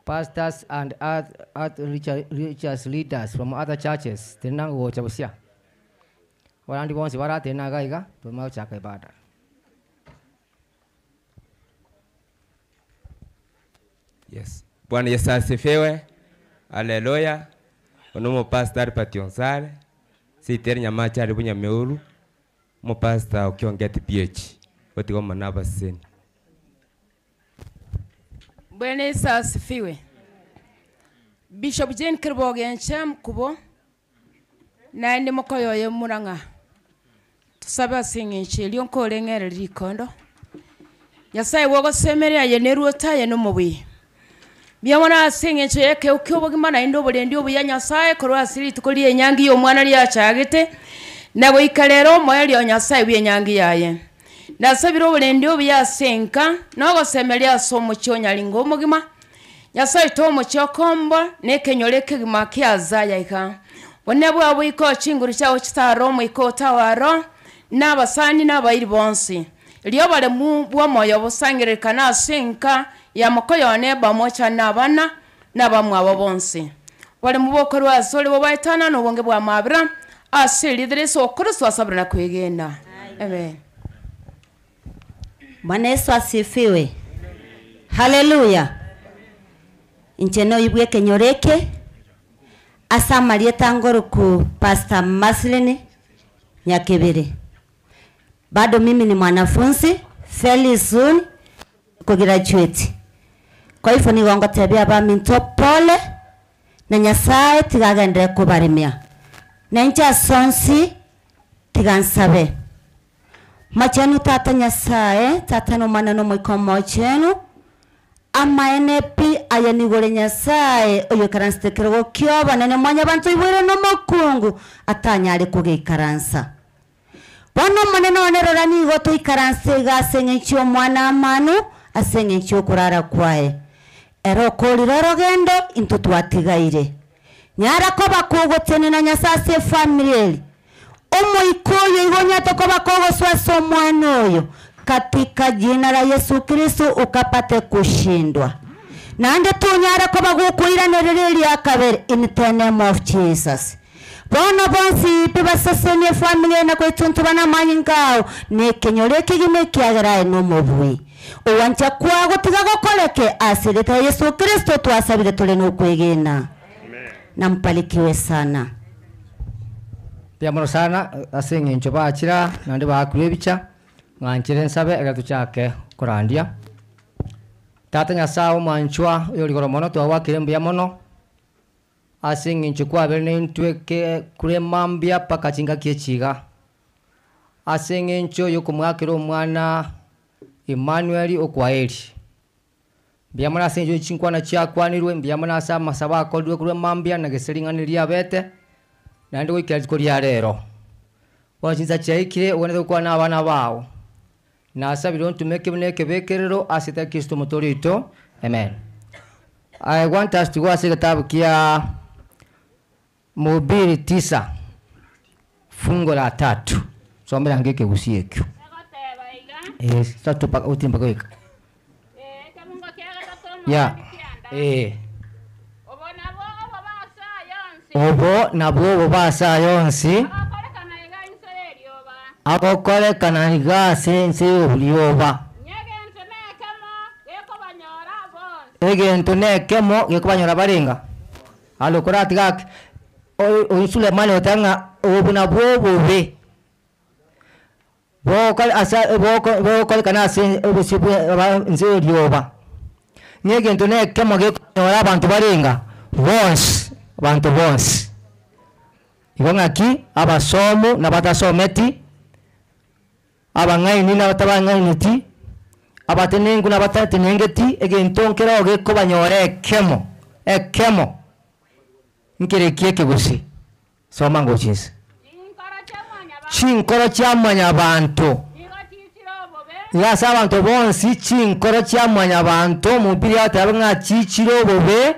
Pastors and other religious leaders from other churches. Tenango wocha busia. Warandi bonsi bara tenaga iga tumao chaka ibada. Yes. Bwana Yesu asifiwe. Haleluya. Onomo pastor Pationsale. Siteri Nyamache ari Bunyameuru. Mo pastor okiongeti PH. Otigo manaba seni. Bwana Yesu asifiwe. Bishop Jane Kirboge ncham kubo na ndi mokoyoye Muranga. Tusaba singinchi lyonko lengere likondo. Nyasaye wogo semerera ye neruota ye no mubi. Biamona singinchi yeke ukyobogi indo bolendi obuya Nyasaye korwa asiri tukoliye nyangi yo mwana lyachagete nago ikalero moyo Nyasaye bye nyangi yaye. Nasabiro bulendi obuya senka nogo semerera somo kyonya lingo mugima. Nyasaye tomo kyokombo nekenyoleke gima kyaza ika. Wonebwa abuyiko chinguru cyawo kitaro mu ikota waro n'abasani n'abayiri bonsi. Liyo bale mu bwomoyo busangirika na senka ya mokoyo ne bamocha n'abana n'abamwe abo bonsi. Wale mu boko rwasole bo bayitana no bonge bwa mabira asili dreso okruso asabra kwegenda. Amen. Bwana Yesu asifiwe. Haleluya. Incheno ibwe kenyoreke asa Marieta Ngoroku Pastor Maslini Nyakebere. Bado mimi ni mwanafunzi fairly soon kugraduate. Kwa hivyo ni wango tebia ba minto pole na Nyasaye tigagende kubarimia. Na ncha sonsi tigansabe. Machenu tata Nyasaye tata no maneno mwiko mochenu ama NP omobui aya nigore nyasaye oyo karansitekero kyoba nene mwanya bantu ibwire no mokungu atanyare kugeikaransa bono monene onerora nigo tuikaranse gasenge chyo mwana manu asenge chyo kurara kwae ero kolira rogendo into twatigaire nyara ko bakogotene na nyasase family omo ikoyo igonya to ko bakogoswa so mwana oyo katika jina la Yesu Kristo ukapate kushindwa nande tunyara ko bagukuira nereri akabere in the name of Jesus bono bonsi pibasasene family na kwetuntu bana manyingao ne kenyore kigime kiagara no mobui owancha kwa gutiga gokoleke asireta Yesu Kristo twasabire tule no kwegena nampalikiwe sana pia mono sana asinge nchoba achira nande bakure bicha nganchire nsabe agatu chake korandia tata nyasao manchwa yo ligoro mono to wakire mbya mono asinge nchukwa berne ntweke kure mambya paka chinga kiechiga asinge ncho yo kumwakiro mwana Emmanuel okwaeli byamana asinge chinkwa na chakwanirwe byamana asa masaba akodwe kure mambya na geselinganiria bete nandi wikira zikoria rero wachinza chaikire ubone kwa na abana bawo nasabiro ntumeke buneke bekerero asita Kristo motorito amen. I want us to go to kitabu kia Mhubiri 9 fungo la 3 sombera ngeke usiekyo sasa paka utimba kwa ya obo nabo basa yonsi akokole kana igase nse ulioba egento nekemo gekubanyora barenga alokorati gake oyusule mane otanga obuna bobobe bokal asa bokal kana se obusibu nse ulioba nyegento nekemo gekubanyora abantu barenga bonse abantu bonse ibongaki abasomo nabatasometi abangaini n'abatabangainiti abatenengu n'abatatenengeti egentonkera ogeko banyore ekemo nkerekie kegusi soma ngo chisa chinkoro cyamanya abantu yasa abantu bonsi chinkoro cyamanya abantu mubiri atabanga chichiro bobe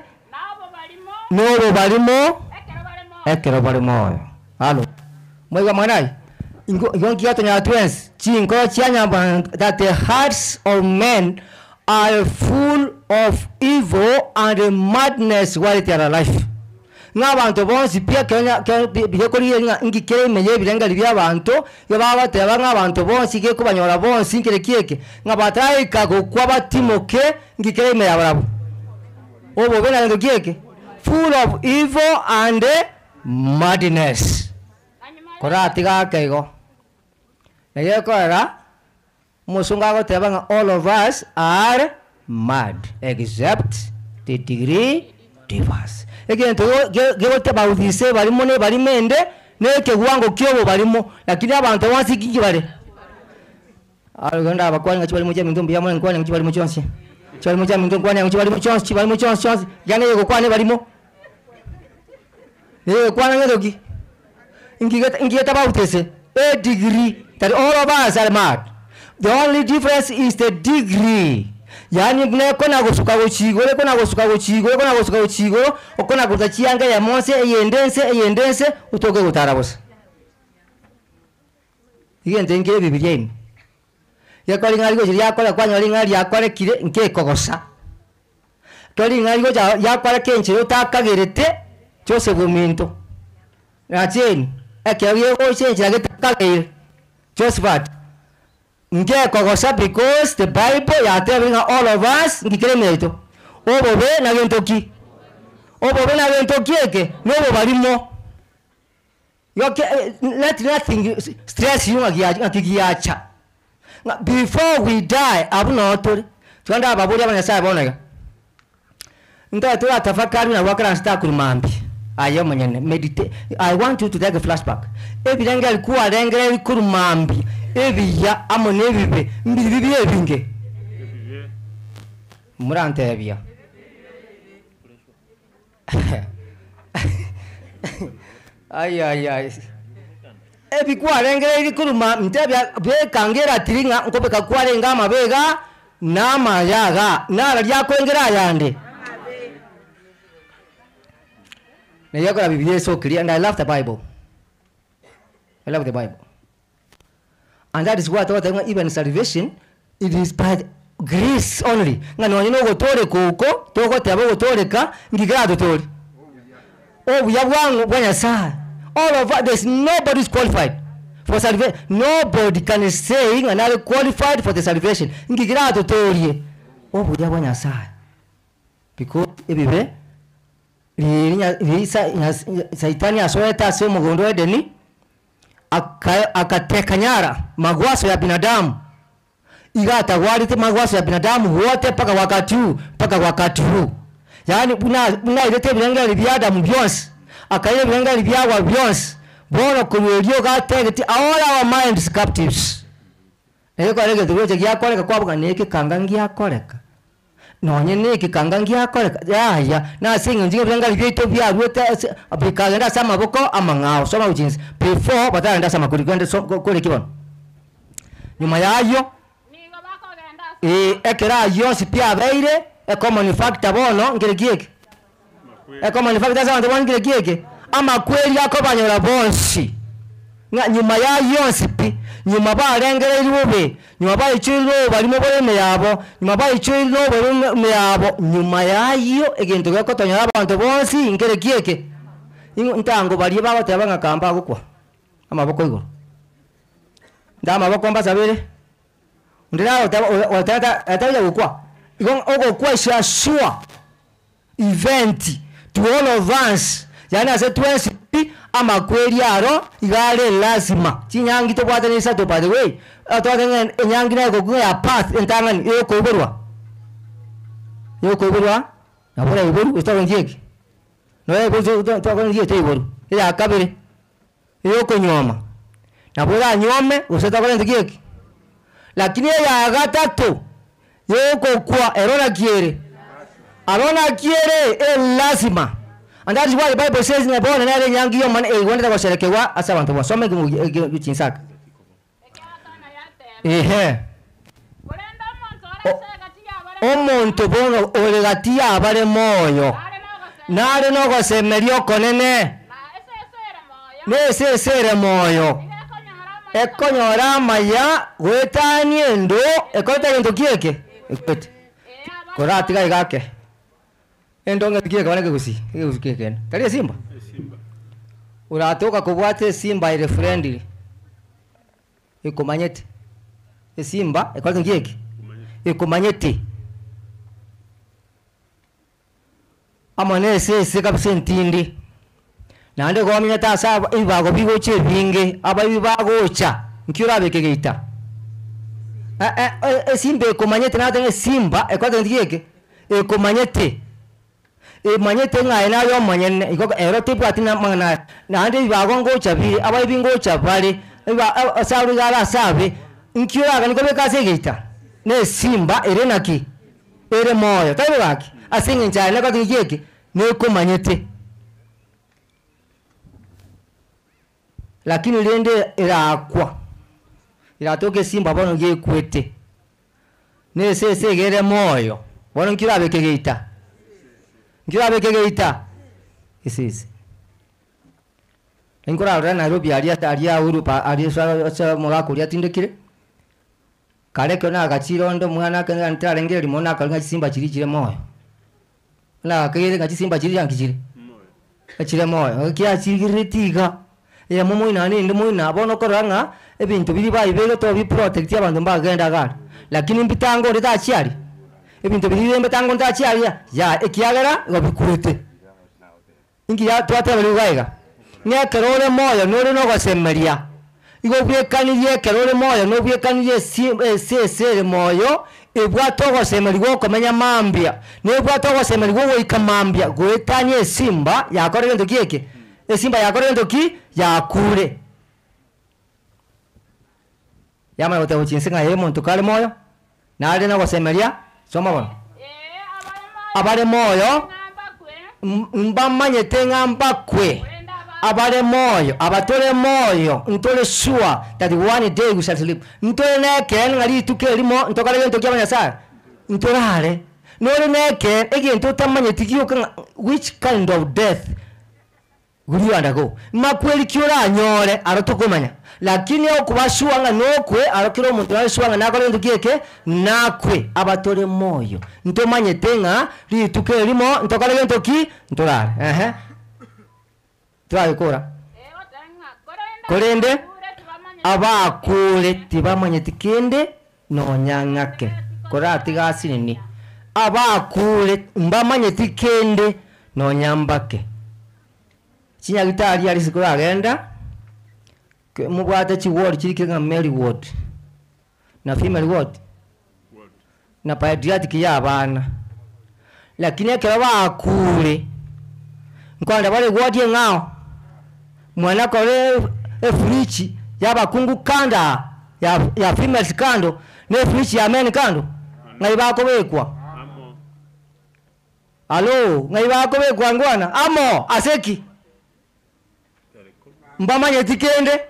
nobo barimo ekero barimo halo mwega mwanai that the hearts of men are full of evil and madness while they are alive. N'abantu bonsi pia bikoriye ngikere menye birenga by'abantu yababa teba n'abantu bonsi ke kubanyora bonsi ngire kieke ngabatayi kagokwa batimoke ngikere me yabrabo obo bena ndo kieke full of evil and madness korati ga kaigo Nayakora musungago tebanga all of us are mad except the degree differs. Again to go baudise barimo ne barimende neke gwango kyobo barimo lakini abantu wansi kiki algonda abakwanya chibali moja mindombi yamwe nkwanya chibali mochonsi chibali moja mindombi kwanya chibali mochonsi chibali mochonsi yana yego kwane barimo yego kwana ngedoki ingigeta bautese a degree that all of us are mad. The only difference is the degree. Yani mnekona gusuka gochigo lekona gusuka gochigo okona gutachianga ya monse eyendense utoke gutarabose igende ngire bibiliya imi yakori ngari go yakora kwanya ngari yakore kire nke kogosa tori ngari go yakora kenche utakagerete cyose buminto nacheni ekyagiye go chenche agetakagere Josephat nge kogosa because the Bible ya telling all of us ngikere meto obobe na gentoki eke nobo barimo yoke let nothing stress you agiacha before we die abuno otori twanda ababuli abanyasa bonaga nda tuwa tafakari na wakara stakuru mambi ayo manyene meditate. I want you to take a flashback ebirenga alikuwa rengere ikuru mambi ebiya amone bibe mbiri bibi ebinge murante ebya Ai. Ebi kwarengera iri kuruma mtebya bekangera tiringa nkobe kakwarenga mabega na mayaga nara lyakwengera yande. Na yako la Biblia is so clear, and I love the Bible. I love the Bible. And that is why I thought even salvation, it is by grace only. Ngano nyino gotore kuko, toko tabo gotore ka, ngigado tori. Oh, we have one Nyasaye. All of us, there's nobody is qualified for salvation. Nobody can say another qualified for the salvation. Ngigado tori. Oh, we have one Nyasaye. Because ebibe Saitani asoeta sio mgondo Edeni akateka nyara magwaso ya binadamu, igatawalite magwaso ya binadamu wote paka wakati huu. Yani buna ilete bilangali bya Adamu byonse akaile bilangali byawa byonse bono kulyo gategeti all our minds captives. Eko alege turoje gyakoleka kwabuga neke kangangi yakoleka nonye niki kangangi yakoleka ya na singa njiga bilangali byaito bya rwete abikagenda sama boko amangao soma ujinsi before batagenda sama kulikwenda kole kibono nyuma yayo ekera yonse pia abeire common factor bono ngirigieke common factor za ndo ngirigieke ama kweli yako banyora bonsi nyuma ya yonse pi nyuma barengera iriwe nyuma bayichiro barimo boreme yabo nyuma bayichiro boreme yabo nyuma yayo egento gako tonyara abantu bonsi ngirigieke ntango bari baba tabanga kamba gukwa amaboko igoro ndama boko mbasabere ndira otata gukwa ogo kwa sure event to all of us yani ase twensi ama kweli aro igale lazima chinyangi to bwate nisa to by the way atwatenge nyangi na go ya path entangani yo koberwa abora iboru estaban jeki no ebo to ko ngie te iboru ya kabere yo konyoma na bora nyome useta kwa ndiki lakini ya gatatu yoko kwa erona kiere lazima. And that is why the Bible says in the Bible na nyangi yo man wenda washerekewa asa bantu basome kinsaka omuntu bono olegatia abare moyo nare no gosemerio konene nesesere moyo ekonyora maya gwetanie ndo ekota gento kieke ekwete korati gai gake endonga kieke bana gusi kieke kali simba uratoka kubwate simba ile friendly ikomanyete simba ekota kieke ikomanyete amane sese kabisa ntindi nande go minya tasa ibago bigoche binge ababibagocha nkira bekegeita simba ikomanyete nade simba ekota kieke ikomanyete manyete ngai na yo manyene iko ero tipo atina mangana nande ibago ngocha bi ababingocha bale asaru gara sabe nkira gani ko bekasegeita ne simba erenaki ere moyo tabe baki asinge njana ko kieke ne ko manyete lakini lende irakwa iratoke simba bono ngie kwete ne sese gere moyo bono nkira bekegeita isisi ngora ra Nairobi aria Urupa aria sa moga kuria tindekire kale kona gachirondo mwana kanga ntarengeri mona kanga simba chirikire moyo la kagere gachi simba chiri yankijire achire moyo kia chigiritiga ya momo inani ndimo ina bono koranga ebintu biri baibego to bi protect abantu bagenda gara lakini mbitango reta chiari ebintu biri mbitango nta chiari ya ekiagera gobikurete ingira twate bali gaiga nya kerore moyo nore no gosemeria igo bwekanirie kerore moyo no bwekanirie sese moyo ebwa togo semerigo komenya mambia nebwa togo semerigo ikamambia gwetanye simba yakore gento kieke simba yakore gento ki yakure yama yote uchinsinga yemo ntukale moyo na ale na gosemeria soma bono abare moyo mbamanye tenga mbakwe abale moyo abatole moyo ntole sure that one day we shall sleep ntole neke ngali tuke limo ntokale gento kya Nyasaye ntolale nole neke egento tamanye tikio which kind of death will you undergo makweli kyola nyole arotokomanya lakini okubashwa nga nokwe arokiro omuntu alishwa nga nakole ndukeke nakwe abatole moyo ntomanye tenga lituke limo ntokale gento ki ntolale twayikora kolende abakule tibamanye tikende nonyang'ake kora tigasinini abakule mbamanye tikende nonyambake chinyagitari ali sikora agenda mubwate chiward chirike nga Mary ward na female ward na pediatric y'abana lakini ekero bakule nkwanda bale ward ngao mwana kole efrichi yabakungu kanda ya female kando ne efrichi ya men kando ngai bako bekwa alo ngai bako bekwa ngwana amo aseki mbamanye tikende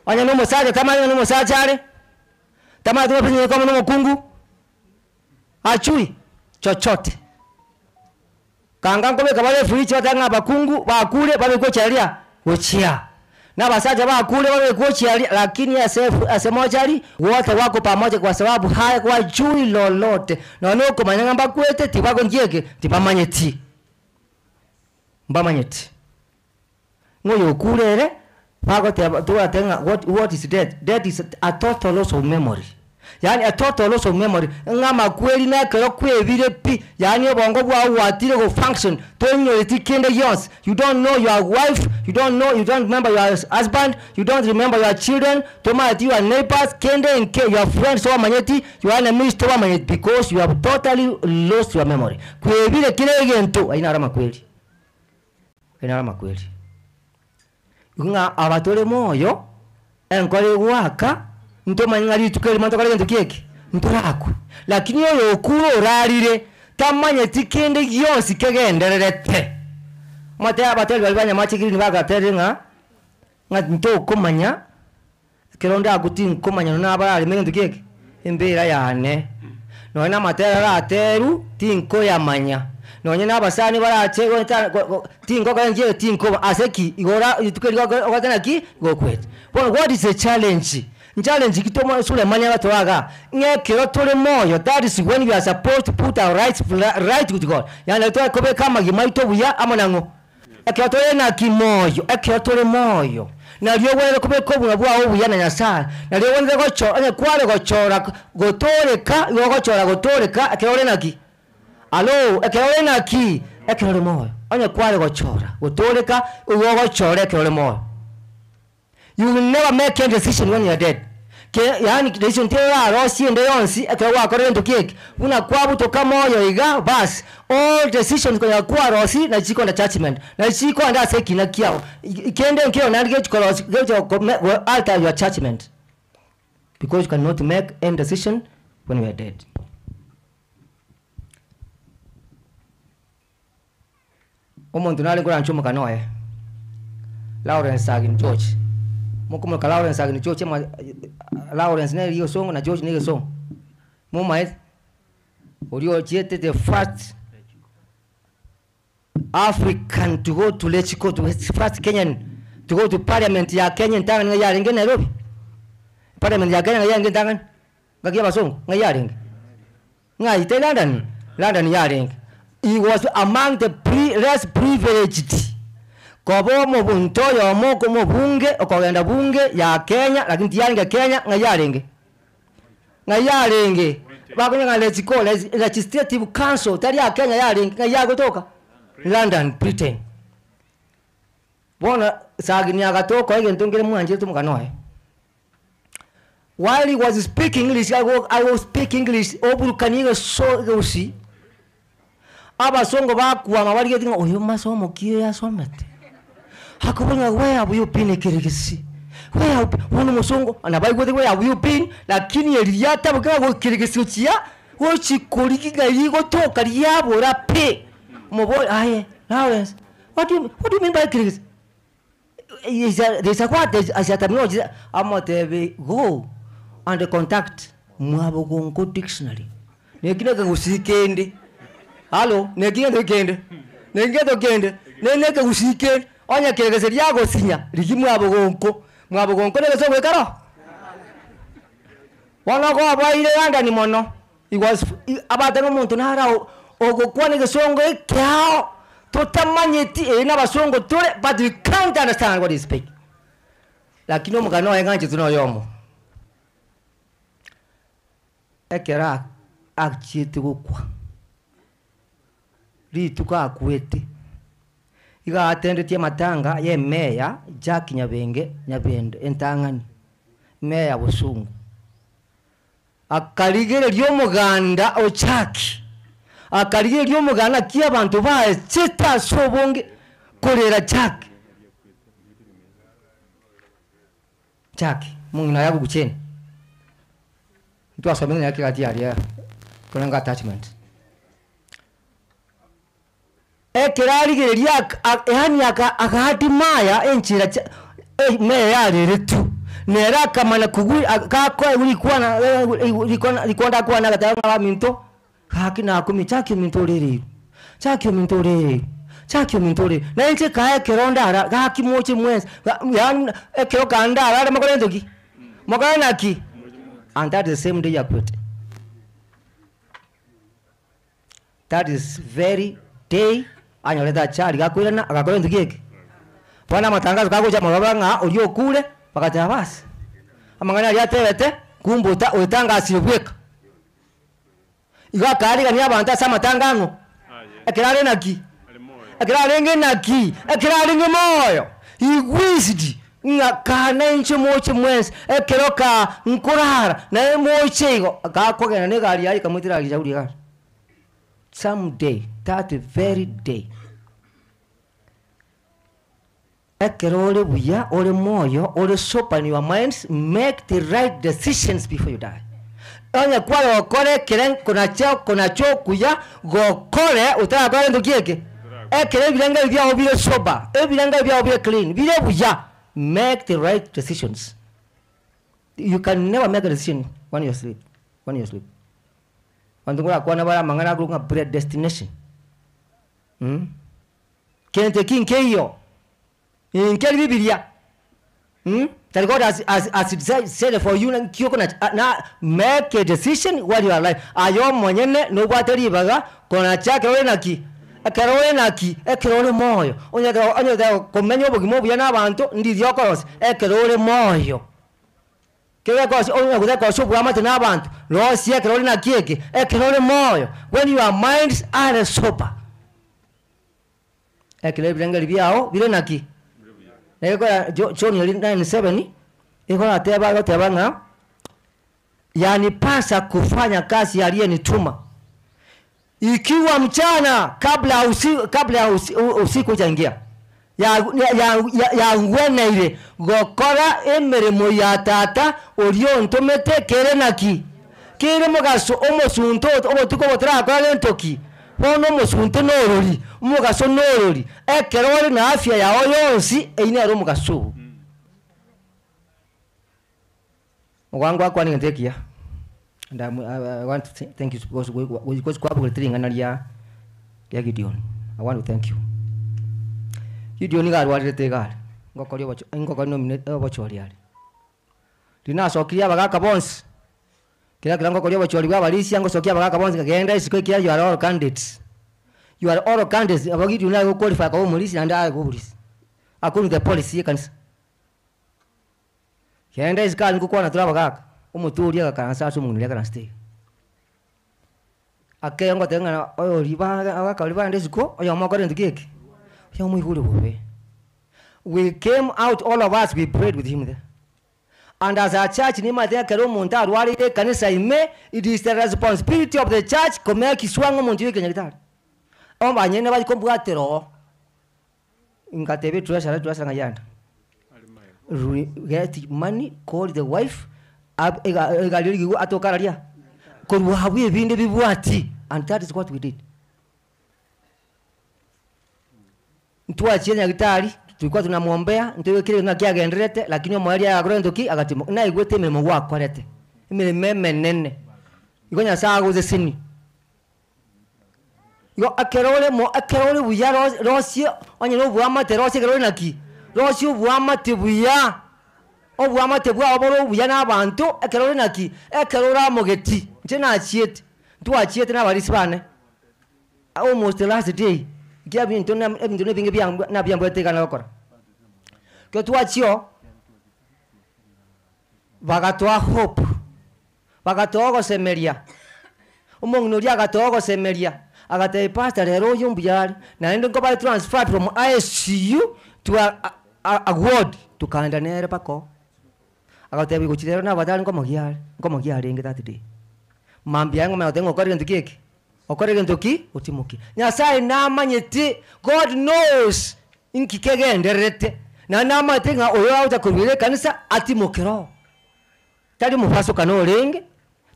anya no musaje tamanya no musajale tamanya tumepenye kama no mukungu achui chochote kanga ngobe kabale frichi watanga bakungu bakule babeko chalia ochia na basaja bakule babeko chalia lakini asemochali wote wako pamoja kwa sababu haya kwa jui lolote na noko manyanga kwete tibako njeke tibamanyeti mbamanyeti ngoyo kulere bako tuwatenga what is death. Death is a total loss of memory. Yani a total loss of memory. Ngama kweli na kero kwebire pi. Yani obongo bwa watire go function. Tonyo etikende yons. You don't know your wife. You don't remember your husband. You don't remember your children. Toma your neighbors. Kende and your friends so manyeti. Your enemies to manyeti because you have totally lost your memory. Kwebire kile gento. Aina rama kweli. Aina rama kweli. Nga abatole moyo enkole waka ntoma ngali tukeli manto kale ndikeke ntolako lakini oyo okulo oralire tamanye tikende yonsi kegendererete mate abatole balibanya machikiri nibagatere nga nto komanya keronda aguti nkomanya n'abalali menge ndikeke embera yane nona matera ateru tinko yamanya nonye nabasani barache tinko kanje tinko aseki igora tukeli ogana ki gokwet what is a challenge kitoma sule manya batoaga ngekero tole moyo that is when you are supposed to put our right with God yana to kobe kama gimaito buya amonango ekero tole na kimoyo ekero tole moyo na lyo wele kobe kobu bwa obuya na Nyasaye na lyo wende gochora kwale gochora gotoleka yogochora gotoleka ekero naki alo ekero naki ekero moyo anya kwale gochora gotoleka yogochora ekero moyo. You will never make a decision when you are dead. Yani decision tera rosi ende yonsi ekero wakore ndokeke una kwabu toka moyo iga bas all decisions kwa kwa rosi na chiko na judgment na chiko nda seki na kiao ikende nkio na get kolos get alter your judgment because you cannot make any decision when you are dead. Omuntu nali kwa nchomo kanoe Lawrence Agin George mokumo ka Lawrence Agin George ma Lawrence ne liyo song na George ne song mo mai oriyo chete the first African to go to Lechiko to first Kenyan to go to parliament ya Kenya tangan ngaya ringe Nairobi parliament ya Kenya ngaya ringe tangan ngagia basong ngaya ringe ngai te London ya ringe. He was among the less privileged. Kobo mo buntoyo mo ko bunge okogenda bunge ya Kenya lakini tiyange Kenya ngayarenge bakunya Lechiko legislative council tari ya Kenya yarenge ngayagotoka London Britain bona sagini agatoka igentongere mwanje tumukanoe. While he was speaking English I was speaking English obulukaniga so gosi abasongo bakuwa bari getinga oyo masomo kiyo yasomete hakubona where have you been kirigisi where wono musongo anabai gode where have you been lakini eliyata bukaba kirigisi uchiya wochi koliki gali gotoka liyabora pe mobo aye Lawrence What do you mean by critics? There's a what? There's a terminology. Go and contact Mwabogongo dictionary. Negina the Usikende. Hello, Negina the Kende. Negina the Kende. Neneka Usikend. Onya Kega said Yago Sinya. Rigimabogongo. Mwabogongo never saw Wekaro. One of our boy and animono. It was about the Montanara or Gokwane Songo cow. Totamanyeti na basongo tole, but we can't understand what he speak. Lakini mukano enganchi tuno yomo. Ekera akchiti gukwa. Rituka akwete. Iga atende tie matanga ye meya Jack Nyabenge Nyabende entangani. Meya busungu. Akaligere lyomuganda ochaki. Akarige lyomugana kia abantu bae chita sobonge kolera chaki mungina yago gucheni ntu asomene yake kati ya konanga attachment ekirarige lya yani akahati maya enchira me yale tu nera kamana kugui akakwa ulikuwa na likonda kwa na gatanga minto hakina kumi chakyo mintore na nche kaya keronda haki moche mwezi yani kero kanda ara makolenzo ki makana ki and that is the same day yakwete that is very day anyoleta chali gakwira na akakolenzo kike bwana matangazo kako cha mabanga ulio kule pakati basi amangana ya tete kumbuta uitanga asibweka iga kari gani abantu asama tangano ekirare naki ekirare naki ekirare moyo igwisidi nga kana inche moche mwese ekeroka nkurara na moche igo akakogena ne gari yari kamutira ali jauri gari someday that very day ekerore buya ore moyo ore sopa in your minds make the right decisions before you die. Onya kwa okore kiren kuna cho kuya gokore utara kwa ndo kieke ekere bilanga bya obire soba bilanga bya obire clean bile buya make the right decisions. You can never make a decision when you sleep Wandungura kwa na bara mangana grunga predestination kente kinkeyo in keli biblia that God has said for you na make a decision what you are like ayo mwenyene no gwateri baga kona chake we naki akarore naki ekerore moyo onya komenyo bugimo bya nabantu ndizyo kose ekerore moyo kebe kose onya kudako shobwa amate nabantu rosi ekerore naki ekerore moyo when your minds are sober ekele bilanga libyao bile naki Eko John 9:7 iko nateba nga yani pasa kufanya kazi aliyenituma ikiwa mchana kabla usiku jangia ya ngwene ile gokora emeremo ya tata olio ntomete kere naki kere mugaso omosunto obotuko botra kwa lentoki bono musunto norori mugaso norori ekerori na afya ya oyonsi eine aro mugaso Wangu kwa ni ntekia and I want to thank you because kwa bugulitiri ngana ya Gideon. I want to thank you. Gideon ga rwarete ga ngokori wacho ngokori nominate wachori ali dina sokiria bagaka bonsi kila ngokori wachori bwa balisi ngo sokia bagaka bonsi kagenda isiko kia you are all candidates. You are all candidates abagi you know qualify kwa umulisi and I go bulisi according to the policy kanisa kenda isikali ngukwa na turaba kaka umuturi akakansa so munile kana stay akengo tenga oyo riba akakaliba ndeziko oyo mokore ndikeke oyo muihule bobe we came out all of us we prayed with him there and as a church ni matya kero munta rwali kanisa ime it is the responsibility of the church komea kiswango muntu yeke nyagitari omba nyene bali kombwatero ingatebe turasha ngayanda get money call the wife egaliri atokararia koruwa habuye binde bibwati and that is what we did Ntuachie nyagitari tulikuwa tunamwombea ndio kile ngakiagenderete lakini omwali agakora ntoki agatimo na igwete imirimo gwakorete imirimo menene igonya saguze sini yo akerole buya rosio onye no buamate rosio kerole naki rosio buamate buya obuamate bwa oboro buya n'abantu akerole naki akerora mogeti nje na achiete ntuachiete n'abalisi bane almost the last day kia bintu na bintu ne binge bya na bya mbwete kana lokora ko tuachio bagatoa hope bagatoa gosemeria umongnuri agatoa gosemeria agate pastor rero yumbiyari na ndo ko ba transfer from ICU to a ward to kanda nere pako agate bigo chidero na badali ngo magyari nge that day mambia ngo matengo kori ndikiki okorege ntoki utimuki nyasaye namanyeti God knows inkikegenderete na namate nga oyo auta kubire kanisa atimukiro tali mufaso kano lenge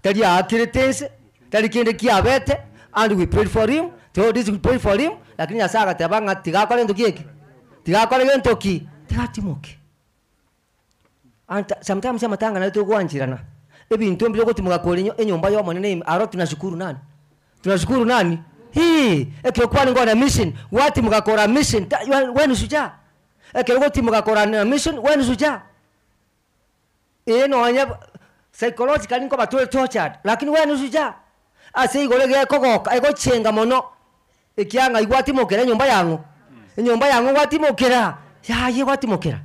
tali akiritense tali kende kiabete and we prayed for him to this we pray for him lakini nyasaye agatebanga tigakore ntoki tigakore ntoki tigatimuki anta sometimes amatanga na to gwanjirana ebintu mbyo gutimuka kolinyo enyumba yo monene aro tunashukuru nani tunashukuru nani hii ekyo ngona mission wati mukakora mission wenu suja ekyo mukakora na mission wenu suja eno anya psychologically ngo batule tortured lakini wenu suja ase igolege kogoka ego chenga mono ekyanga igwati mukera nyumba yangu wati mukera yaye wati mukera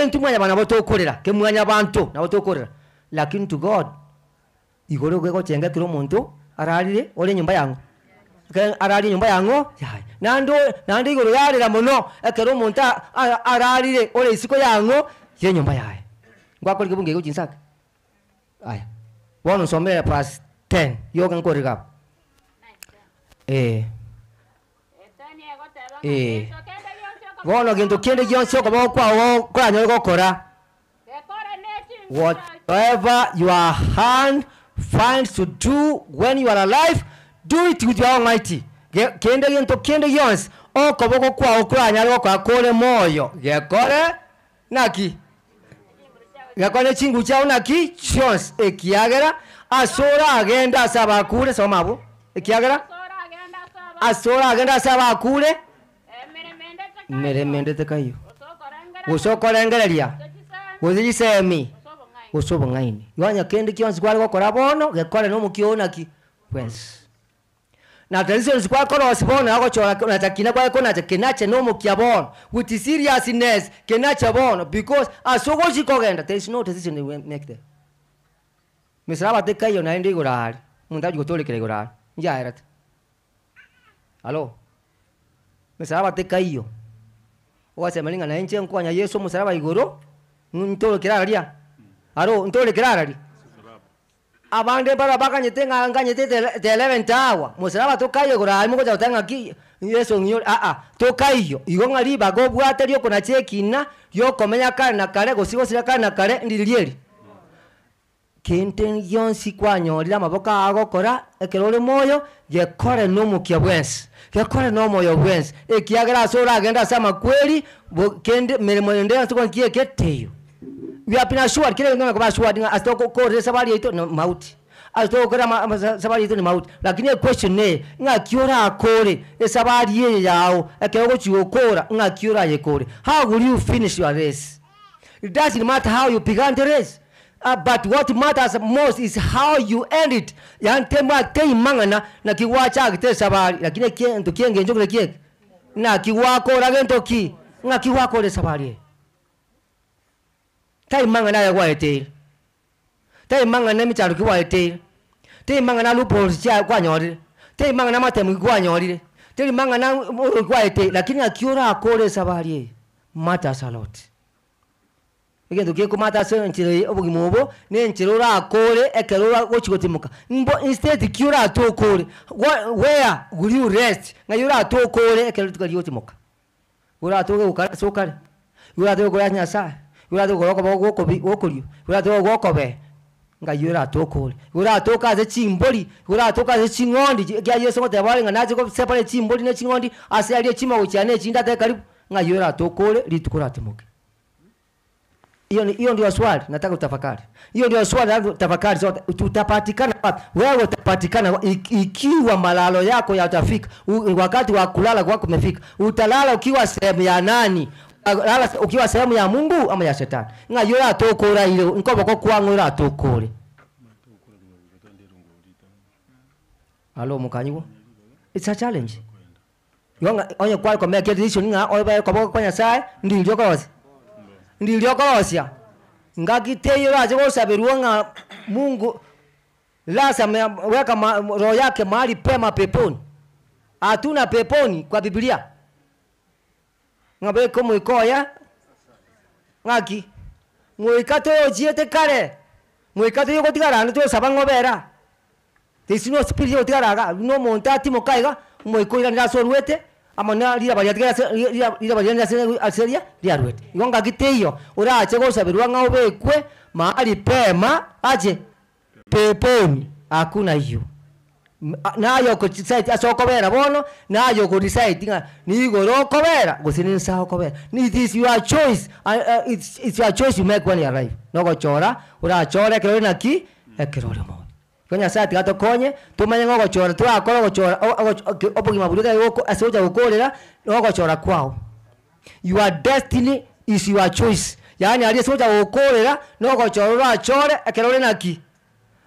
ntumwanya bana botokorera kemwanya bantu na botokorera lakini to God igolege go chenga kilo muntu ararire ole nyumba yangu arari nyumba yangu nando igoro yarira muno ekero muntu ararire ole isiko yangu ye nyumba yae ngwakora kibunge go jinsaka aya wono somera plus 10 yoga nkoriga wono gento kende yonse ko kwa kwa nyo gokora whatever your hand finds to do when you are alive, do it with your Almighty. Kende yons o koboko kwa okuranya ro kwa kole moyo gekore naki gekore chingu chao naki chons ekiagera asora agenda asaba kule somabo ekiagera asora agenda asaba kule meremende tekayo usokorengereria uzisemi usobo ngaini yonya kende kyonsi kwali gokora bono gekore no mukiona ki wens na tradition sikwa koro sibona yako chora na takina kwa kona takinache no mukia bono with seriousness kenache bono because asogo chikogenda there is no decision we make there misraba tekayo na ndi gorari mundaji gotolekere gorari njairate allo misraba tekayo wasemalinga na enche nkwanya Yesu musaraba igoro ntolekera aria aro ntolekera aria abande bara bakanyete nganyete the 11th hour musaraba tokayo gora mugo jatanga ki Yesu nyo tokayo igonga riba go bwate ryo kona chekina yo komenya kana kare gosigo sira kana kare ndirieri kenten yonsi kwanyorira maboka agokora ekerore moyo gekore no mukia bwensi gekore no moyo bwensi ekiagera sora agenda sama kweli kende meremo ndera tukwa kie keteyo we are pina sure kile ngoma kwa sure dinga astoko kore sabari ito no mauti astoko kora sabari ito ni mauti lakini question ne nga kiora akore sabari ye yao ekego chiokora nga kiora ye kore how will you finish your race? It doesn't matter how you began the race. But what matters most is how you end it. Yantema tei mangana na kiwacha kite sabari lakini kiento kienge njokule kiek na kiwako ragento ki na kiwako le sabari tai mangana ya waete tai mangana micharu ki waete tai mangana lupo sia kwa nyori tai mangana matemu kwa nyori tai mangana kwa waete lakini akiora akore sabari matters a lot. Egento kieko mata se nchire obugimobo ne nchirora akore ekerora gochigotimuka mbo instead kiura atokore where will you rest ngayura atokore ekerora gotimuka ura atoke ukara sokare ura atoke goya nyasa ura atoke goko gokobi gokorio ura atoke gokobe nga yura tokole yura toka ze chimboli yura toka ze chingondi kya yeso ngote bale nga naje ko separe chimboli ne chingondi ase ali chima uchane chinda te karibu nga yura tokole litukura timuke. Hiyo ndio swali nataka utafakari. Hiyo ndio swali nataka utafakari zote. Tutapatikana wapi? Wewe utapatikana ikiwa malalo yako yatafika. Wakati wa kulala kwako umefika. Utalala ukiwa sehemu ya nani? Lala ukiwa sehemu ya Mungu ama ya shetani? Nga yura tokora ile nkobo ko kwangu yura tokore. Halo mukanyiwo. It's a challenge. Yonga onye kwa ko make decision nga oba ko kwa Nyasaye ndilyo kozi. Ndilyo kozi. Ngakiteyo raje ko sabirwa nga Mungu lasa weka roho yake mahali pema peponi. Hatuna peponi kwa Biblia. Ngabe ko muikoya ngaki muikato yojiete kare muikato yo kotigara ndo sabangobera tisino spirit yotigara no montati mokaiga muikoira ndaso ruete amana lira bariatigara lira bariatigara aseria lira ruete ngonga giteyo urache go sabirwa ngobekwe mahali pema aje peponi hakuna hiyo nayo ko site asokobera bono nayo ko decide nga ni gorokobera gusini saokobera ni this your choice it's your choice you make when you arrive no go chora ura chora kero na ki ekero mo konya site gato konye tumanye ngo chora twakora go chora obogi maburuga yoko asoja gukorera no go chora kwao your destiny is your choice yani ali soja gukorera no go chora ura chora ekero na ki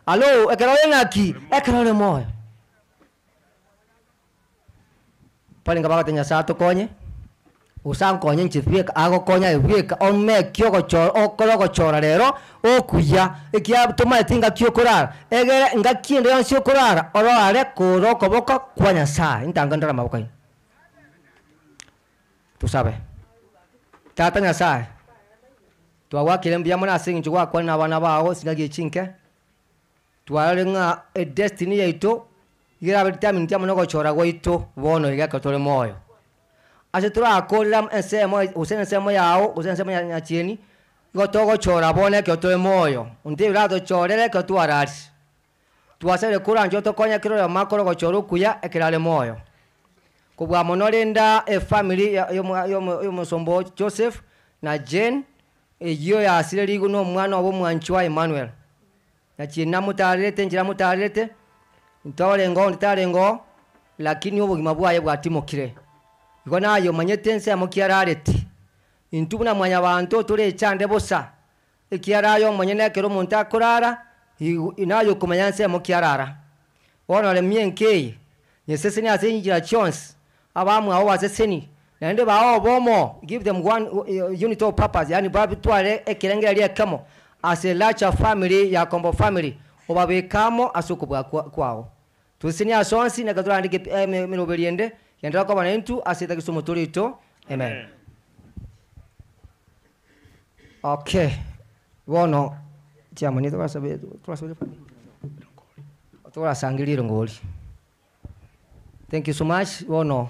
alo ekero na ki ekero mo pale ngaba tenya sato konye usan konye nchifika ago konya ibika ome kyoko chora okoro chora rero okuya ikia tuma tinga kyokorara egere ngakiende yonsi okorara oro are koro koboko kwa Nyasaye ntanga ndara mabukai tusabe tata Nyasaye twawakire mbya mona singi kwa kwa na bana bawo sinagi chinke twalenga a destiny yaito gira bitami ntya muno gochora goito bono iga tole moyo ase tura akorira ensemo usene ensemo yao usene ensemo ya chieni gotogo chora bone ke tole moyo undi rado chorere ke tuarari tuasere kuranjo to konya kiro ya makoro gochoro kuya ekirale moyo kubwa monolenda a family yo musombo Joseph na Jane iyo ya asire ligu no mwana obo mwanchwa Emmanuel ya chiena mutarete njira mutarete ntarengo lakini obugima bwaye bwatimokire igona ayo manyetense amokiarareti intubuna mwanya bantu tore chande bosa ikiarayo manyene kero monta korara inayo kumanyanse amokiarara ona le mienke yesese ni asenjira chance abamu aho waseseni nande bawo bomo give them one unit of purpose yani babu tware ekirenge ali kamo as a large family ya combo family obabekamo asukubwa kwao tusini asonsi na kadura ndike minoberiende yandra kwa bantu asita kisomo torito amen okay wono jamani twasabe tora sangiliro ngoli thank you so much wono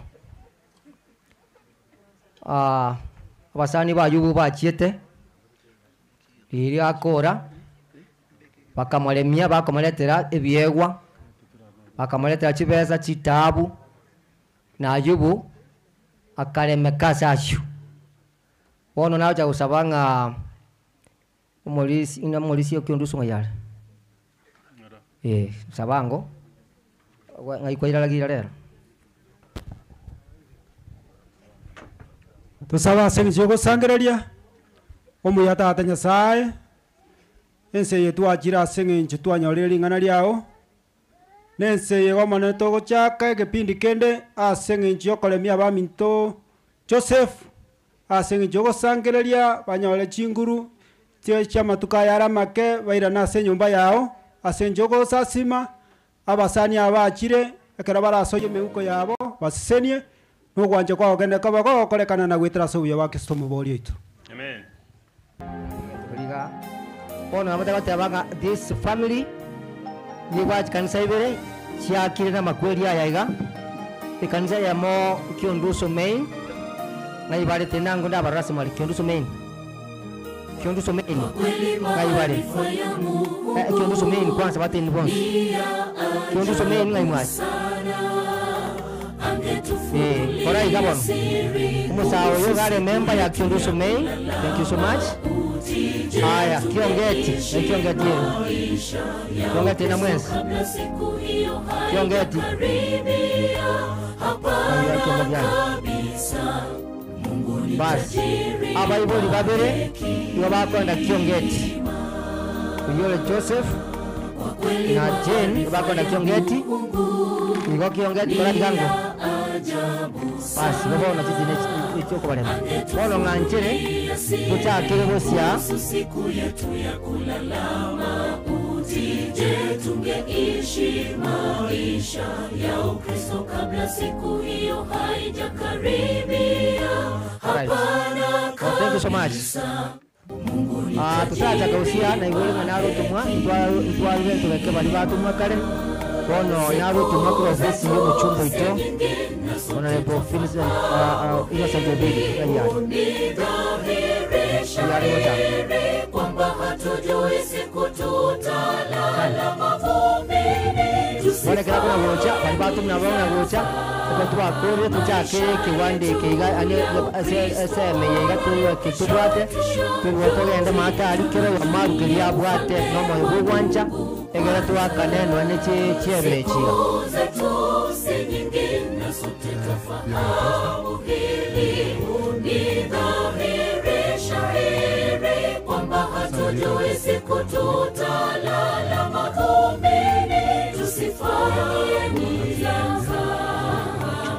abasani bayubu bachiete iri akora bakamulemia bakamuletera ebyegwa bakamuletera chibeza chitabu na Ayubu akaremeka sashu wono nawo cha usabanga umolisi ina molisi okionduso ngayale sabango ngaikoira lagira lero tusaba sengi yoko sangereria omuyata atanya Nyasaye ense yetu ajira sengi chitwanyoreri ngana liao nense yego mane togo chaka kepindi kende asengi nchiokolemia baminto Joseph asengi jogo sangereria banyole chinguru tie chama tukayara make baira na senyumba yao asenjogo sasima abasani abachire ekera barasoye meuko yabo basisenie nugwanje kwa ogende kabago kolekana na gwitira sobuye wakisto mubori itu amen Briga ono amataka tabanga this family yewaj kanisa ibere chiakire na makweli ayaiga ikanisa ya mo kionduso main na ibare tenango nda barasa mali kionduso main Kiondu someni. Kaibare. Kiondu someni kwanza bate ni bonus. Kiondu someni ngai mwasi. Ora igabon. Umusawo yo gare member ya Kiondu someni. Thank you so much. Haya, Kiongeti. Kiongeti. Kiongeti na mwezi. Kiongeti. Basi, abaiboli babere iwa bakwenda Kiongeti. Uyole Joseph na Jane bakwenda Kiongeti. Igo Kiongeti kwa digango. Basi, babona titi ichoko barema. Bono nganchere kucha kile bosia. Siku yetu ya kulalama utije tungeishi maisha ya Ukristo kabla siku hiyo haijakaribia. Hapana kabisa. Tutaja kausia na igole manaro tumwa itwalwe tuweke bali batumwa kale bono naro tumwa kwa ofisi yo muchumba ito ona lepo Innocent Obedi yari kwamba hatujui siku tutalala mavumbini. Wale kila kuna gocha bali batumwa bwana gocha kwa twakore tuchake kiwande kiga ane seme yega tuwa kitubwate tuwotogenda matari kero ya maru kiria bwate no mo bugwancha egera twakaneno ane cheme chiga kwamba hatujui siku tutalala mavumbini. Tusifanye nizaza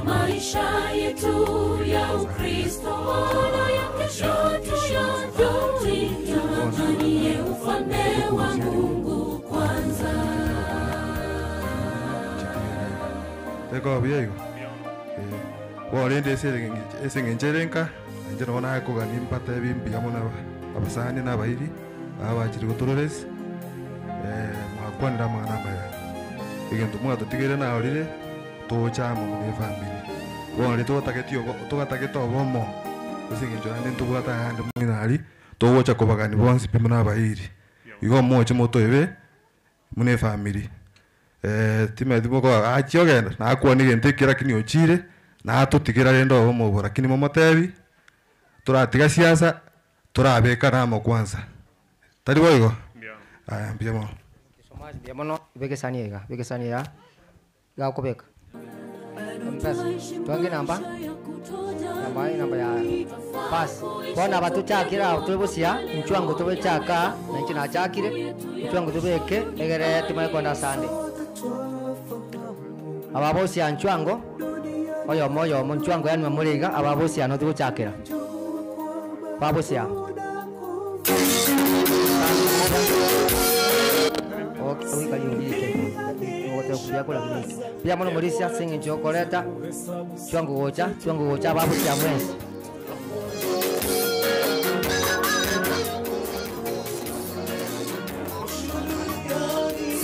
maisha yetu ya Ukristo wala ya kesho tushajutiye ufalme wa Mungu kwanza. Teko biego. Walende esengenjerenka njero wana ko ganim pata bimbi amona abasani na bairi abajiri gotorores makwanda mana baya igento mwato tigere na orire to chama mu family wone to taketio to taketo bomo esengenjo ande to bwata hande munali to wocha ko bagani bonsi pimuna bairi igo moche moto ebe mune family time dimo ko achogenda na kwani gente kira kini ochire na tutikira rendo bomo bora kini momotebi turatiga siasa turabeka namo kwanza tari boigo aya mbiamo somaji biamono beke saniega ga kubeka mpesa tuange namba ya pas bona batuchakira utubusia nchwango tubechaka na nchina chakire nchwango tubeke egere timai konda sande ababosi anchwango oyo moyo monchwango yani mamuriga ababosi ano tubuchakira babosi ya okay kali ngike wote kuya kula ngike pia mono morisia singe chokoleta chwango gocha babosi ya mwezi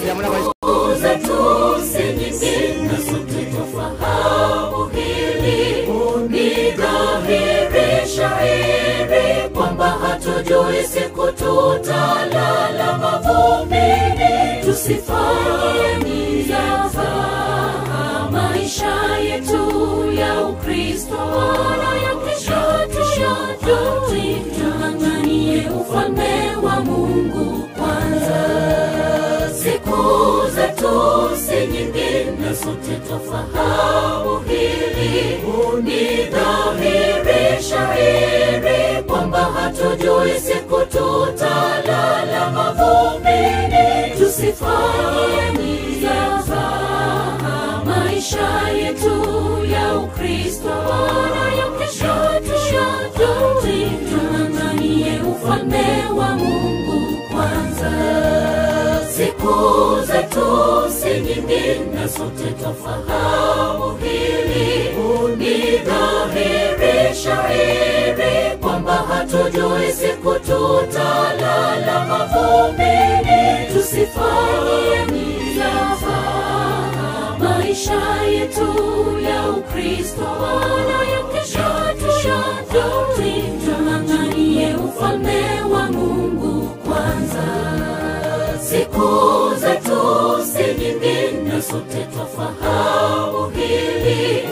pia mono kuza tu sinyingine sote tufahamu hili ni dhahiri shahiri kwamba hatujui siku tutalala mavumbini. Tusifanye nizaza maisha yetu ya Ukristo wala ya kesho tushajutiye ufalme wa Mungu kwanza. Siku zetu si nyingine sote tufahamu hili ni dhahiri shahiri kwamba hatujui siku tutalala mavumbini. Tusifanye nizaza maisha yetu ya Ukristo wala ya kesho tushajutiye ufalme wa Mungu kwanza. Siku zetu si nyingine sote tufahamu hili ni dhahiri shahiri kwamba hatujui siku tutalala mavumbini. Tusifanye nizaza maisha yetu ya Ukristo wala ya kesho tushajutiye ufalme wa Mungu hii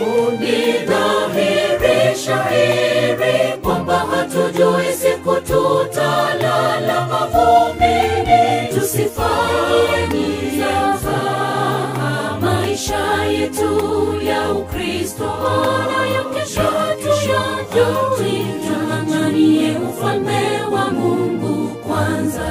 ni dhahiri shahiri kwamba hatujui siku tutalala mavumbini, tusifanye maisha yetu ya Ukristo wala ya kesho tuyajui, tung'ang'anie ufalme wa Mungu kwanza.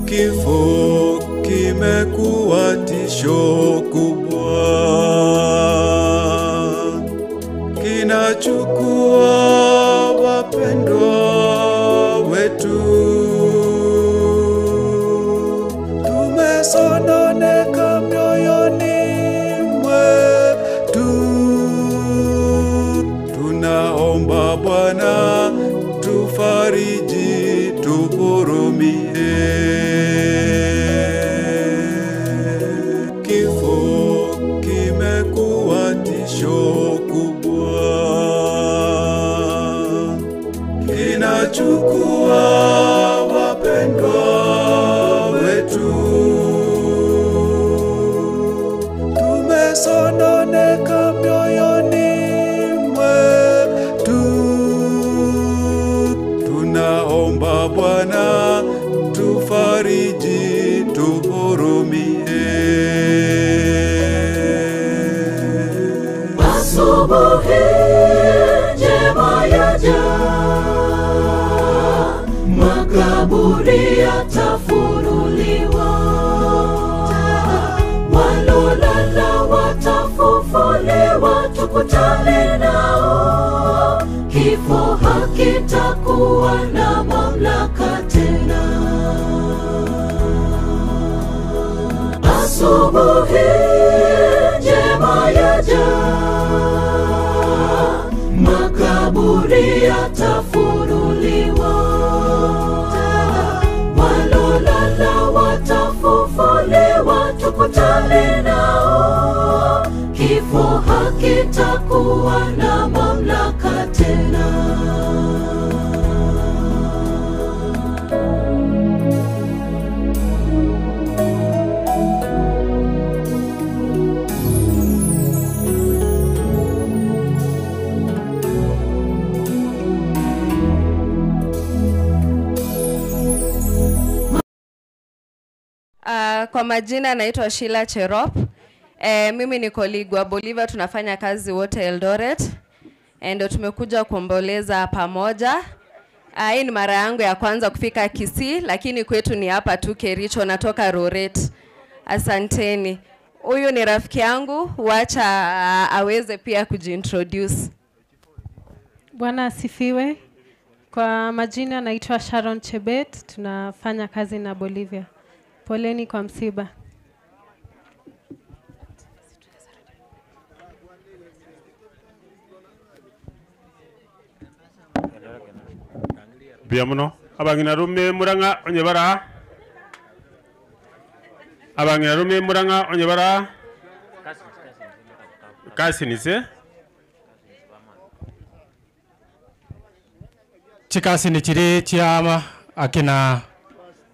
Kifo kimekuwa tisho kubwa, kinachukua wapendwa wetu. Tumesononeka mioyoni mwetu, tunaomba Bwana tufariji, tuhurumie. Kifo kimekuwa tisho kubwa, kinachukua wapendwa wetu. Tumesononeka mioyoni mwetu, tunaomba Bwana tufariji, tuhurumie. Asubuhi njema yaja, makaburi yatafunuliwa, walolala watafufuliwa, tukutane nao. Kifo hakitakuwa na mamlaka tena. Asubuhi njema yaja, makaburi yatafunuliwa, walolala watafufuliwa, tukutane nao. Kifo hakitakuwa na mamlaka tena. Kwa majina naitwa Sheila Cherop. Mimi ni colleague wa Bolivia, tunafanya kazi wote Eldoret. Ndio tumekuja kuomboleza pamoja. Hii ni mara yangu ya kwanza kufika Kisii, lakini kwetu ni hapa tu Kericho, natoka Roret. Asanteni. Huyu ni rafiki yangu, wacha aweze pia kujiintroduce. Bwana asifiwe. Kwa majina naitwa Sharon Chebet, tunafanya kazi na Bolivia. Poleni kwa msiba. Biamuno abangina rume muranga onyebara, abangina rume muranga onyebara kasinise chikasi ni chiri chiama akina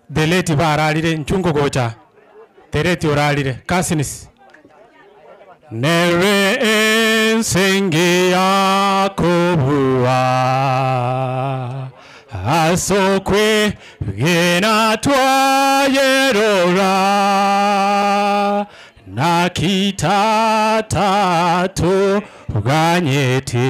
deleti baralire nchungo gocha tereti oralire kasinis nere ensengi yakobua asokwe gena twayerora nakitatato ganyete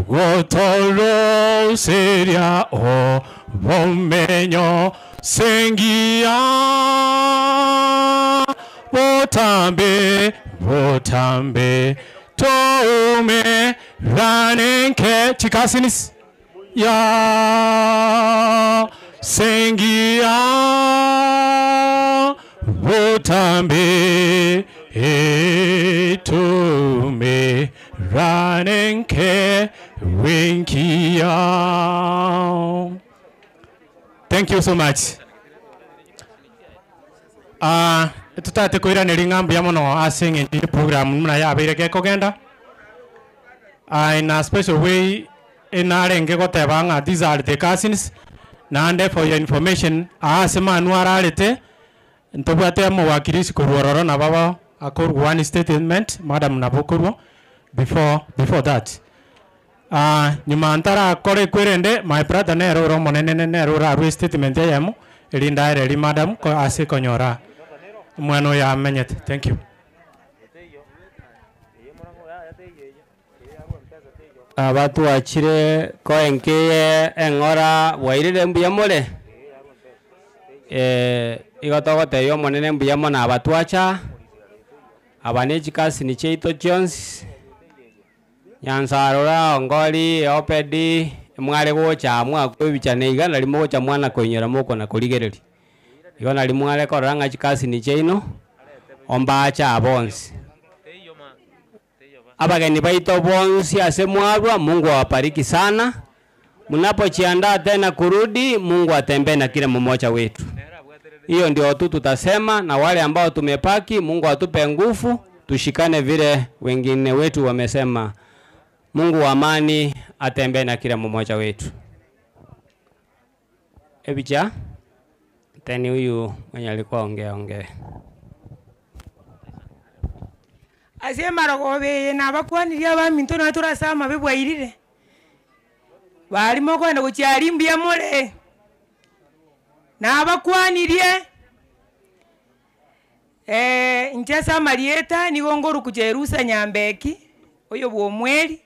gotoro seria o bomenyo sengia botambe tome ranenke chikasinis ya sengia votambe etume ranenke winkia. Thank you so much. Tutate koira nelingambu ya mono asing in the program muna ya abire ke kogenda. In a special way in arenge gotebanga these are the cousins. Nande for your information asema nuaralete ntobate mo wakirisi kurororo na baba akor one statement madam nabokurwo before that. Nyuma antara kore kwerende my brother nero ro monene nero ra statement yamo elinda eri madam ko ase konyora mwano ya menyet. Thank you. Abatu achire ko enke engora wairire mbuya mole igotogote yo monene mbuya mona abatu acha abaneji kasi ni cheito Jones Nyansarora ongoli opedi mwale gocha mwakwe bichane igana limo gocha mwana koinyera moko na kuligereri igona limwale koranga chikasi ni cheino omba acha abonsi abageni baito bonsi asemwagwa. Mungu awabariki sana. Mnapojiandaa tena kurudi, Mungu atembee na kila mmoja wetu. Hiyo ndio tu tutasema, na wale ambao tumepaki, Mungu atupe nguvu, tushikane vile wengine wetu wamesema. Mungu wa amani atembee na kila mmoja wetu. Ebicha teni huyu mwenye alikuwa ongea. Asema rogobe na bakwaniria baminto na turasama bebwairire barimo kwenda gucyarimbia mure na bakwanirie nchasa marieta nigongoru kujerusa nyambeki oyo bwomweri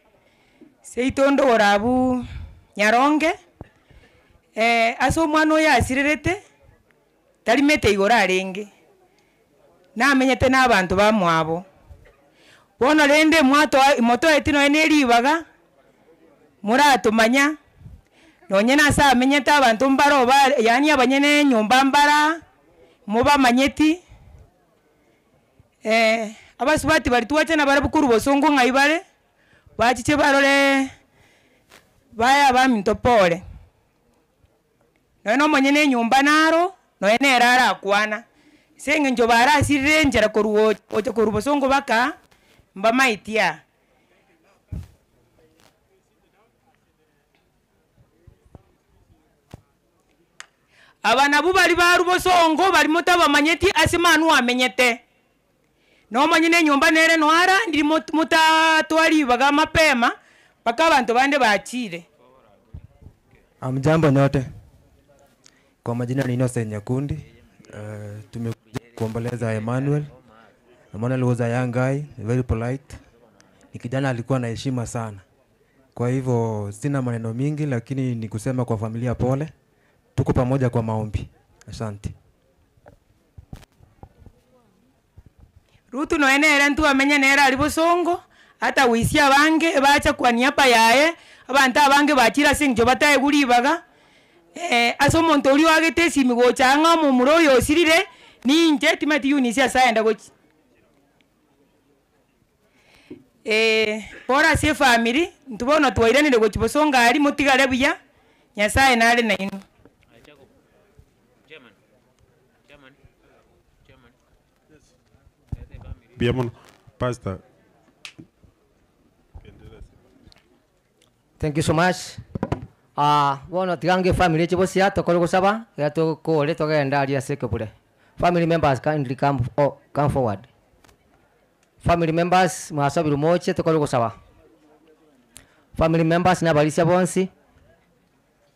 seitondo orabu nyaronge aso mwana oyo asirerete tarimete igora arenge namenyete n'abantu bamwabo bono rende moto etino eneribaga muratumanya nonye nasa amenyete abantu mbaro yani abanyene nyumba mbara muba manyeti abasubati bari tuwache na barabukuru bosongo ngaibare bachiche barore baya baminto pole no manyene nyumba naro no enera akwana senge njo bara asirire njera koruo ocho korubosongo baka mba maitia abana bubali barubosongo bali mutaba manyeti asimanu amenyete no manyine nyumba nere no ara ndi muta twali baga mapema paka abantu bande bachire. Amjambo nyote. Kwa majina ni Innocent Nyakundi. Tumekuja kuomboleza Emmanuel. Emmanuel was a young guy, very polite. Ni kijana alikuwa na heshima sana. Kwa hivyo sina maneno mingi, lakini ni kusema kwa familia pole. Tuko pamoja kwa maombi. Asante. Rutu no enera ntu amenya nera alibosongo hata wisia bange bacha kwa niapa yae abantu abange bachira singjo bataye gulibaga aso monto uli wagete simigo changa mu muro yosirire ninje timati yunisia saenda gochi pora se family ntubona twairane gochi bosonga ali mutigale buya nyasaye nale na inu. Biamono, Pastor. Thank you so much. Bueno, tigange family chibosia tokoro gusaba ya tokore togenda ali aseke bure. Family members kindly come forward. Family members mwasabiru moche tokoro gusaba. Family members na balisia bonsi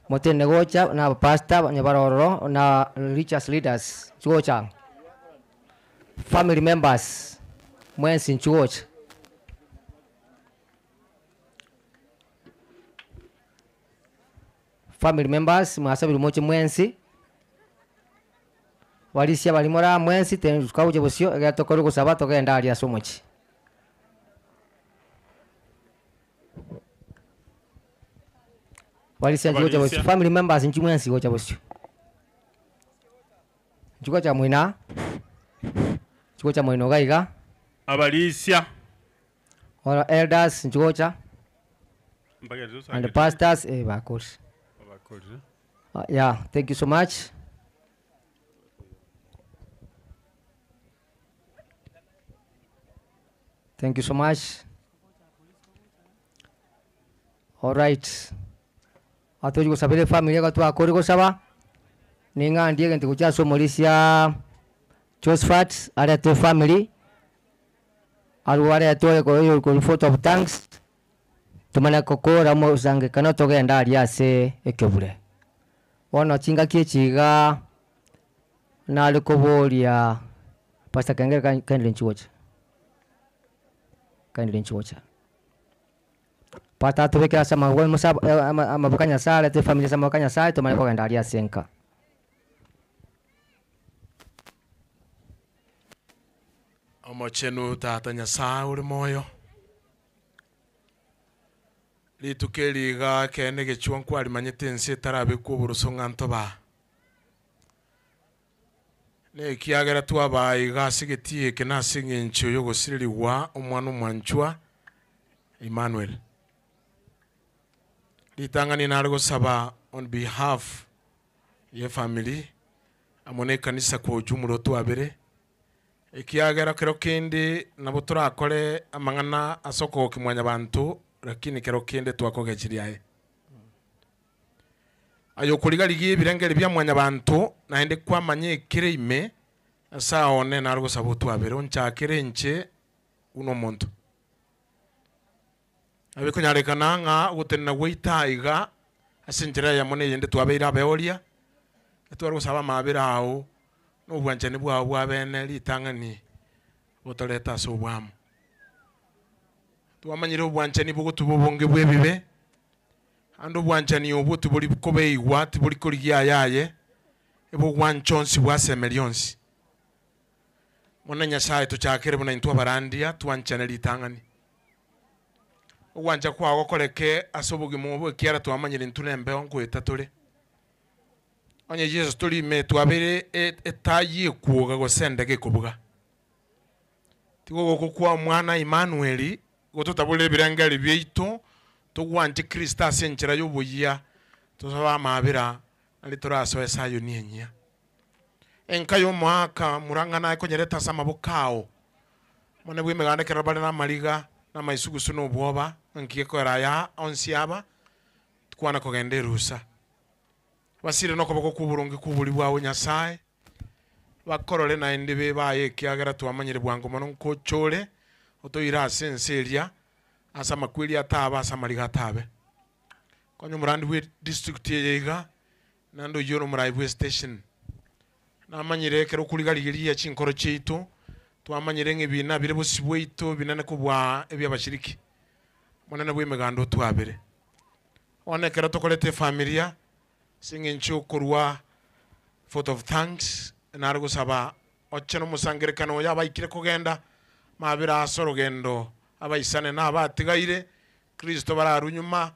motene gocha na pastor nyabaroro na religious leaders chuocha. Family members mwensi nchuocha. Family members mwasabiru moche mwensi walisia balimora mwensi tenukawuje bosio egatokoro gusaba togenda ali asomochi. Walisia njuko cha bosio. Family members nchimwe nsigo cha bosio. Njuko cha mwina. Njuko cha mwino gaiga. Abalisia. All elders njuko cha. And the pastors bakos. Yeah, thank you so much. Thank you so much. All right. Atoji kusabile familia kwa tuwa kori kusaba. Ninga ndiye kenti kucha somolisia Josephat are to family. Aruare atoye kwa photo of thanks. Tumana kokora mo usange kanoto genda aliase ekebule. Ono chinga kiechiga na alikobolia Pastor Kengere kindly nchuocha. Kindly nchuocha. Pata tuweke sama wewe musaba amabukanya sala te familia sama bakanya sala tumana kwa genda aliase enka. Omochenu tata nyasaye uri moyo litukeliga kene gechuan kwali manyete nse tarabe kuburuso nganto ba ne kiagera twaba iga sigetie kena singencho yogo siriliwa omwana omwanchwa Emmanuel litangani nargo saba on behalf ya family amone kanisa kwa ujumulo twabere ikiagera kero kindi nabo turakore amangana asoko kimwanya bantu lakini kero kindi twakogechiriae ayo kuliga ligi birengere bya mwanya bantu na ende kwa manye kireime asa one nargo sabutu abere oncha kirenche uno muntu abiko nyarekana nga gutenna weita iga asinjira ya mone yende twabeira beolia etwaro saba mabira awo no bwanchani bwa bene litangani botoleta so bwamu twamanyire obwanchani bugutububonge bwebibe ando bwanchani obutu buli kobe igwati buli koligia yaye ebo bwanchonsi bwasemelionsi mona nyasaye tuchakere buna intwa barandia twanchana litangani obwancha kwago koleke asobugi mu kiara twamanyire ntunembe onko etatore onye Jesus tuli me twabere etayi kuoga gosendege kubuga tigo gokwa mwana Emmanuel gototabule birangari byeito tugwanje Krista senchera yobuya tosaba mabira ali toraso esayo nienya enkayo mwaka murangana ikonyereta sama bukao mone bwe megane kerabale na maliga na maisugusu no bwoba nkiko raya onsiaba tukwana kogende rusa basire no koboko kuburungi kubuli bwawe nyasaye bakorole na indibe baye kiagera twamanyire bwango mono nkochole otoira senseria asa makwili ataba asa maliga tabe konyo murandi we district yega nando yoro murai station na manyire kero kuligaligiria chinkoro chito twamanyire ngebina bire busibweito binane kubwa ebyabashiriki monana bwe megando twabere one kero tokolete familia singing chukurwa photo of thanks nargo saba ocheno musangire kano yaba ikire kugenda mabira asorogendo abaisane na abatigaire Kristo bararunyuma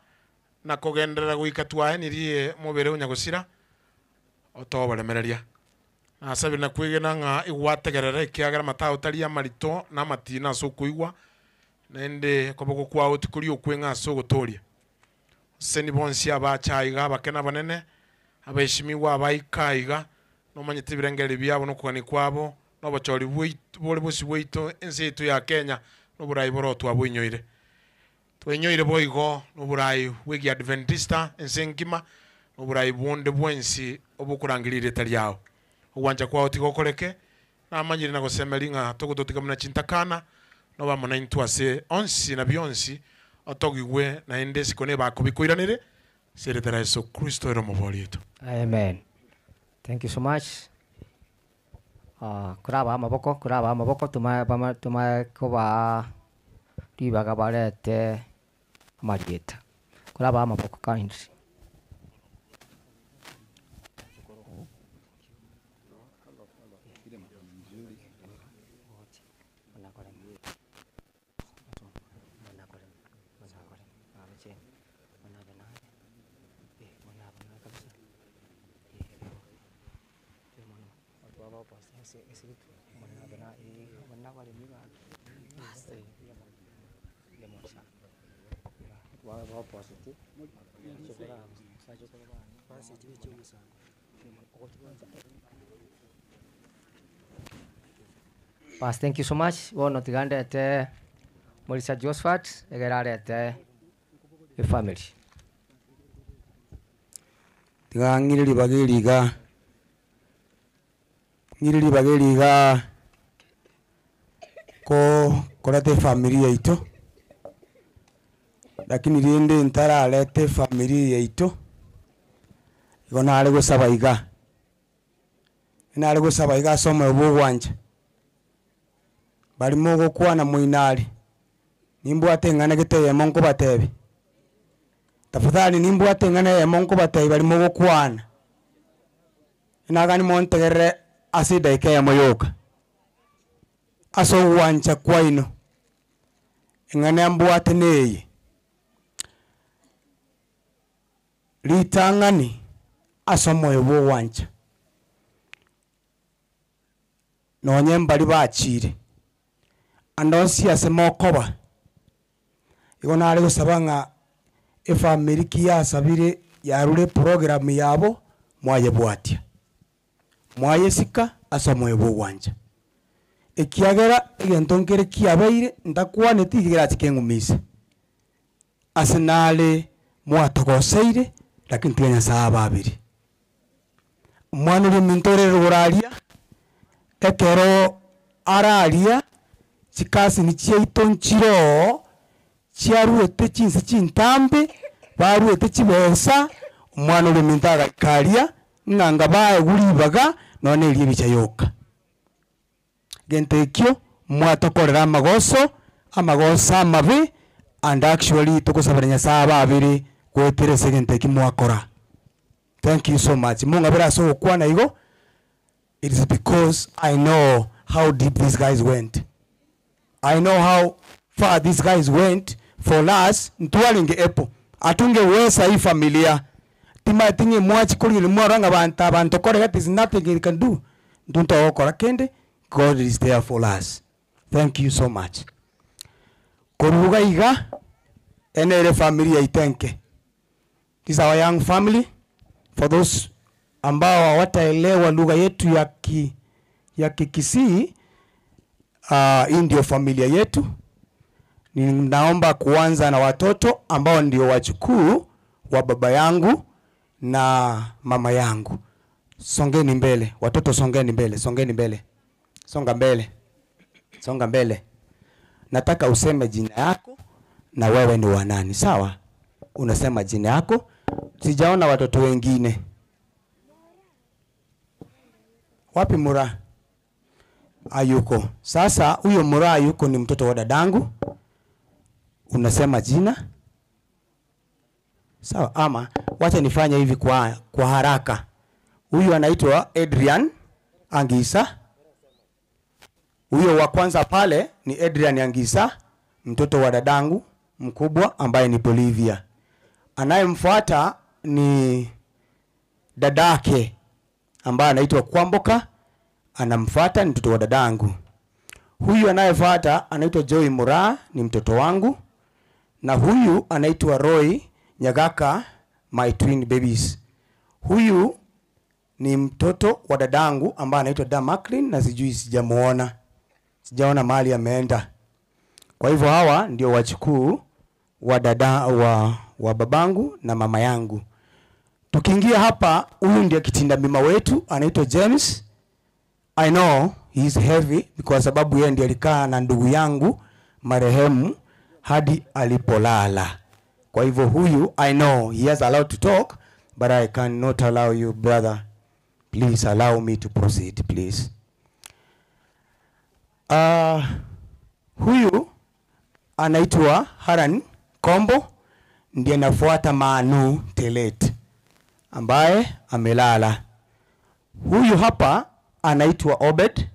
na kugendera guikatwae nirie mubere unyagusira otobolemereria asabira kwigena nga igwategerere kiagara matao tali amarito na matina so kuigwa nende koboko kwa otikuri okwenga so gotoria seni bonsi abachaiga bakena banene abeshimiwa abaikaiga no manyete birengere byabo no kwani kwabo no bachori bole bosi bweito ense tu ya Kenya no burai boro twabunyoire twenyoire boigo no burai wegi Adventista ensengima no burai bonde bwensi obukurangirire taliao uwanja kwao tigokoreke na manyire na gosemelinga togototika muna chintakana no bamona intwase onsi na bionsi otogigwe na ende sikone bakubikoiranire seretera Yesu Kristo ero mobolito. Amen. Thank you so much. Kuraba maboko tuma koba dibaga barete marieta. Kuraba maboko kindly. Pas, thank you so much. Bono tigandete Morisa Josephat egerarete the family. Tiga ngiriri bagiriga ko korate familia ito, lakini rinde ntara alete familia ito igona ale gusabaiga ina ale gusabaiga somo obugwanja bali mogo kwana muinali nimbu atengana giteye monko batebe tafadhali nimbu atengana ye monko batebe bali mogo kwana ina gani montegere asida ikaya moyoka aso wancha kwaino ingane ambu ateneye litangani asomoyo bo wancha nonye mbali bachire andosi asemokoba igona ale gusabanga efamily kia sabire yarure program yabo mwaye bwatia mwaye sika asomoyo bo wancha ekiagera egentongere kiabaire ndakwane tigera tikengumise asenale mwatogoseire lakini tinya saa babiri mwana uri mintore ruraria ekero araria chikasi ni cheitonchiro chiaruete chinse chintambe baruete chibesa mwana uri mintaga ikaria nganga bae guribaga none iri bichayoka gentekyo mwatokorera amagoso amabi and actually tukusabaranya saa babiri kwetere segenteki mwakora. Thank you so much. Munga bera so kwana igo. It is because I know how deep these guys went. I know how far these guys went for us ntwalinge epo. Atunge wesa hii familia. Tima tinge mwachi kuli mwaranga bantu kore that is nothing you can do. Ndunta okora kende. God is there for us. Thank you so much. Koruga iga enere familia itenke. This is our young family. For those ambao hawataelewa lugha yetu ya Kikisii, hii ndio familia yetu. Ninaomba kuanza na watoto ambao ndio wajukuu wa baba yangu na mama yangu. Songeni mbele, watoto songeni mbele, songeni mbele. Songa mbele. Songa mbele. Nataka useme jina yako na wewe ni wa nani, sawa? Unasema jina yako. Sijaona watoto wengine. Wapi Mura? Ayuko. Sasa huyo Mura yuko ni mtoto wa dadangu. Unasema jina. Sawa, ama wacha nifanye hivi kwa haraka. Huyu anaitwa Adrian Angisa. Huyo wa kwanza pale ni Adrian Angisa, mtoto wa dadangu mkubwa ambaye ni Bolivia. Anayemfuata ni dadake ambaye anaitwa Kwamboka, anamfuata ni mtoto wa dadangu. Huyu anayefuata anaitwa Joy Mura, ni mtoto wangu. Na huyu anaitwa Roy Nyagaka, my twin babies. Huyu ni mtoto wa dadangu ambaye anaitwa Damaklin na sijamuona. Sijaona mahali ameenda. Kwa hivyo hawa ndio wajukuu wa dada wa babangu na mama yangu. Tukiingia hapa, huyu ndiye kitinda mima wetu anaitwa James. I know he is heavy because sababu yeye ndiye alikaa na ndugu yangu marehemu hadi alipolala. Kwa hivyo huyu I know he has allowed to talk, but I cannot allow you, brother. Please allow me to proceed, please. Huyu anaitwa Haran Kombo, ndiye anafuata Manu Telet ambaye amelala. Huyu hapa anaitwa Obed,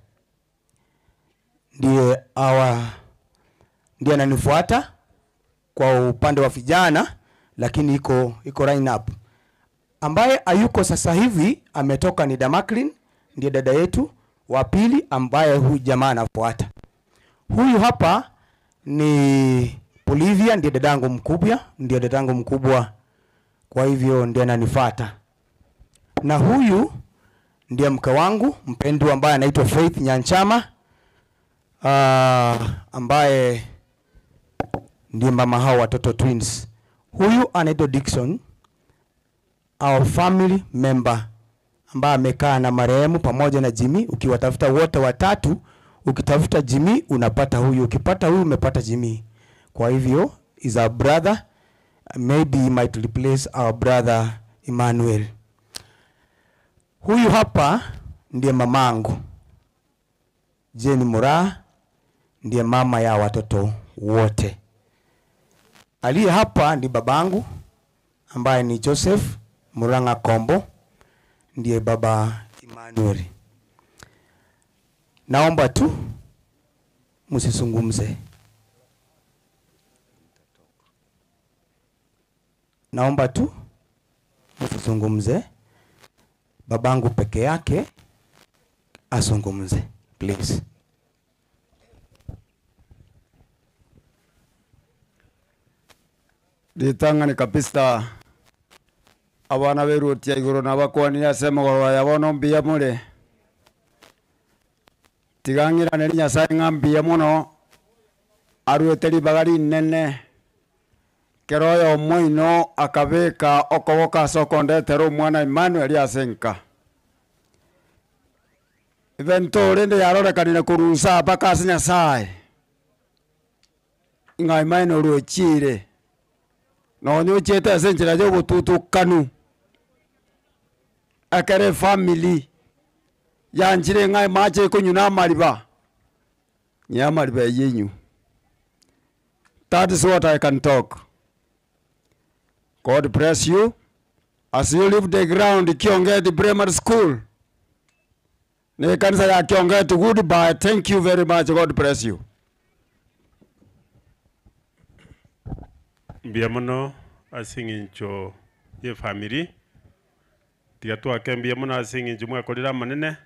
ndiye ananifuata kwa upande wa vijana, lakini iko line up. Ambaye ayuko sasa hivi ametoka ni Damaklin, ndiye dada yetu. wa pili ambaye huyu jamaa anafuata. Huyu hapa ni Bolivia, ndiye dadangu mkubwa, kwa hivyo ndiye ananifuata. Na huyu ndiye mke wangu mpendwa ambaye anaitwa Faith Nyanchama, ambaye ndiye mama hao watoto twins. Huyu anaitwa Dickson, our family member ambaye amekaa na marehemu pamoja na Jimmy. Ukiwatafuta wote watatu, ukitafuta Jimmy unapata huyu, ukipata huyu umepata Jimmy. Kwa hivyo is our brother, maybe he might replace our brother Emmanuel. Huyu hapa ndiye mamangu Jenny Mura, ndiye mama ya watoto wote. Aliye hapa ndi babangu ambaye ni Joseph Muranga Kombo, ndiye baba Emmanuel. Naomba tu msizungumze. Naomba tu msizungumze. Babangu peke yake azungumze, please. Ditangani kapista abana beruti ya iguru nabakwani yasema gorwa yabono mbia mure tigangira neri nyasaye ngambia muno arueteri bagari nene keroyo moino akabeka okoboka sokondetero mwana Emmanuel yasenka evento rende yarorekanire kurusa baka nyasaye inga Emmanuel ruchire no nyuchete asenjira yo bututu kanu akare family yanjire ngai mache kunyuna mariba nyamariba yenyu. That is what I can talk. God bless you as you leave the ground Kiongeti Primary School. Ne kanisa ya Kiongeti, goodbye. Thank you very much. God bless you. Mbiamono asingincho ye family tiatu akembia mona asingincho mwa kolira manene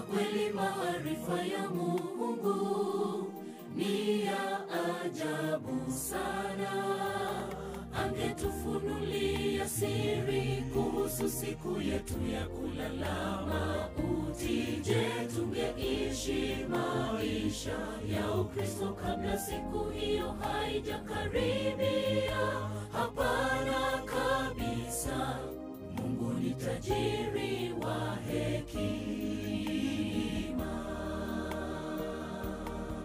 Kweli maarifa ya Mungu ni ya ajabu sana. Angetufunulia siri kuhusu siku yetu ya kulala mauti. Je, tungeishi maisha ya Ukristo kabla siku hiyo haijakaribia? Hapana kabisa. Mungu ni tajiri wa hekima.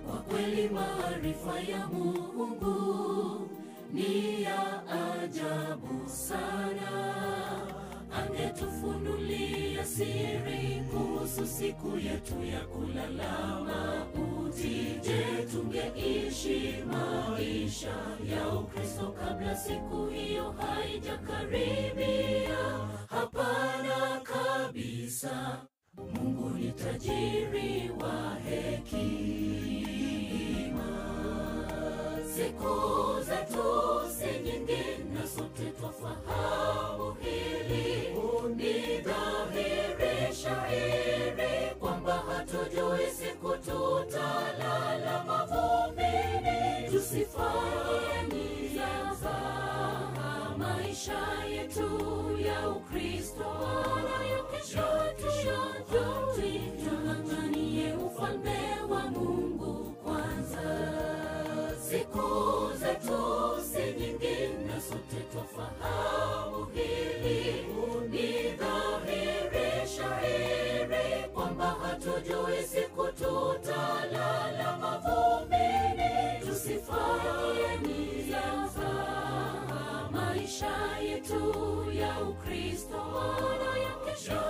Kwa kweli maarifa ya Mungu ni ya ajabu sana. Angetufunulia siri kuhusu siku yetu ya kulala mauti. Je, tungeishi maisha ya Ukristo kabla siku hiyo haijakaribia? Hapana kabisa. Mungu ni tajiri wa hekima. Siku zetu si nyingi na sote twafahamu hili. Ni dhahiri shahiri kwamba hatujui siku tutalala mavumbini. Tusifanye nia za maisha yetu ya Ukristo nayo kesho tuanganie ufalme wa Mungu kwanza. Siku zetu si nyingi na sote twafahamu hili. Ni dhahiri shahiri kwamba hatujui siku tutalala mavumbini. Tusifanye nia za maisha maisha yetu ya Ukristo, maana ya kesho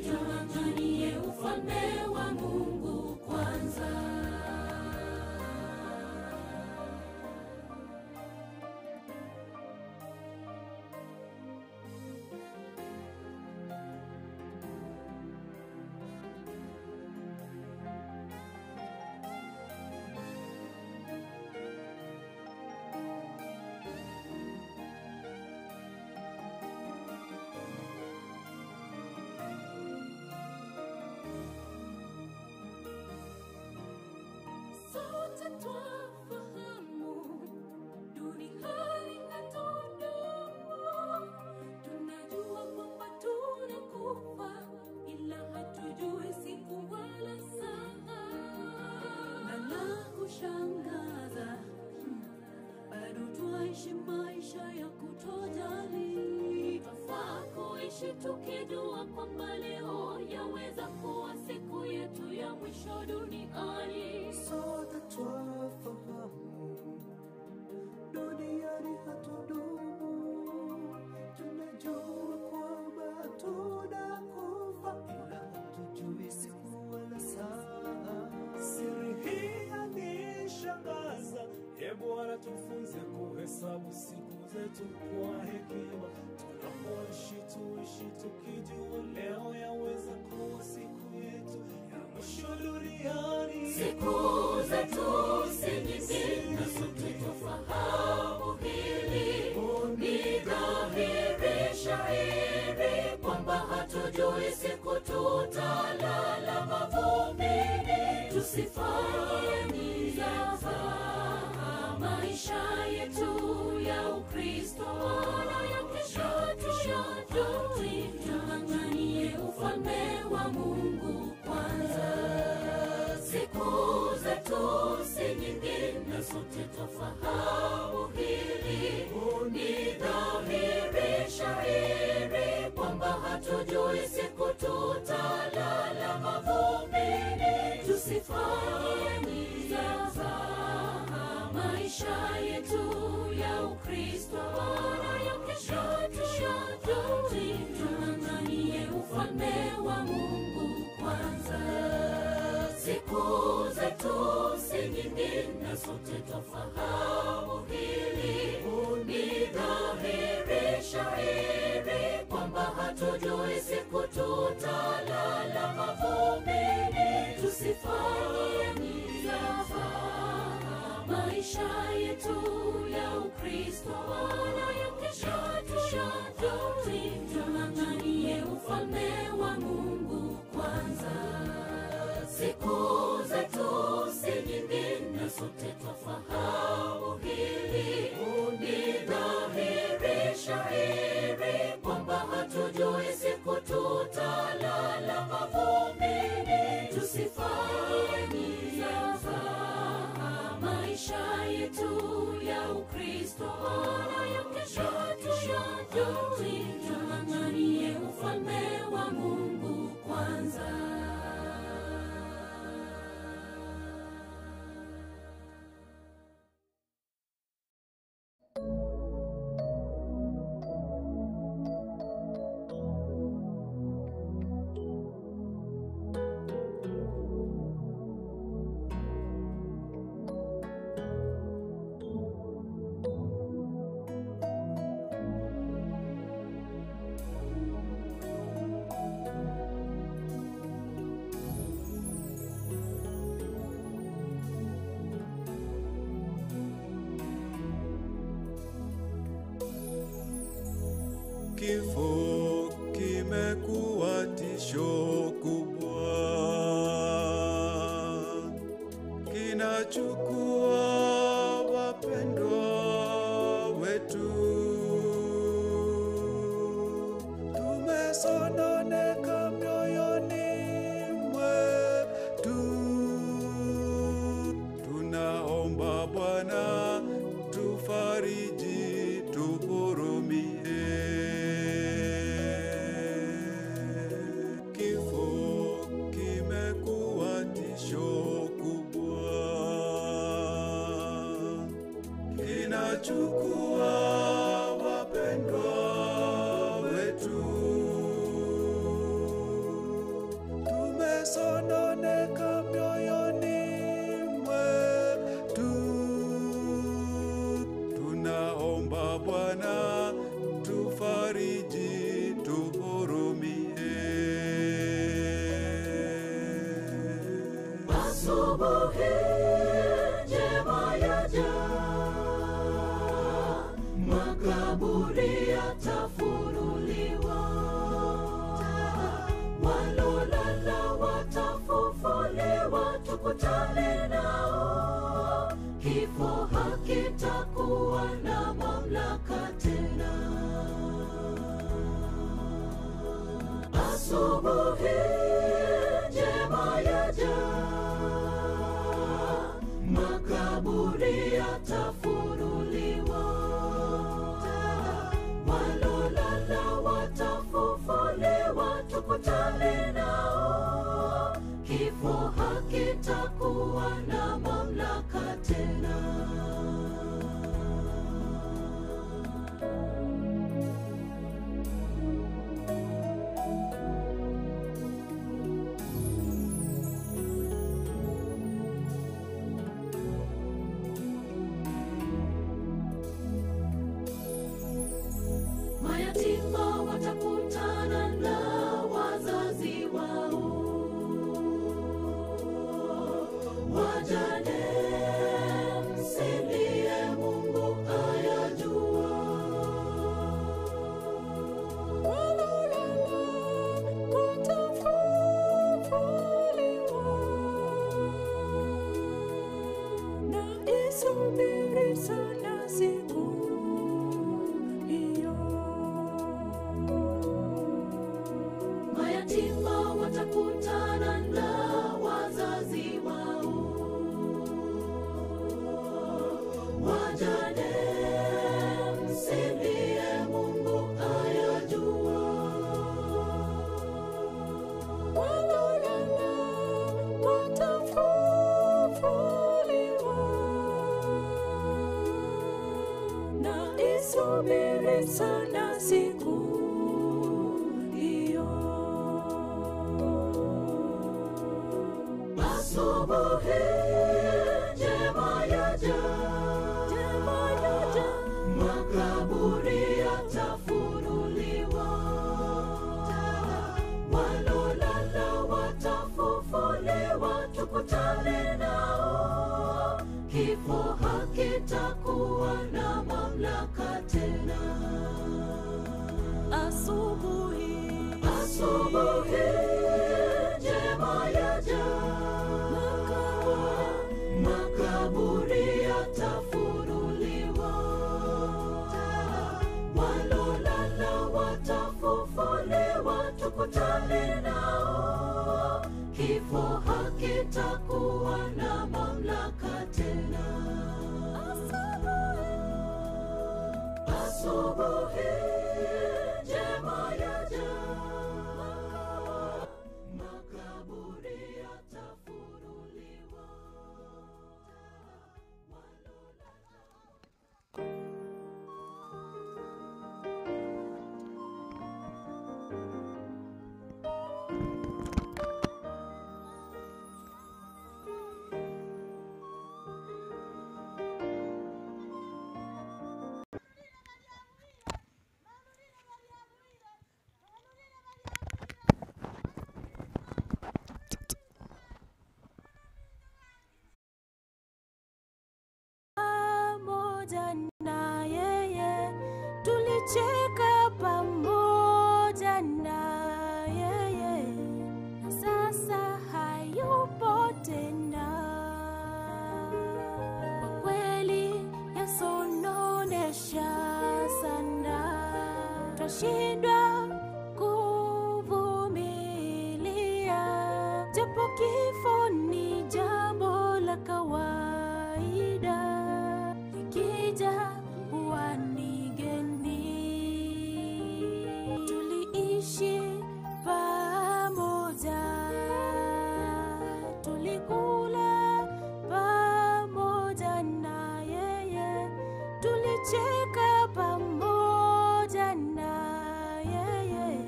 tung'ang'anie ufalme wa Mungu kwanza. Sote twafahamu duniani hatudumu, tunajua kwamba tunakufa, ila hatujui siku wala saa. Na la kushangaza, bado twaishi maisha ya kutojali. Twafaa kuishi tukijua kwamba leo yaweza kuwa siku yetu ya mwisho duniani. Sote twafahamu duniani hatudumu, tunajua kwamba tunakufa, ila hatujui siku wala saa. Siri hii yanishangaza, Bwana tufunze kuhesabu siku zetu kwa hekima. Tunapoishi tuishi tukijua leo yaweza kuwa siku yetu ya mwisho duniani. Siku zetu si nyingi na sote tufahamu hili. Ni dhahiri shahiri kwamba hatujui siku tutalala mavumbini. Tusifanye nizafa maisha yetu ya Ukristo, maana ya kesho tung'ang'anie ufalme wa Mungu kwanza. Siku zetu si nyingi na sote tufahamu hili. Ni dhahiri shahiri kwamba hatujui siku tutalala mavumbini. Tusifanye nizafa maisha yetu ya Ukristo, maana ya kesho tung'ang'anie ufalme wa Mungu kwanza. Siku zetu si nyingi na sote tufahamu hili. Ni dhahiri shahiri kwamba hatujui siku tutalala mavumbini. Tusifanye nizafa maisha yetu ya Ukristo, maana ya kesho tung'ang'anie ufalme wa Mungu kwanza. Siku zetu si nyingi na sote tufahamu hili. Ni dhahiri shahiri kwamba hatujui siku tutalala mavumbini. Tusifanye nizafa maisha yetu ya Ukristo, maana ya kesho tung'ang'anie ufalme wa Mungu kwanza. Kifo kimekuwa tisho kubwa, kinachukua wapendwa wetu. Tumesononeka mioyoni mwetu, tunaomba Bwana tufariji, tuhurumie. Kifo kimekuwa tisho kubwa, kinachukua yatafunuliwa, walolala watafufuliwa, tukutane nao. Kifo hakitakuwa na mamlaka tena. Mayatima watakutana na wazazi wao, wajane msilie, Mungu ayajua. Walolala watafufuliwa, na isubiri sana siku hiyo. Mayatima watakutana na wazazi wao, wajane msilie, Mungu ayajua. Walolala watafufuliwa, na isubiri sana siku hiyo. Asubuhi njema yaja, makaburi yatafunuliwa, walolala watafufuliwa, tukutane nao. Kifo hakitakuwa na mamlaka tena. Asubuhi njema yaja, makaburi yatafunuliwa, walolala watafufuliwa, tukutane nao. Kifo hakitakuwa na mamlaka tena. Asubuhi njema yaja, makaburi yatafunuliwa. Pamoja na yeye tulicheka, pamoja na yeye, na sasa hayupo tena. Kwa kweli yasononesha sana, twashindwa kuvumilia, japo kifo ni jambo la kawaida, likija huwa ni geni. Tuliishi pamoja, tulikula pamoja na yeye, tulicheka pamoja na yeye,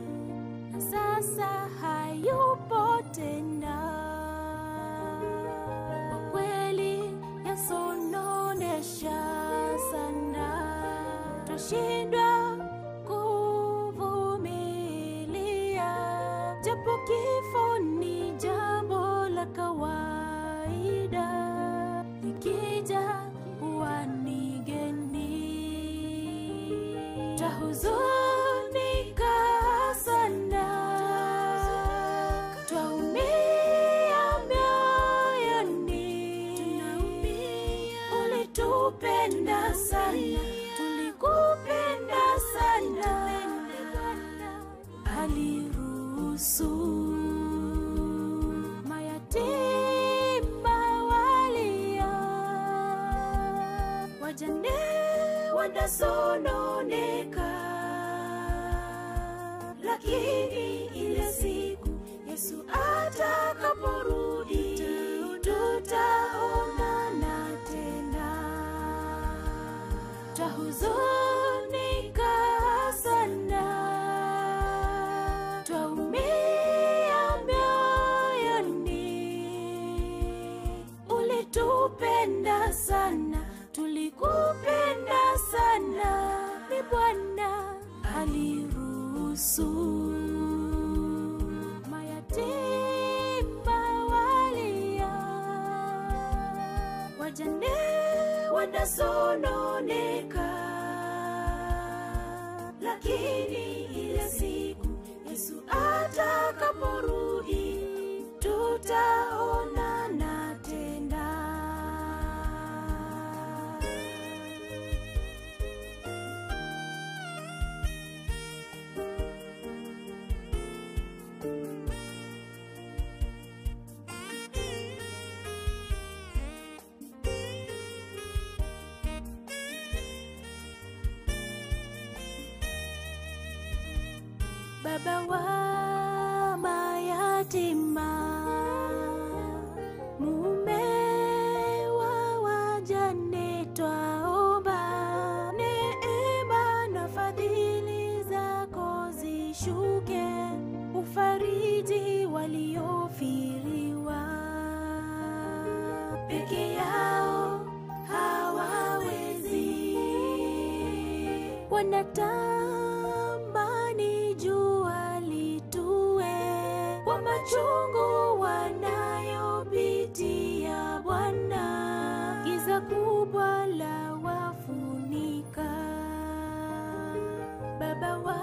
na sasa hayupo tena. Kwa kweli yasononesha sana, twashindwa kuvumilia, japo kifo ni jambo la kawaida, likija huwa ni geni. Twahuzunika sana, twaumia mioyoni, ulitupenda sana, tulikupenda sana, aliruhusu mayatima walia, wajane wanasononeka, lakini ile siku Yesu atakaporudi tutaonana tena. Twahuzunika sana, twaumia mioyoni. Ulitupenda sana, tulikupenda sana, ni Bwana aliruhusu mayatima walia, wajane wanasononeka, lakini ile siku Yesu atakaporudi tutaonana tena. Baba wa mayatima, mume wa wajane, twaomba neema na fadhili zako zishuke, ufariji waliofiriwa. Peke yao hawawezi, wanatamani jua litue kwa machungu wanayopitia. Bwana, giza kubwa la wafunika. Baba wa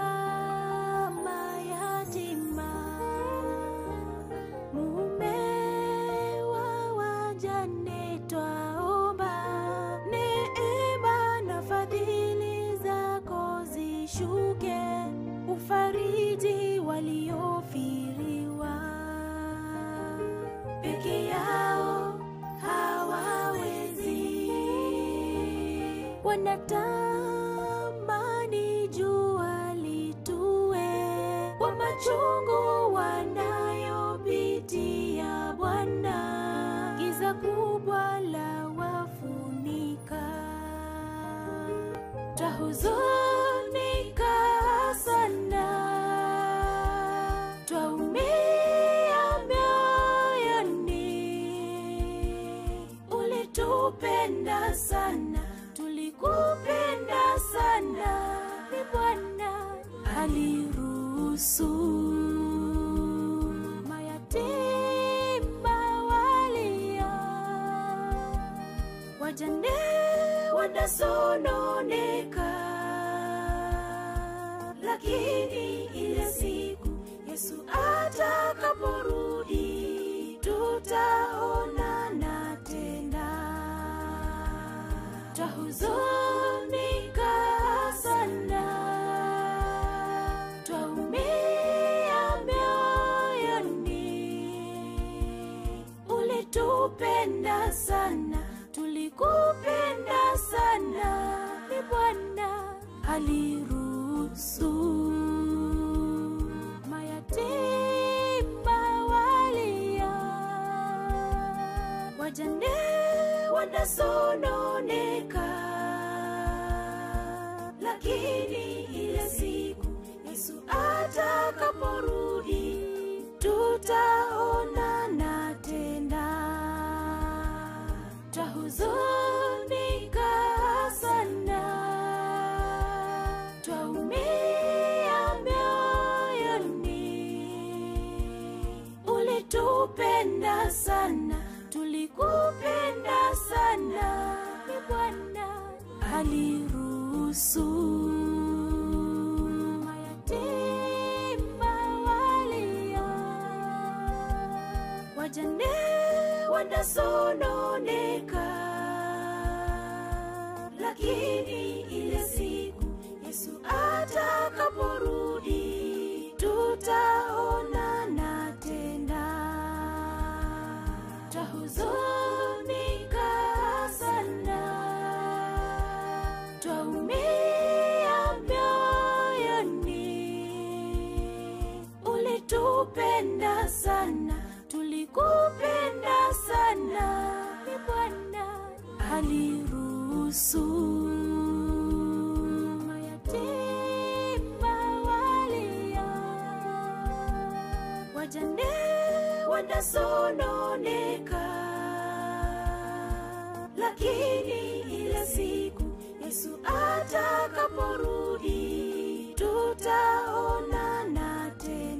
mayatima, mume wa wajane, twaomba neema na fadhili zako zishuke, ufariji waliofiriwa. Peke yao hawawezi, wanatamani jua litue kwa machungu wanayopitia. Bwana, giza kubwa la wafunika. Twahuzunika sana, twaumia mioyoni. Ulitupenda sana, tulikupenda sana, ni Bwana aliruhusu mayatima walia, wajane wanasononeka, lakini ile siku Yesu atakaporudi tutaonana tena. Twahuzunika sana, twaumia mioyoni. Ulitupenda sana, tulikupenda sana, ni Bwana aliruhusu mayatima walia, wajane wanasononeka, lakini ile siku Yesu atakaporudi tutaonana tena. Twahuzunika sana, twaumia mioyoni. Ulitupenda sana, tulikupenda sana, ni Bwana aliruhusu mayatima walia, wajane wanasononeka, lakini ile siku Yesu atakaporudi tutaonana tena. Twahuzunika sana, Yesu. Mayatima walia, wajane wanasononeka, lakini ile siku Yesu atakaporudi tutaonana tena.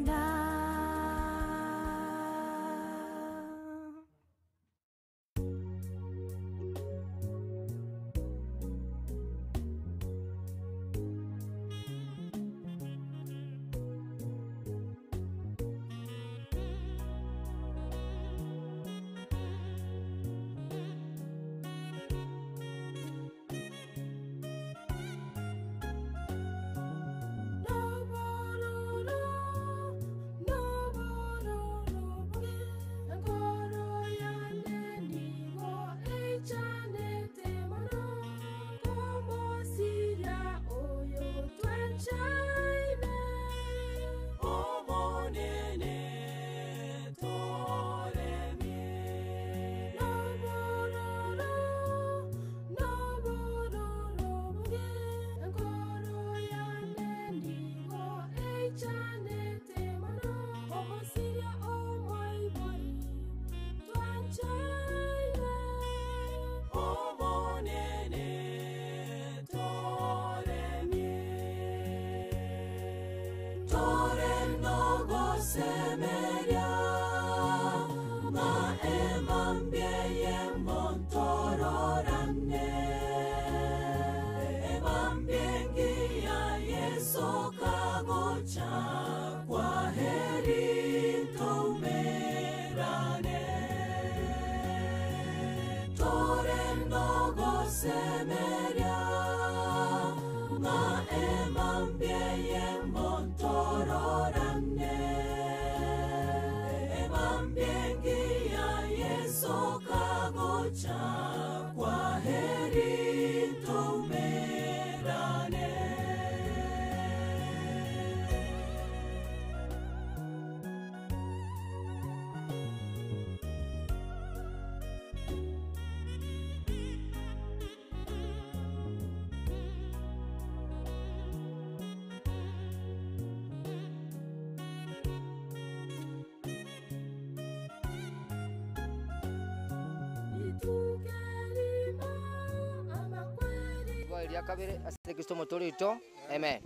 Kabiri asante Kristo motorito. Amen.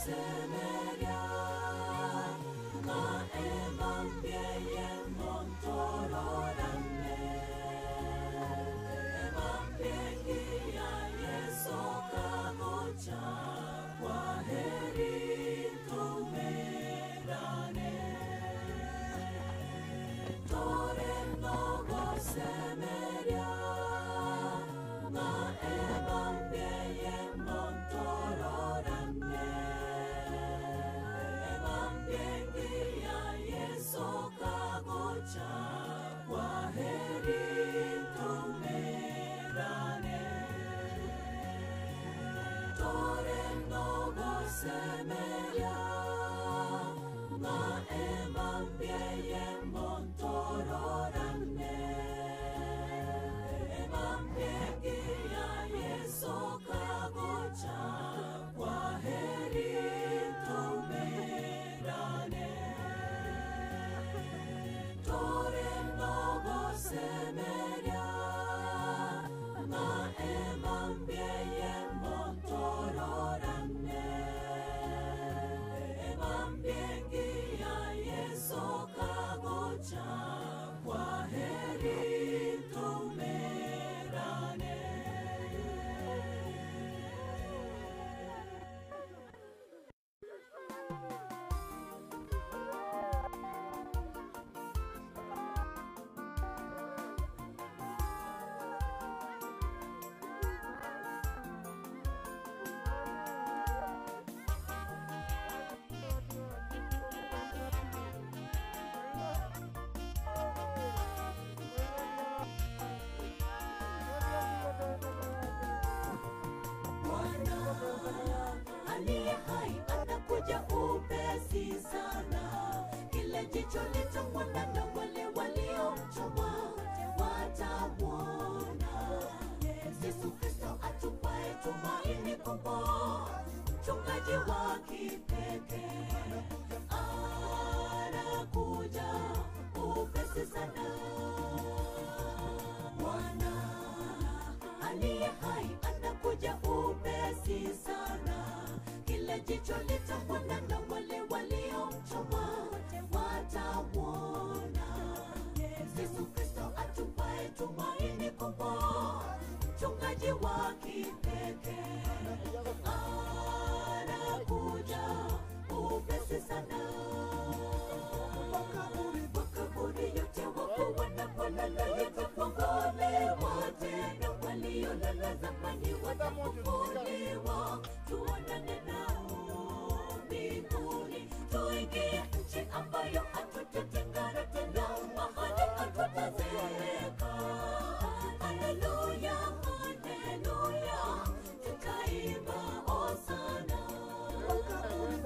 Semeria jicho litamwona na wale waliomchoma watamwona. Yesu Kristo atupaye tumaini kubwa, mchungaji wa kipekee anakuja upesi sana. Bwana aliye hai anakuja upesi sana. Kila jicho litamwona na wale waliomchoma watamwona. Yesu Kristo atupaye tumaini kubwa, mchungaji wa kipekee anakuja upesi sana. Makaburi yote wafu wanapolala yatafunguliwa tena, waliolala zamani watafufuliwa. Tuonane nao mbinguni, tuingie nchi ambayo hatutatengana tena, mahali hatutazeeka. Haleluya, haleluya, tutaimba hosana.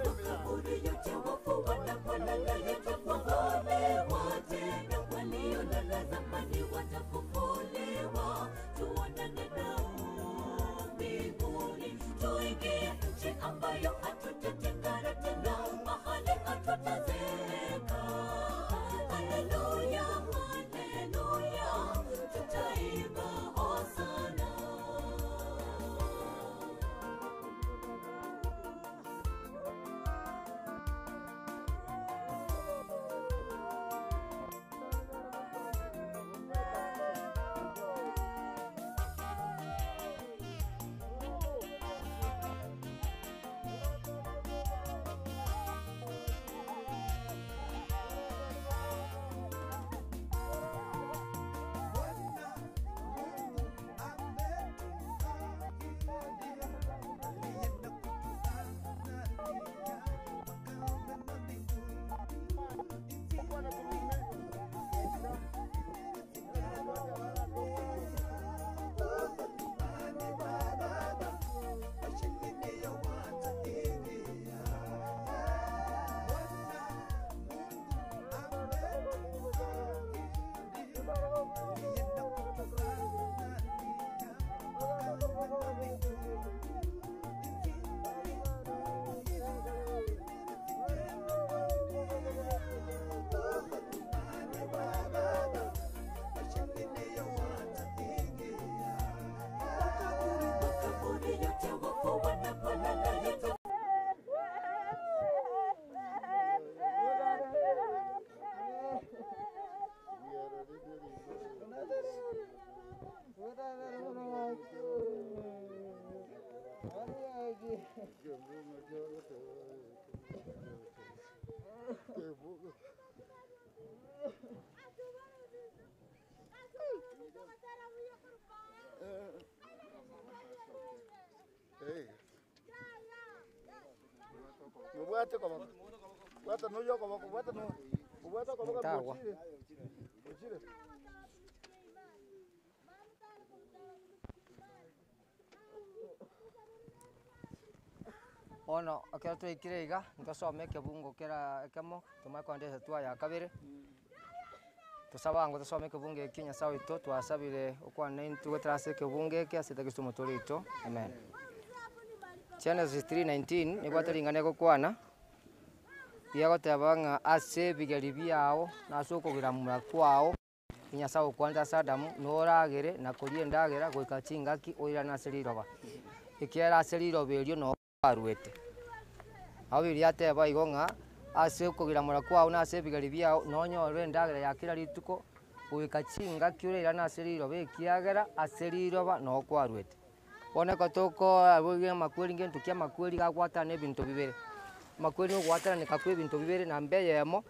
Makaburi yote wafu wanapolala yatafunguliwa tena, waliolala zamani watafufuliwa. Tuonane nao mbinguni, tuingie nchi ambayo hatutatengana tena, mahali hatutazeeka. Haleluya, haleluya, tutaimba hosana. Mubwate kwa bako. Bwata nuyo kwa bako, bwata no. Mubwata kwa bako bochire. Bochire. Ono akira twikire iga ngasome kibungo kira kemo tumakwandesa twa ya kabiri tusabango tusome kibungo kinya sawa ito twasabire okwana intu wetrase kibungo kiasita kisumo torito amen. Genesis 3:19 nibwataringane gukwana biagotabanga ase bigari biao nasukugira mura kwao kinya sawa kwanza Sadamu noragere na kurie ndagera gwika chingaki oira na seriroba ikiera seriroba elio no arwete abiri ateba igonga ase kugira mura kwao na ase bigari biao nonyorwe ndagera yakira rituko gwika chingaki oira na seriroba ikiagera aseriroba no kwarwete boneka toko abuge makweli ngentu kia makweli gagwatana ebintu bibere makweli ogwatana ne kakwe ebintu bibere na mbeyemo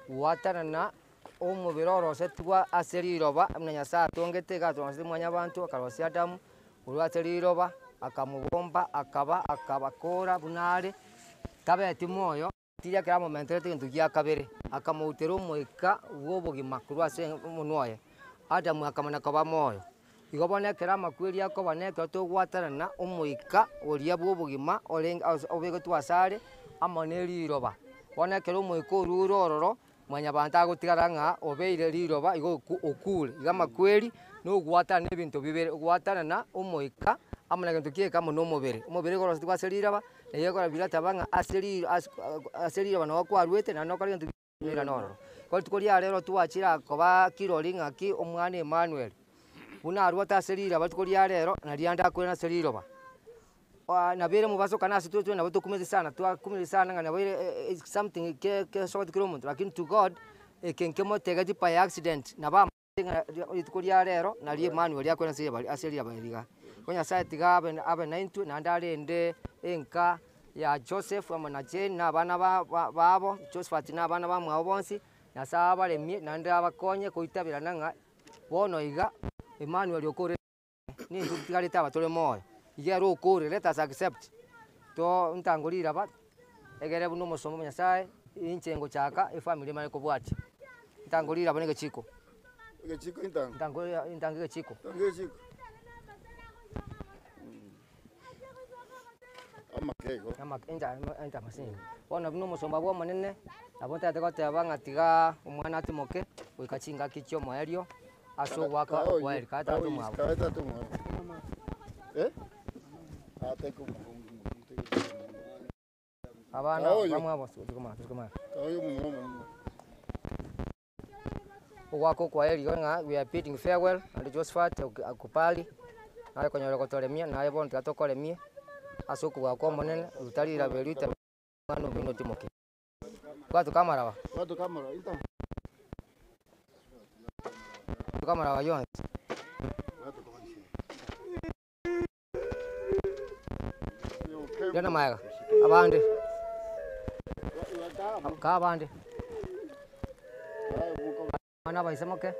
gwatana na omubiri orose twa aseriroba na Nyasaye atongete gatonse mwanya abantu akarose Adamu urwaseriroba akamubomba akabakora bunare tabeti moyo tiria kira momentere kintu kia kabere akamutera omweka wobogima kurwase munwaye Adamu akamana kaba moyo igobonekera makweli akoboneka togwatana na omwika oria bwobogima obenga obego twasare amoneri roba bonekera omwika oruro ororo mwanya banta gutigaranga obeire riroba igo okule igama kweli no gwata ne bintu bibere gwatana na umoika amana kintu kieka muno mubere goro twaserira ba yego birata banga aserira bana wakwarwete na nokari kintu nira nono ko tukoria rero tuachira koba kirolinga ki omwana Emmanuel una arwata aserira batukoria rero na rianda kwena seriro ba na bere mubaso kana situ na batukumeze sana tuakumeze sana ngana bere something ke short kilometer lakini to God kenkemo tegati by accident na ba itukoria rero na rie Emmanuel yakwena aserira baliga konya site gabe 90 na ndale ende enka ya Joseph amana Jane na bana babo Josephat na bana ba mwabo bonsi na saba lemie na ndaba konye kuitabira nanga bono iga Emmanuel okore ni ndutikari taba tole moyo igero okore let us accept to ntangulira ba egere buno musomo nyasaye inchengo chaka family mane kubwati ntangulira bane gechiko ntangulira gechiko enta masini bona buno musomba bwo manene abota tegote bangatiga umwana atimoke wikachinga kicho moerio aso waka waeri kata tumwa ateko abana bamwe aboso tukuma wako kwaeri nga we are bidding farewell and Josephat akupali na konyora kotolemia na yebo ntatokolemia asuku wako monene utalira belita mano bino timoke watu kamera ita kamera wa Jones Jana maya abande abande mana ba isamoke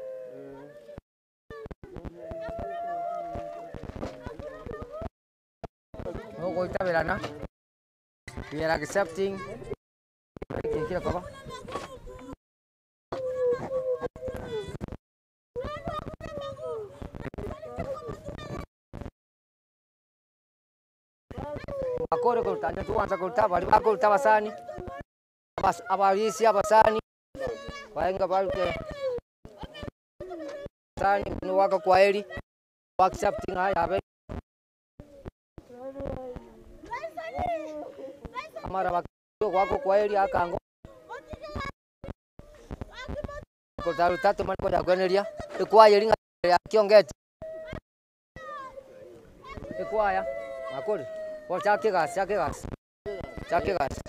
no go itabelana we are accepting kira kaba akore kultanya tuanza kultaba akultaba sani abarisi abasani waenga balte sani no waka kwaeli accepting haya amara wako kwaeli akango kultaru tatu maniko ya gweneria ikwaye linga ya kiongete ikwaya akore kwa chake gas chake gas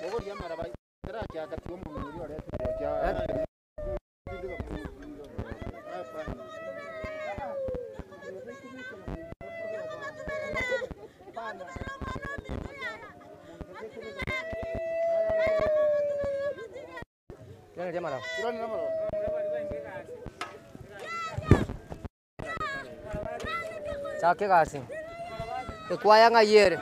ikwaya ngayere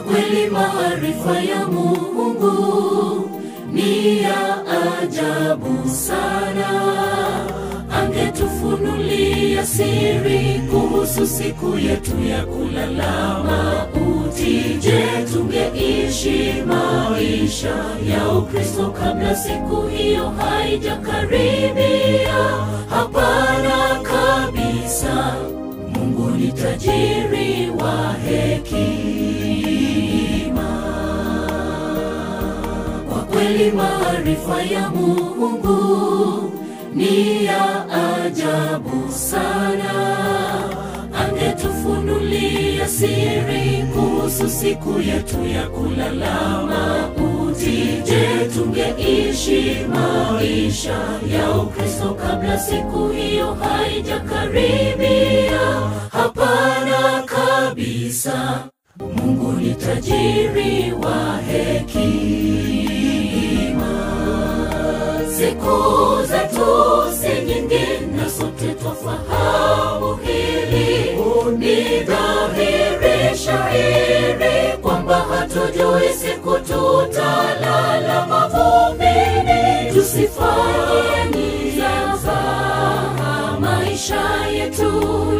Kweli maarifa ya Mungu ni ya ajabu sana. Angetufunulia siri kuhusu siku yetu ya kulala mauti. Je, tungeishi maisha ya Ukristo kabla siku hiyo haijakaribia? Hapana kabisa. Mungu ni tajiri wa kweli maarifa ya Mungu ni ya ajabu sana. Angetufunulia siri kuhusu siku yetu ya kulala mauti. Je, tungeishi maisha ya Ukristo kabla siku hiyo haijakaribia? Hapana kabisa. Mungu ni tajiri wa hekima. Siku zetu si nyingi na sote twafahamu hili. Ni dhahiri shahiri kwamba hatujui siku tutalala mavumbini. Tusifanye nia za maisha yetu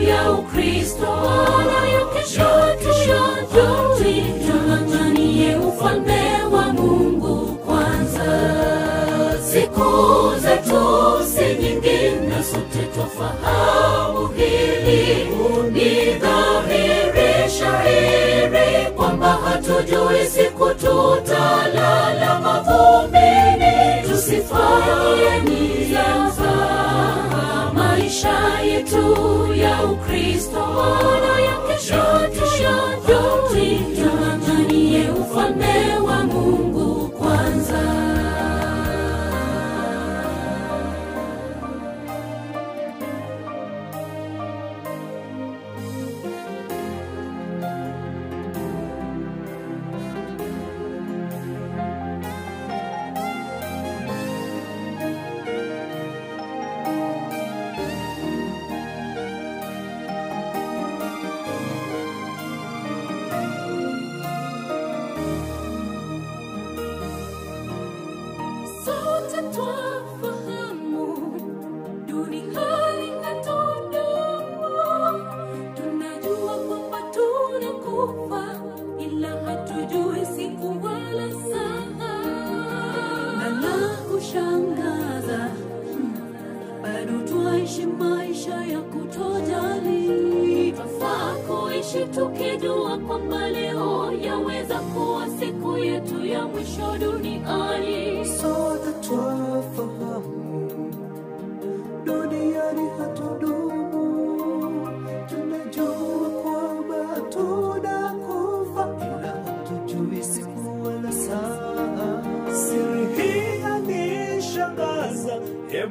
ya Ukristo wala kesho tung'ang'anie ufalme wa Mungu kwanza. Siku zetu si nyingi na sote twafahamu hili. Ni dhahiri shahiri kwamba hatujui siku tutalala mavumbini. Tusifanye nia za maisha yetu ya Ukristo wala ya kesho tung'ang'anie ufalme wa Mungu kwanza. Sote twafahamu dunia inatudumu. Tunajua kwamba tunakufa, ila hatujui siku wala saa. Na la kushangaza, bado twaishi maisha ya kutojali. Twafaa kuishi tukijua kwamba leo yaweza kuwa siku yetu ya mwisho duniani. Sote twafahamu duniani hatudumu. Tunajua kwamba tunakufa, ila hatujui siku wala saa. Siri hii yanishangaza.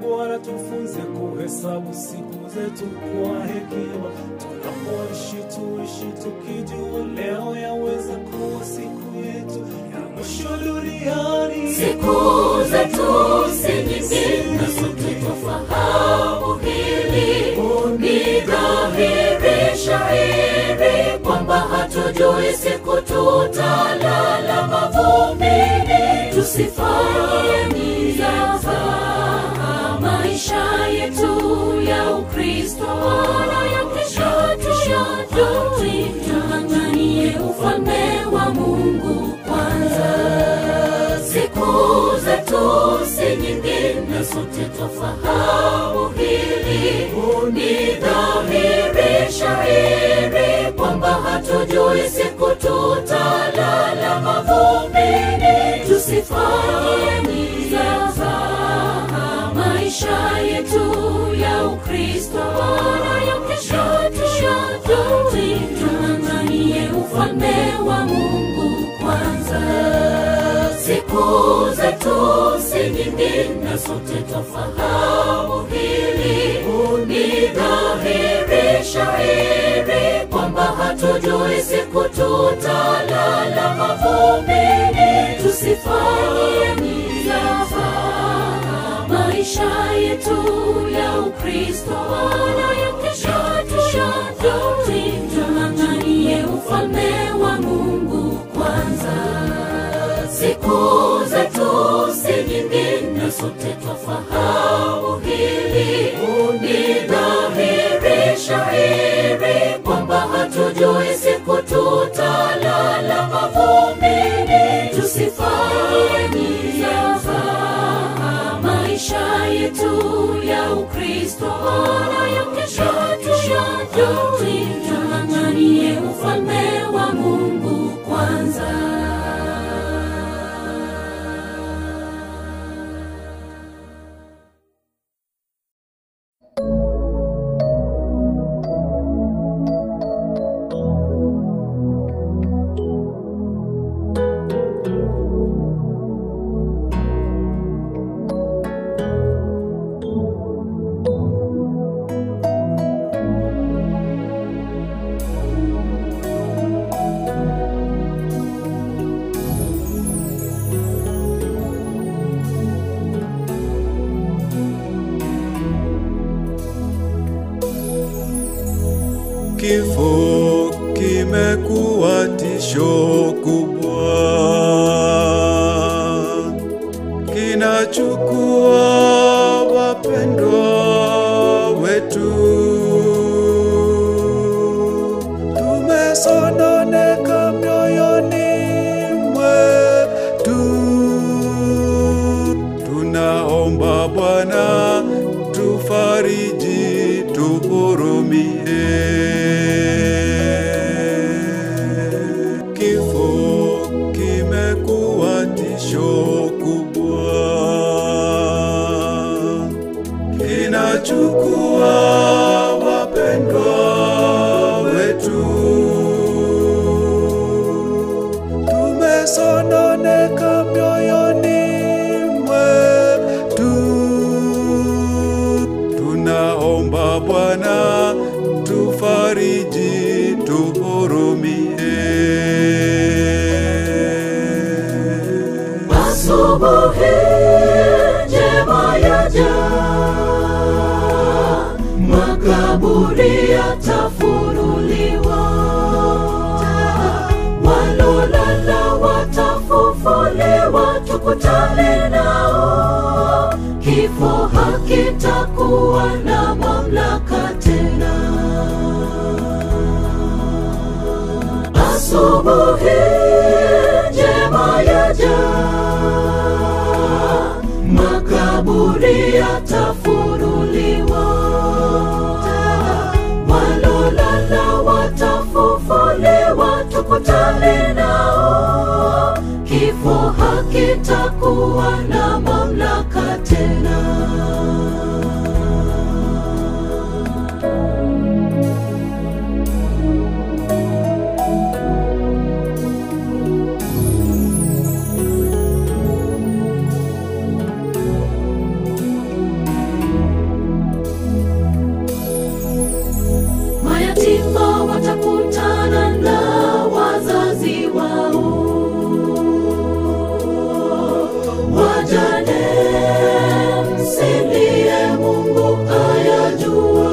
Bwana tufunze kuhesabu siku zetu kwa hekima. Tunapoishi tuishi tukijua leo yaweza kuwa siku yetu ya mwisho duniani. Siku zetu si nyingi na sote twafahamu hili. Ni dhahiri shahiri kwamba hatujui siku tutalala mavumbini. Tusifanye nia za maisha yetu ya Ukristo wala ya kesho tung'ang'anie ufalme wa Mungu kwanza. Siku zetu si nyingi na sote twafahamu hili. Ni dhahiri shahiri kwamba hatujui siku tutalala mavumbini. Tusifanye nia za maisha yetu ya Ukristo wala ya kesho tung'ang'anie ufalme wa Mungu kwanza. Siku zetu si nyingi na sote twafahamu hili. Ni dhahiri shahiri kwamba hatujui siku tutalala mavumbini. Tusifanye nia za maisha yetu ya Ukristo wala ya kesho tung'ang'anie ufalme wa Mungu kwanza. Siku zetu si nyingi na sote twafahamu hili. Ni dhahiri shahiri kwamba hatujui siku tutalala mavumbini. Tusifanye nia za maisha yetu ya Ukristo wala ya kesho tung'ang'anie ufalme wa Mungu kwanza. kinachukua wapendwa wetu. Tumesononeka mioyoni mwetu, tunaomba Bwana tufariji, tuhurumie. Kifo kimekuwa tisho kubwa, kinachukua wapendwa wetu. Tumesononeka mioyoni mwetu, tunaomba Bwana tufariji, tuhurumie. Asubuhi njema yaja, makaburi yatafunuliwa, walolala watafufuliwa, tukutane nao. Kifo hakitakuwa na mamlaka tena. Asubuhi njema yaja, makaburi yatafunuliwa, walolala watafufuliwa, tukutane nao. Kifo hakitakuwa na mamlaka tena. Mayatima watakutana na wazazi wao, wajane msilie, Mungu ayajua.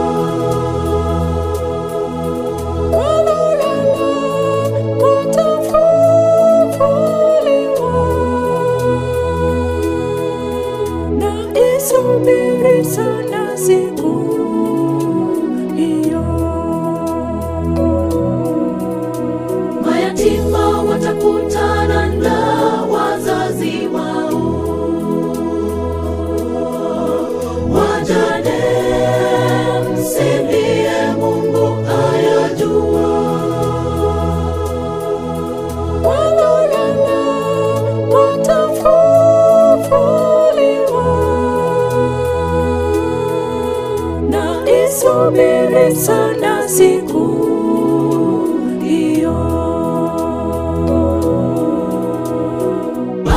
Walolala watafufuliwa, na isubiri sana siku hiyo. Mayatima watakutana na wazazi wao, wajane msilie, Mungu ayajua. Walolala watafufuliwa, na isubiri sana siku hiyo.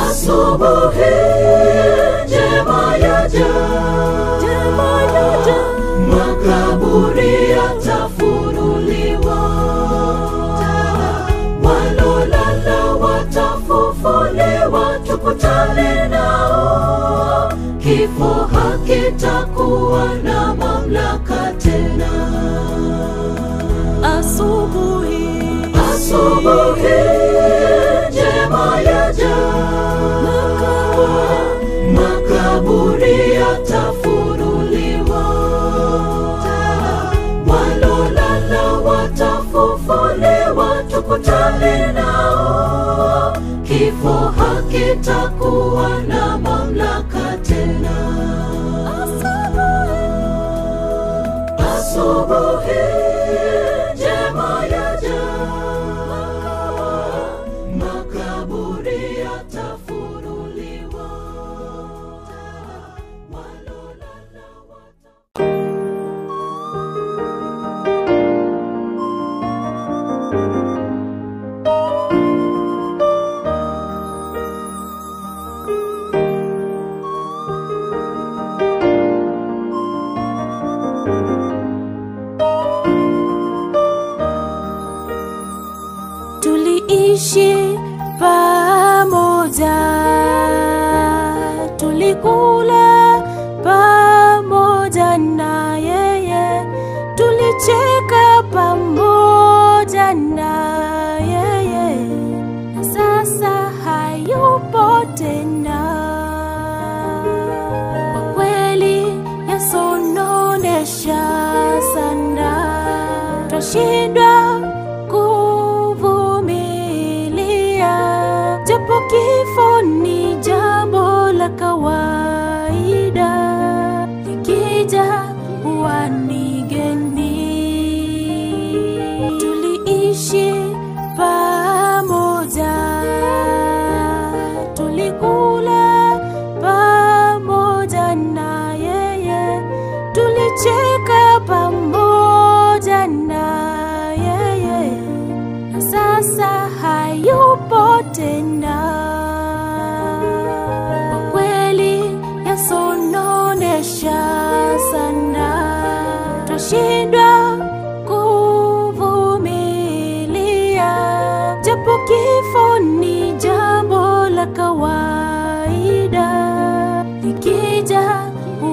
Asubuhi njema yaja, makaburi yatafunuliwa, walolala watafufuliwa, tukutane nao. Kifo hakitakuwa na mamlaka tena. Asubuhi njema yaja, makaburi yatafunuliwa, walolala watafufuliwa, tukutane nao. Kifo hakitakuwa na mamlaka tena. Asubuhi njema yaja, makaburi yatafunuliwa, tuliishi pamoja, tulikula pamoja na yeye, tulicheka pamoja na yeye, na sasa hayupo tena.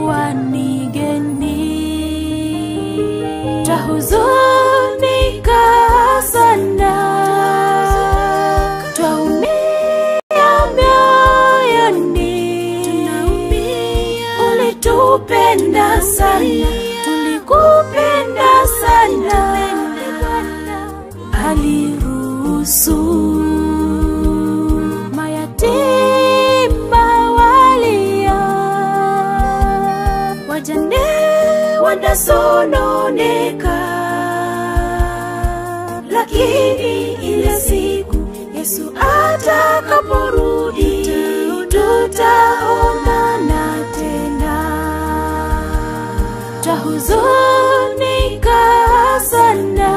kuwa nigeni. Twahuzunika sana, twaumia mioyoni, ulitupenda sana, tulikupenda sana, aliruhusu mayatima walia, wajane wanasononeka, lakini ile siku Yesu atakaporudi tutaonana tena. Twahuzunika sana,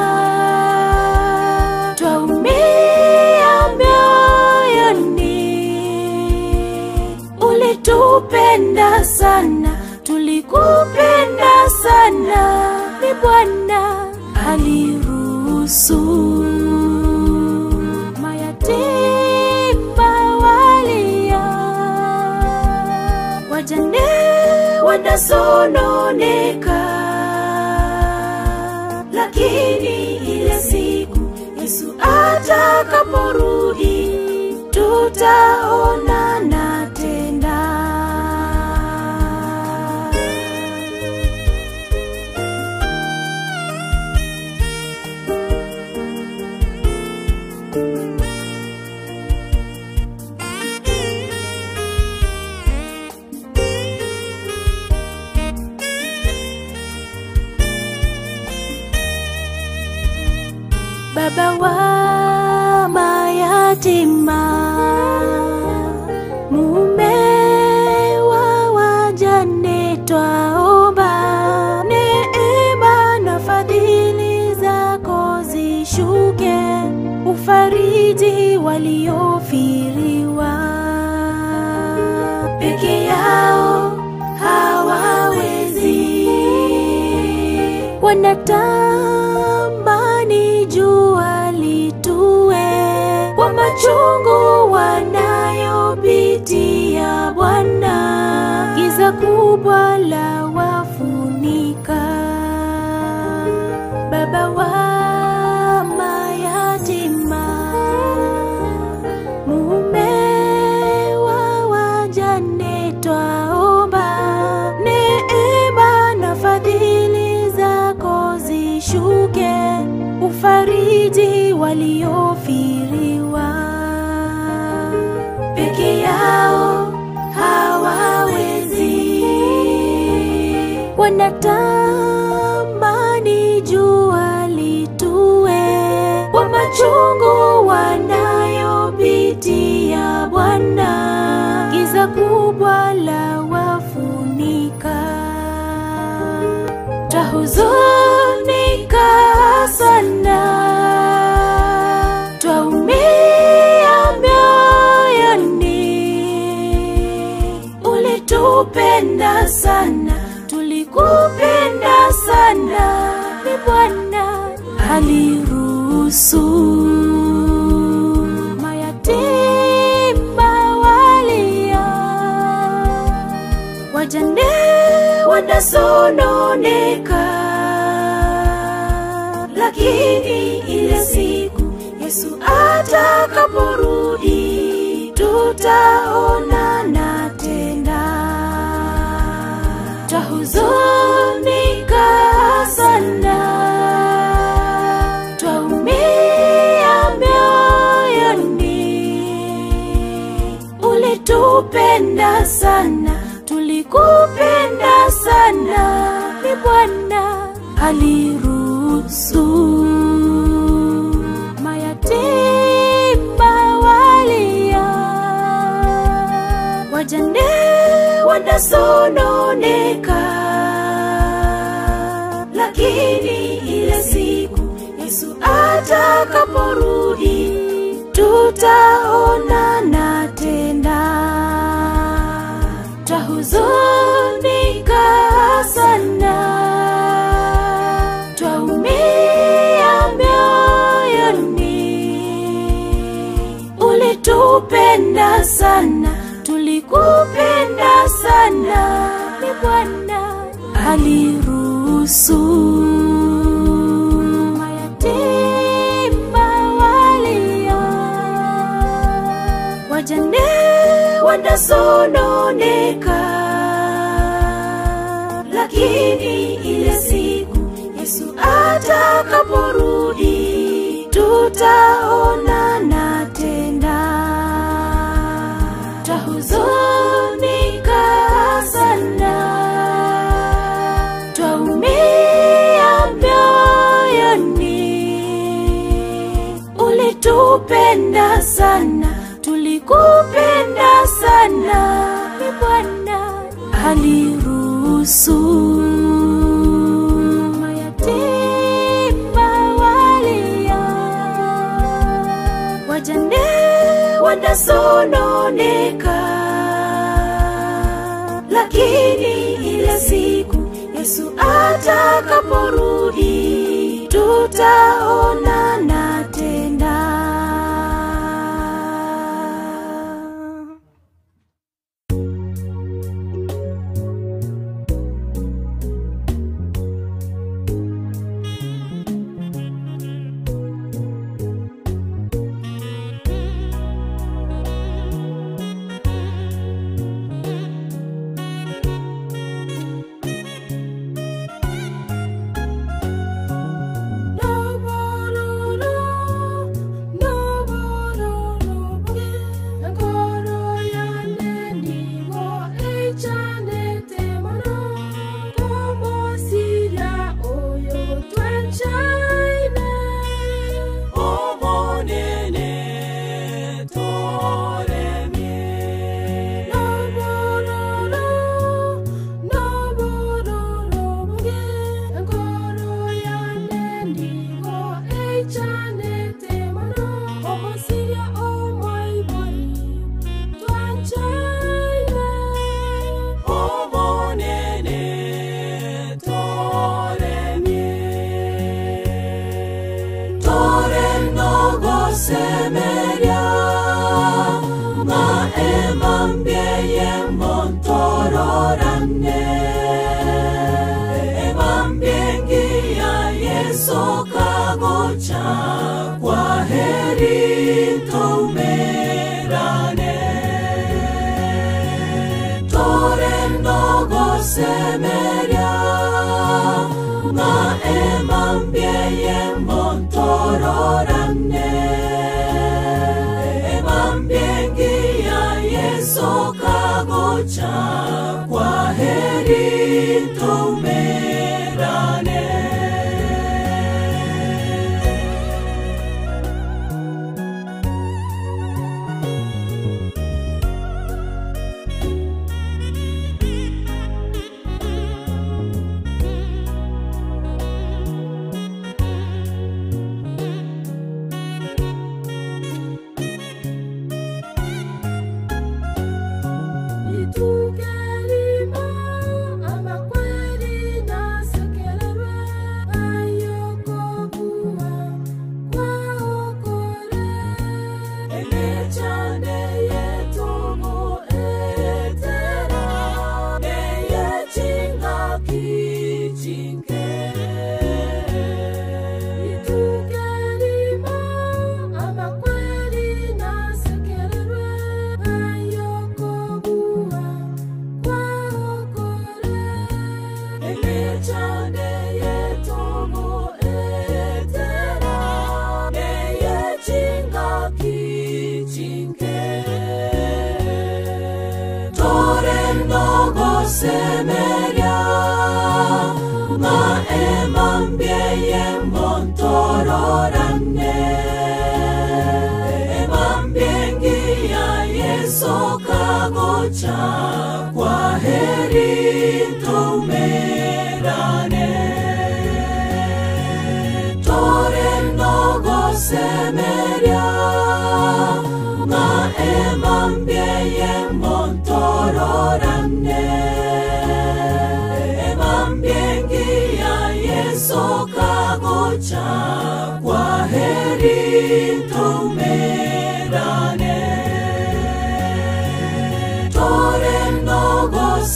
twaumia mioyoni, ulitupenda sana, tulikupenda sana, ni Bwana aliruhusu mayatima walia, wajane wanasononeka, lakini ile siku Yesu atakaporudi tutaonana tena. Baba wa mayatima, mume wa wajane, twaomba neema na fadhili zako zishuke, ufariji waliofiriwa, peke yao hawawezi, wanatamani jua litue kwa machungu wanayopitia Bwana, giza kubwa la wafunika. Baba wa mayatima, mume wa wajane, twaomba neema na fadhili zako zishuke, ufariji waliofiriwa, peke yao hawawezi, wanatamani jua litue kwa machungu wanayopitia Bwana, giza kubwa la wafunika. Twahuzunika sana, twaumia mioyoni, ulitupenda sana, tulikupenda sana, ni Bwana aliruhusu mayatima walia, wajane wanasononeka, lakini ile siku Yesu atakaporudi tutaonana tena. Twahuzunika sana, twaumia mioyoni, ulitupenda sana, tulikupenda sana, ni Bwana aliruhusu mayatima walia, wajane wanasononeka, lakini ile siku Yesu atakaporudi tutaonana tena. Twahuzunika sana, twaumia mioyoni, ulitupenda sana, tulikupenda sana, ni Bwana aliruhusu mayatima walia, wajane wanasononeka, lakini ile siku Yesu atakaporudi tutaonana tena. Twahuzunika sana, twaumia moyoni. Ulitupenda sana, tulikupenda sana. Ni Bwana aliruhusu mayatima walia, wajane wanasononeka, lakini ile siku Yesu atakaporudi tutaonana tena.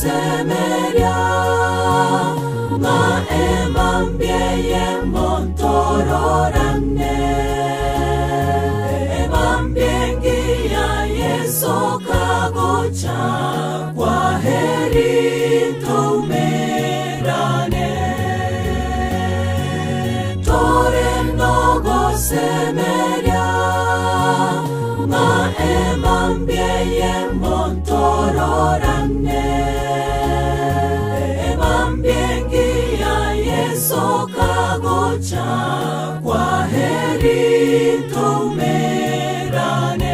Semeria heri toumerane tore nogo semeria ma emambie montororane emambie ya Yesu kagocha kwa heri toumerane.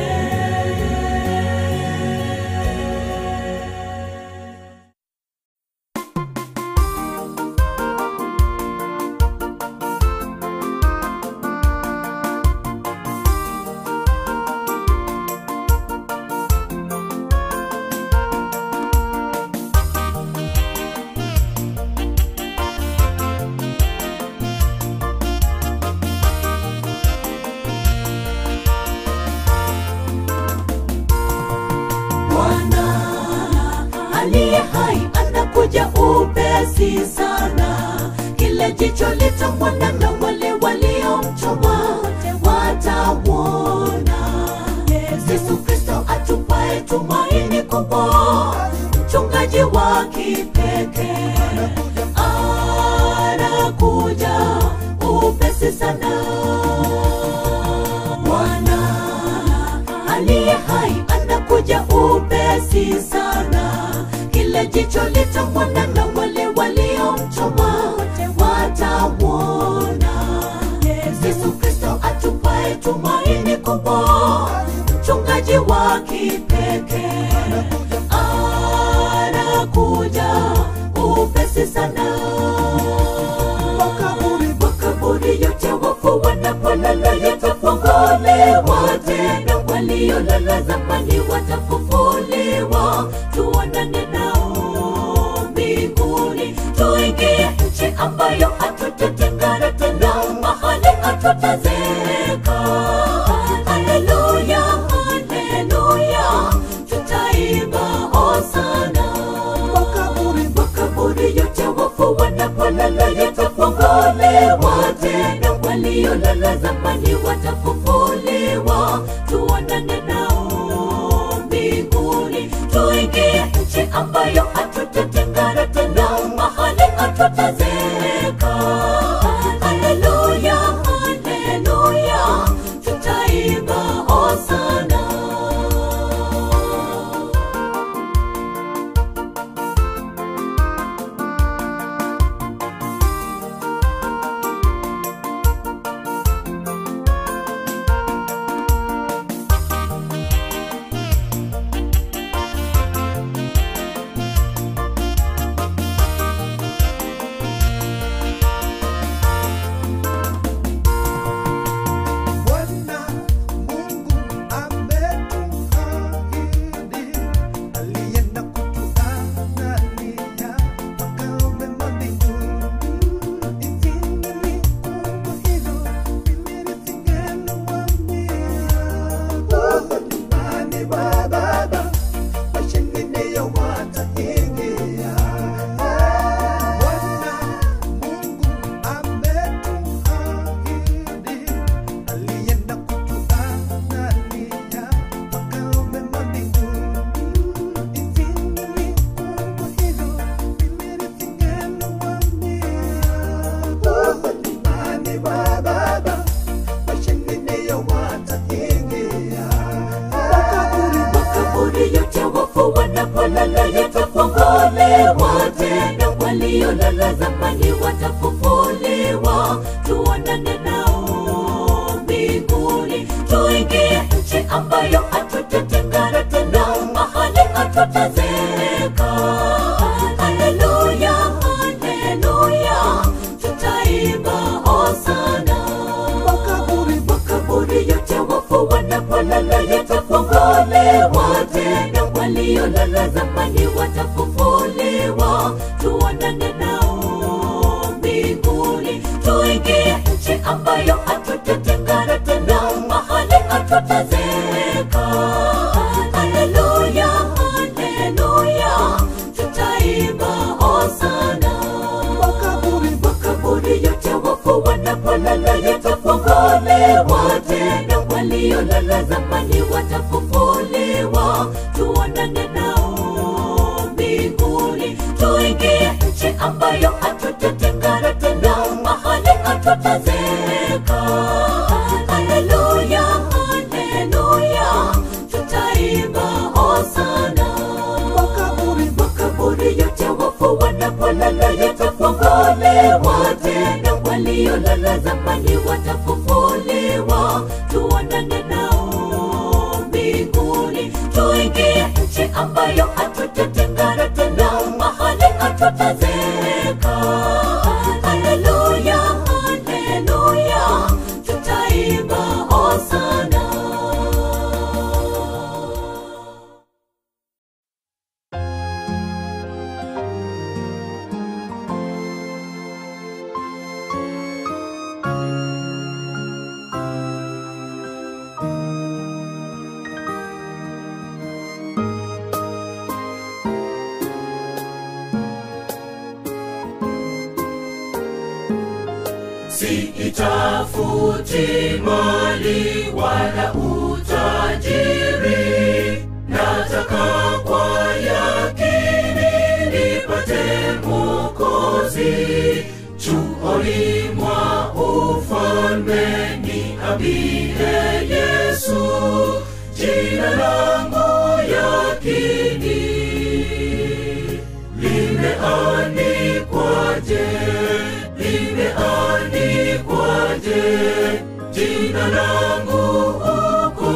Upesi sana, kile jicho litamwona na wale waliomchoma watauona. Yesu Kristo atupae tumaini kubwa, mchungaji wa kipekee anakuja upesi sana. Bwana aliye hai anakuja upesi sana, kile jicho litamwona na wale waliomchoma watauona. Yesu Kristo atupae tumaini kubwa, mchungaji wa kipekee anakuja upesi sana. Makaburi yote wafu wanapolala yatafunguliwa tena, waliolala zamani watafufuliwa, tuonane nao mbinguni, tuingie nchi ambayo hatutatengana tena, mahali hatutazeka. Haleluya, haleluya, tutaimba hosana. Makaburi yote wafu wanapolala yatafunguliwa tena, waliolala zamani watafufuliwa, tuonane nao mbinguni, tuingie nchi ambayo hatutatengana tena, mahali hatutazeka. Haleluya, haleluya, tutaimba hosana. Makaburi yote wafu wanapolala yatafunguliwa tena, waliolala zamani watafufuliwa, tuonane nao mbinguni, tuingie nchi ambayo hatutatengana tena, mahali hatutazeka. Haleluya, haleluya, tutaimba hosana. Makaburi yote wafu wanapolala yatafunguliwa tena, waliolala zamani watafufuliwa, tuonane nao mbinguni, tuingie nchi ambayo hatutatengana tena, mahali hatutazeka. Haleluya, haleluya, tutaimba hosana. Makaburi yote wafu wanapolala yatafunguliwa tena, waliolala zamani watafufuliwa, tuonane nao mbinguni, ambayo hatutatengana tena, mahali hatutazeka. Haleluya, haleluya, tutaimba hosana. Makaburi yote wafu wanapolala yatafunguliwa tena, waliolala zamani watafufuliwa, tuonane nao mbinguni, tuingie nchi ambayo hatutatengana tena, mahali hatutazeka. Haleluya, haleluya, tutaimba hosana. Sitafuti mali wala utajiri, nataka kwa yakini nipate Mwokozi. Chuoni mwa ufalme niambie Yesu, jina langu yakini limeandikwaje, limeandikwaje jina langu huko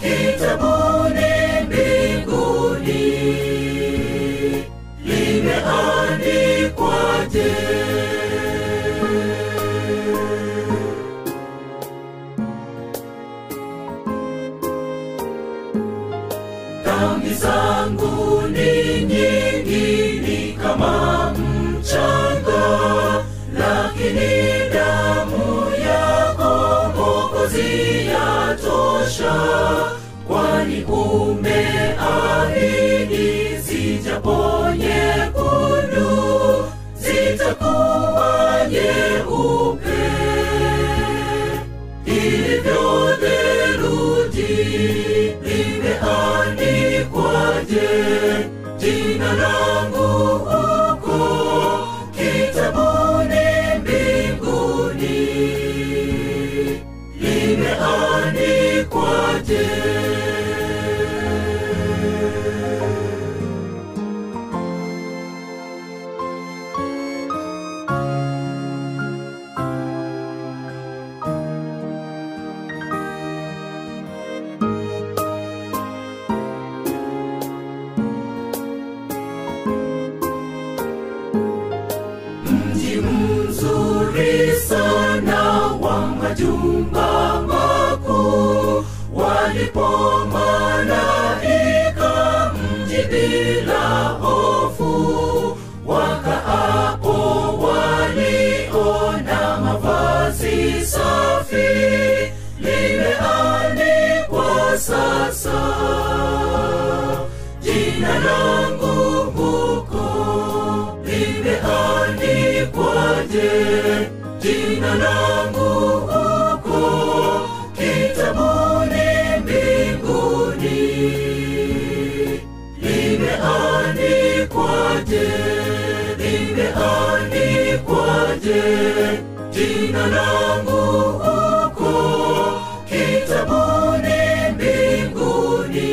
kitabuni mbinguni, limeandikwaje. Dhambi zangu ni nyingi, ni kama mchanga, lakini damu yako Mwokozi yatosha. Kwani umeahidi zijapo nyekundu zitakuwa nyeupe ilivyo theluji. Limeandikwaje jina langu huko kitabuni mbinguni, limeandikwaje. Mzuri sana wa majumba makuu, walipo malaika mji bila hofu, wakaapo waliona mavazi safi, limeandikwa sasa jina langu huko, limeandikwaje jina langu huko kitabuni mbinguni, limeandikwaje, limeandikwaje jina langu huko kitabuni mbinguni,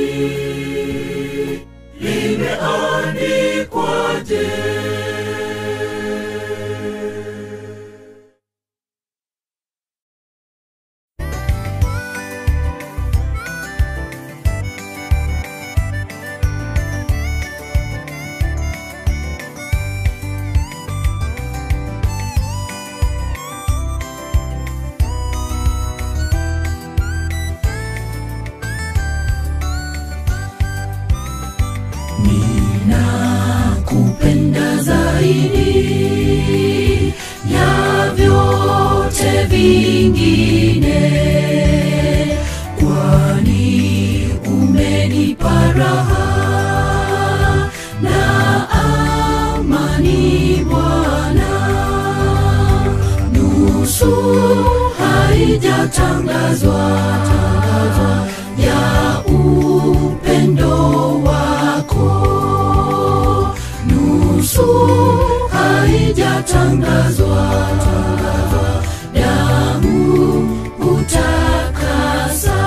limeandikwaje. Ninakupenda zaidi ya vyote vingine, kwani umenipa raha na amani Bwana. Nusu haijatangazwa ya upendo wako, nusu haijatangazwa, damu hutakasa.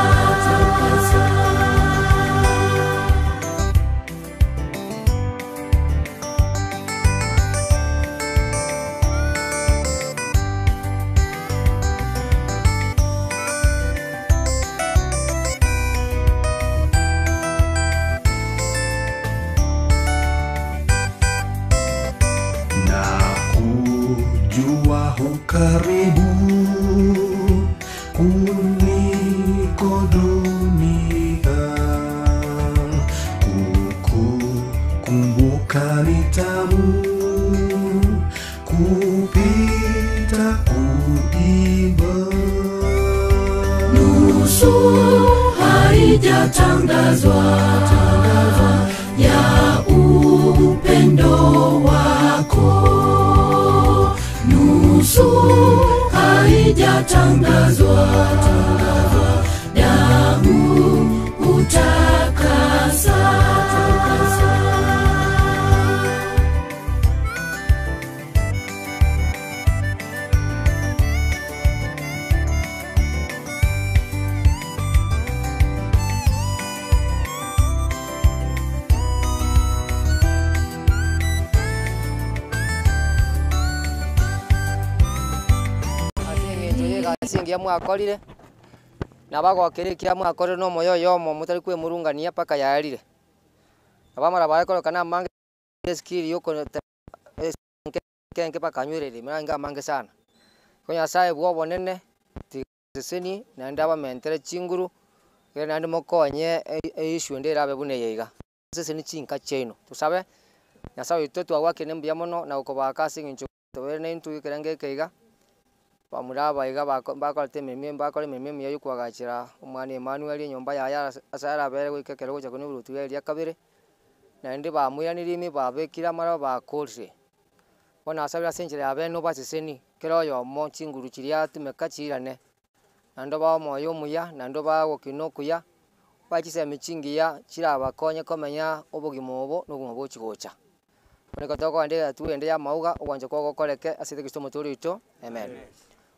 Karibu kuliko dunia, kukumbuka ni tamu kupita kuiba. Nusu haijatangazwa ya upendo wako, nusu haijatangazwa, damu hutakasa. Asingia mwakorire na bagokirikia mwakorire no moyo yomo mutari kwe murungania paka yarire abamara barekoro kana mange skill yoko kenge paka nywirire manga mange sana konya sae bwo bonene tiseni na ndaba mentere chinguru kire nandi mokonye issue ndira bebune yiga sese ni chinka cheno tusabe nyasawe itoto awake mbya mono na ukobaka singincho tobere n'intu kirenge keiga bamuraba iga bakorete memye yo kwagachira umwana Emmanuel nyomba ya asara bere gwikekero gocha kuni burutu ya kabere na ndi bamuyanirimi babekira mara bakorse bona asabira senjere abeno baseseni kero yo mo chinguru chiria tumekachirane nando ba moyo muya nando ba gokinokuya bachise michingi ya chira bakonye komenya obugimo obo n'obumo bochigocha boneka toko ande tuende ya mauga ogwanje koko koleke asite Kristo muturi ito amen.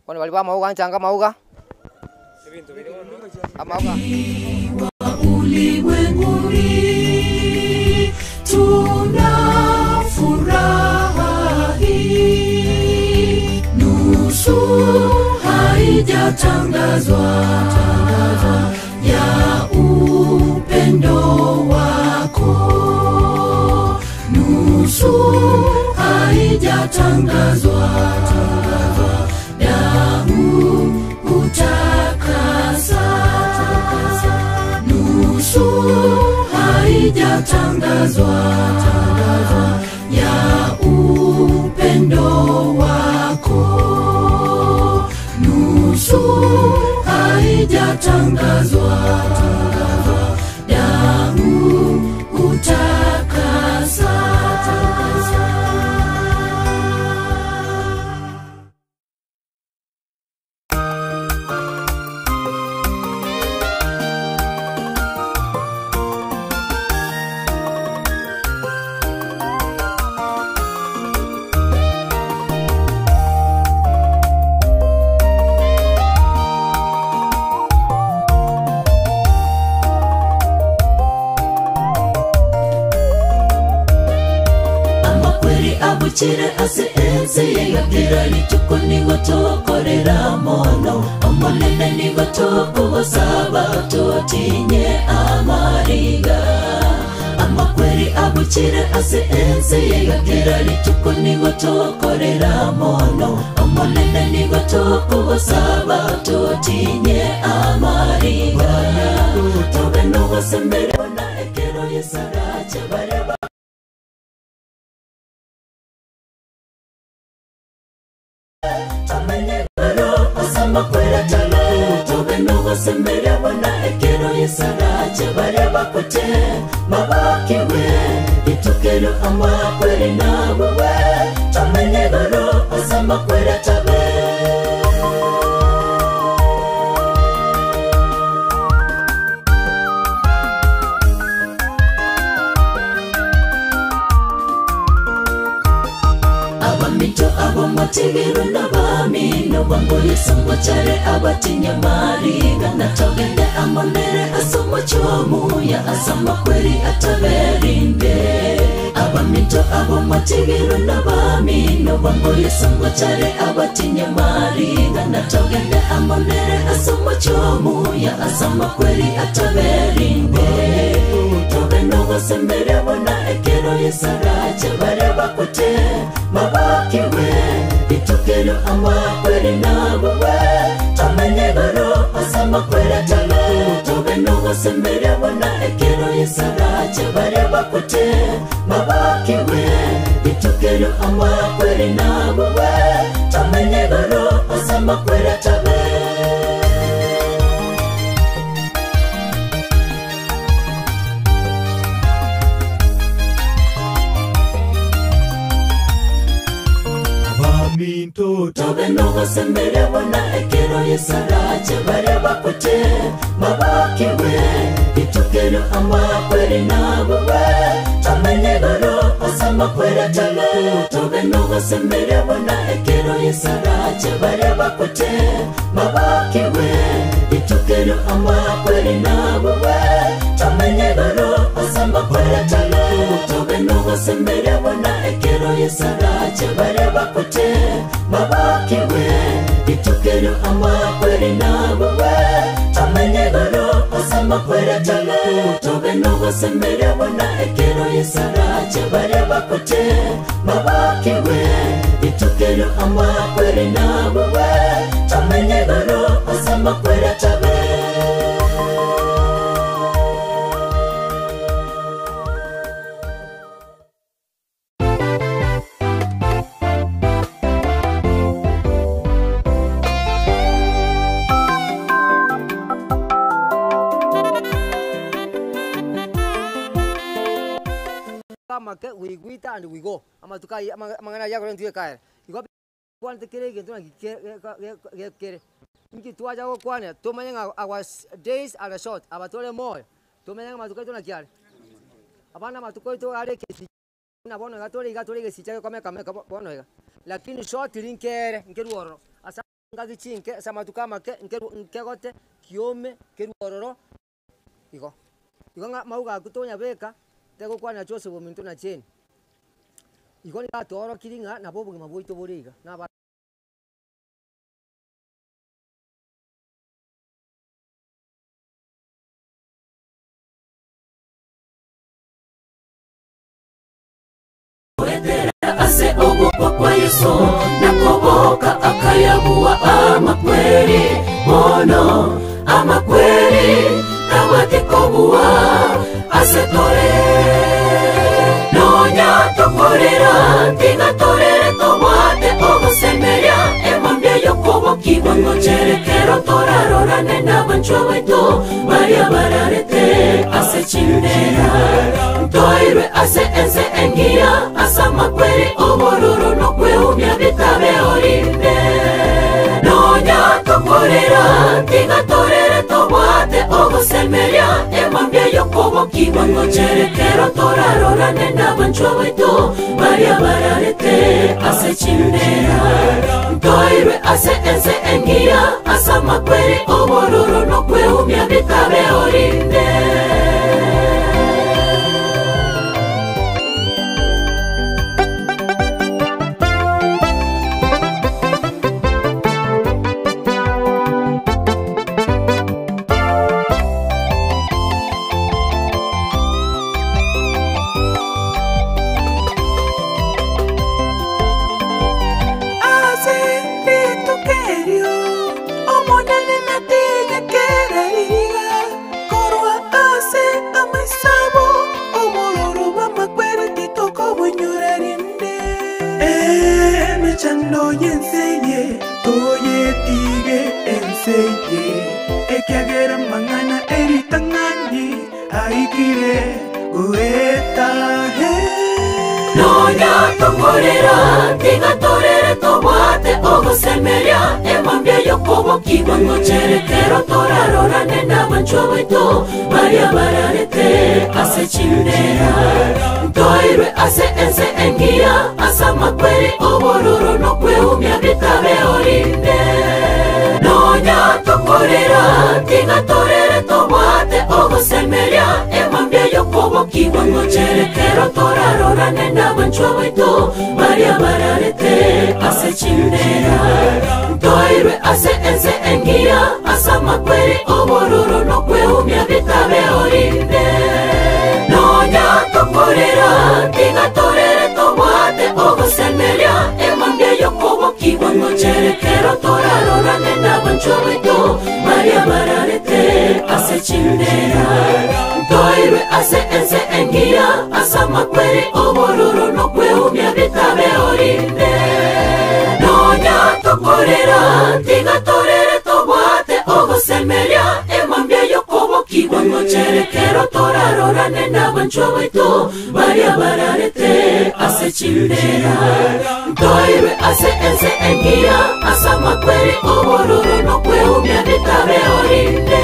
Wani wali ba mauga nchanga mauga amauga ulimwenguni tuna furaha hii, nusu haijatangazwa ya upendo wako, nusu haijatangazwa, damu hutakasa, nusu haijatangazwa ya upendo wako, nusu haijatangazwa, damu hutakasa. Chire ase ense yagira lichuko nigo tokorera mono omonene nigo toko gosaba totinye amariga amakweri abuchire ase ense yagira lichuko nigo tokorera mono omonene nigo toko gosaba totinye amariga tobe no gosembere na ekero yesara chabareba makwera tala tobe no gosembere wana ekero yesara chabare bakote mabakiwe itukero amakwere nabo we tamenye garo asama kwera tabe abamito abamatigiru n'abamino bangoye somo cyare abatinya mariga natogende amonere asomo cyomuya asama kweri ataberinde abamito abamatigiru n'abamino bangoye somo cyare abatinya mariga natogende amonere asomo cyomuya asama kweri ataberinde tobe no semere bona ekero yesaraje bareba kote mabakiwe itukero amakweri nawe tamenye baro asama kwera talo tobe no semere bona ekero yesaraje bareba kote mabakiwe itukero amakweri nawe tamenye baro asama kwera talo tobe no semere bona ekero yesaraje bareba kote mabakiwe itukero amakweri nawe tamenye baro asama kwera talo tobe no semere bona ekero yesaraje bareba kote mabakiwe itukero amakweri nawe tamenye baro asama kwera talo tobe no semere bona ekero yesaraje bareba kote mabakiwe itukero amakweri nawe tamenye baro asama kwera talo tobe no semere bona ekero yesaraje bareba kote mabakiwe itukero amakweri nawe tamenye baro asama kwera talo Make we guita and we go. Amatukai mangana ya going to kai. You got one to carry it to get Inki tu aja kwane to manyanga our days are short abatole more. To manyanga matukai to na kiale. Abana matukai to are kesi na bono gatori kesi chake kama bono ega. Lakini short linkere nkeruoro. Asa ngazi chinke sama tukama ke nkegote kiome keruoro. Iko nga mauga kutonya beka tego kwana chose bo mintu na cheni igoni ka toro kiringa na bobu maboito boriga na ba ase ogopa kwa Yesu na koboka akayabua amakweri mono amakweri nawate kobua ase tore nonya tokorera tiga torere tomate ogosemeria emambia yokobo kibongo cherekero torarora nena banchwa weto maria bararete ase chindera toirwe ase ense engia asa makweri obororo no kweumia bitabe orinde nonya tokorera tiga torere tomate ogosemeria emambia yokobo kibongo cherekero torarora nena banchwa weto maria bararete ase chindera toirwe ase ense engia asa makweri obororo no kweumia bitabe orinde Ekiagera mangana eritangani aikire goeta he nonya tokorera tiga torere tobate ogosemeria emambia yokobo kibongo cherekero torarora nena banchwa weto maria bararete ase chindera toirwe ase ense engia asa makweri ubururu no kwehumya bitabe orinde nonya tukorera tigatorere tobwate ogusemeria emambia yokobokibwa ngocherekero torarorane n'abanchwa baitu baria bararete ase chindera ntoirwe ase ense engia asa makweri ubururu no kwehumya bitabe orinde nonya tukorera tigatorere tobwate ogusemeria emambia yokobokibwa ngocherekero torarorane n'abanchwa baitu baria bararete ase chindera ntoirwe ase ense engia asa makweri ubururu no kwehumya bitabe orinde nonya tukorera tigatorere tobwate ogusemeria emambia yokobokibwa ngocherekero torarorane n'abanchwa baitu baria bararete ase chindera ntoirwe ase ense engia asa makweri ubururu no kwehumya bitabe orinde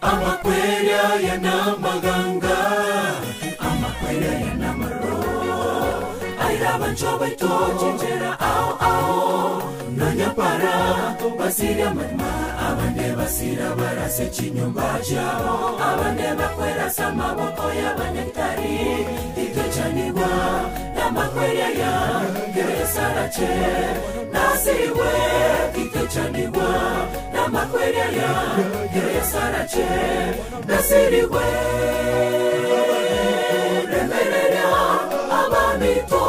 Amakweria yana maganga, amakweria yana maro. Aira bancho baito chinchera ao nonya para basira matma abande basira barase chinyumba jao abande bakwera sama boko ya banetari tito chaniwa na makweria ya keresarache nasiwe tito chaniwa na makweria ya keresarache nasiwe remereria abamito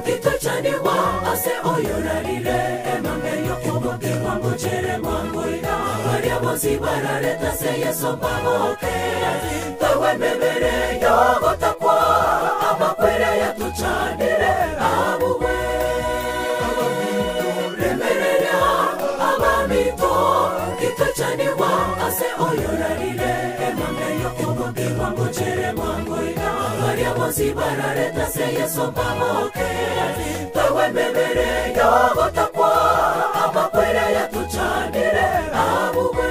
tito chaniwa ase oyorarire emame yokoboke wango chere mangoida waria bosi barareta se yeso baboke tawe mebere yogo takwa abakwera ya tuchanire abuwe remereria abamito tito chaniwa ase oyorarire emame yokoboke wango chere mangoida waria bosi barareta se yeso baboke tawe mebere yogo takwa abakwera ya tuchanire abuwe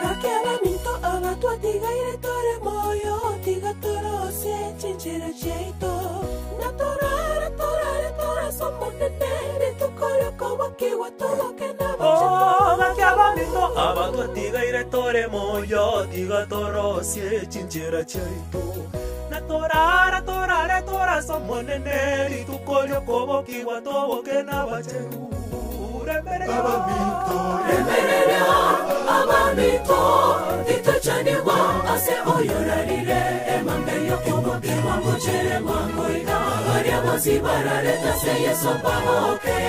Kakela minto abatua tigaire tore moyo tiga toro se chinchera cheito na tora somonene tu koro kowa kiwa todo que na oh kakela minto abatua tigaire tore moyo tiga toro se chinchera cheito na tora somonene tu koro kowa kiwa todo que na bacheru remereria abamito tito chaniwa ase oyorarire emambe yokoboke wango chere mangoida waria bosi barareta se yeso baboke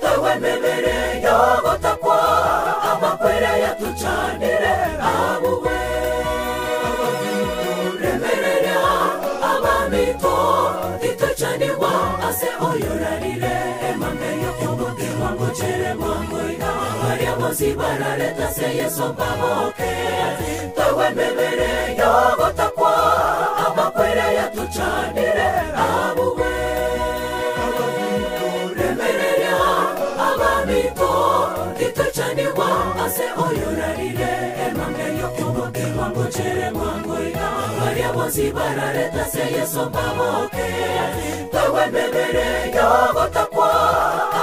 tawe mebere yogo takwa abakwera ya tuchanire abuwe remereria abamito tito chaniwa ase oyorarire emambe yokoboke wango chere mangoida waria bosi barareta se yeso baboke tawe mebere yogo takwa abakwera ya tuchanire abuwe remereria abamito tito chaniwa ase oyorarire emambe yokoboke wango chere mangoida waria bosi barareta se yeso baboke tawe mebere yogo takwa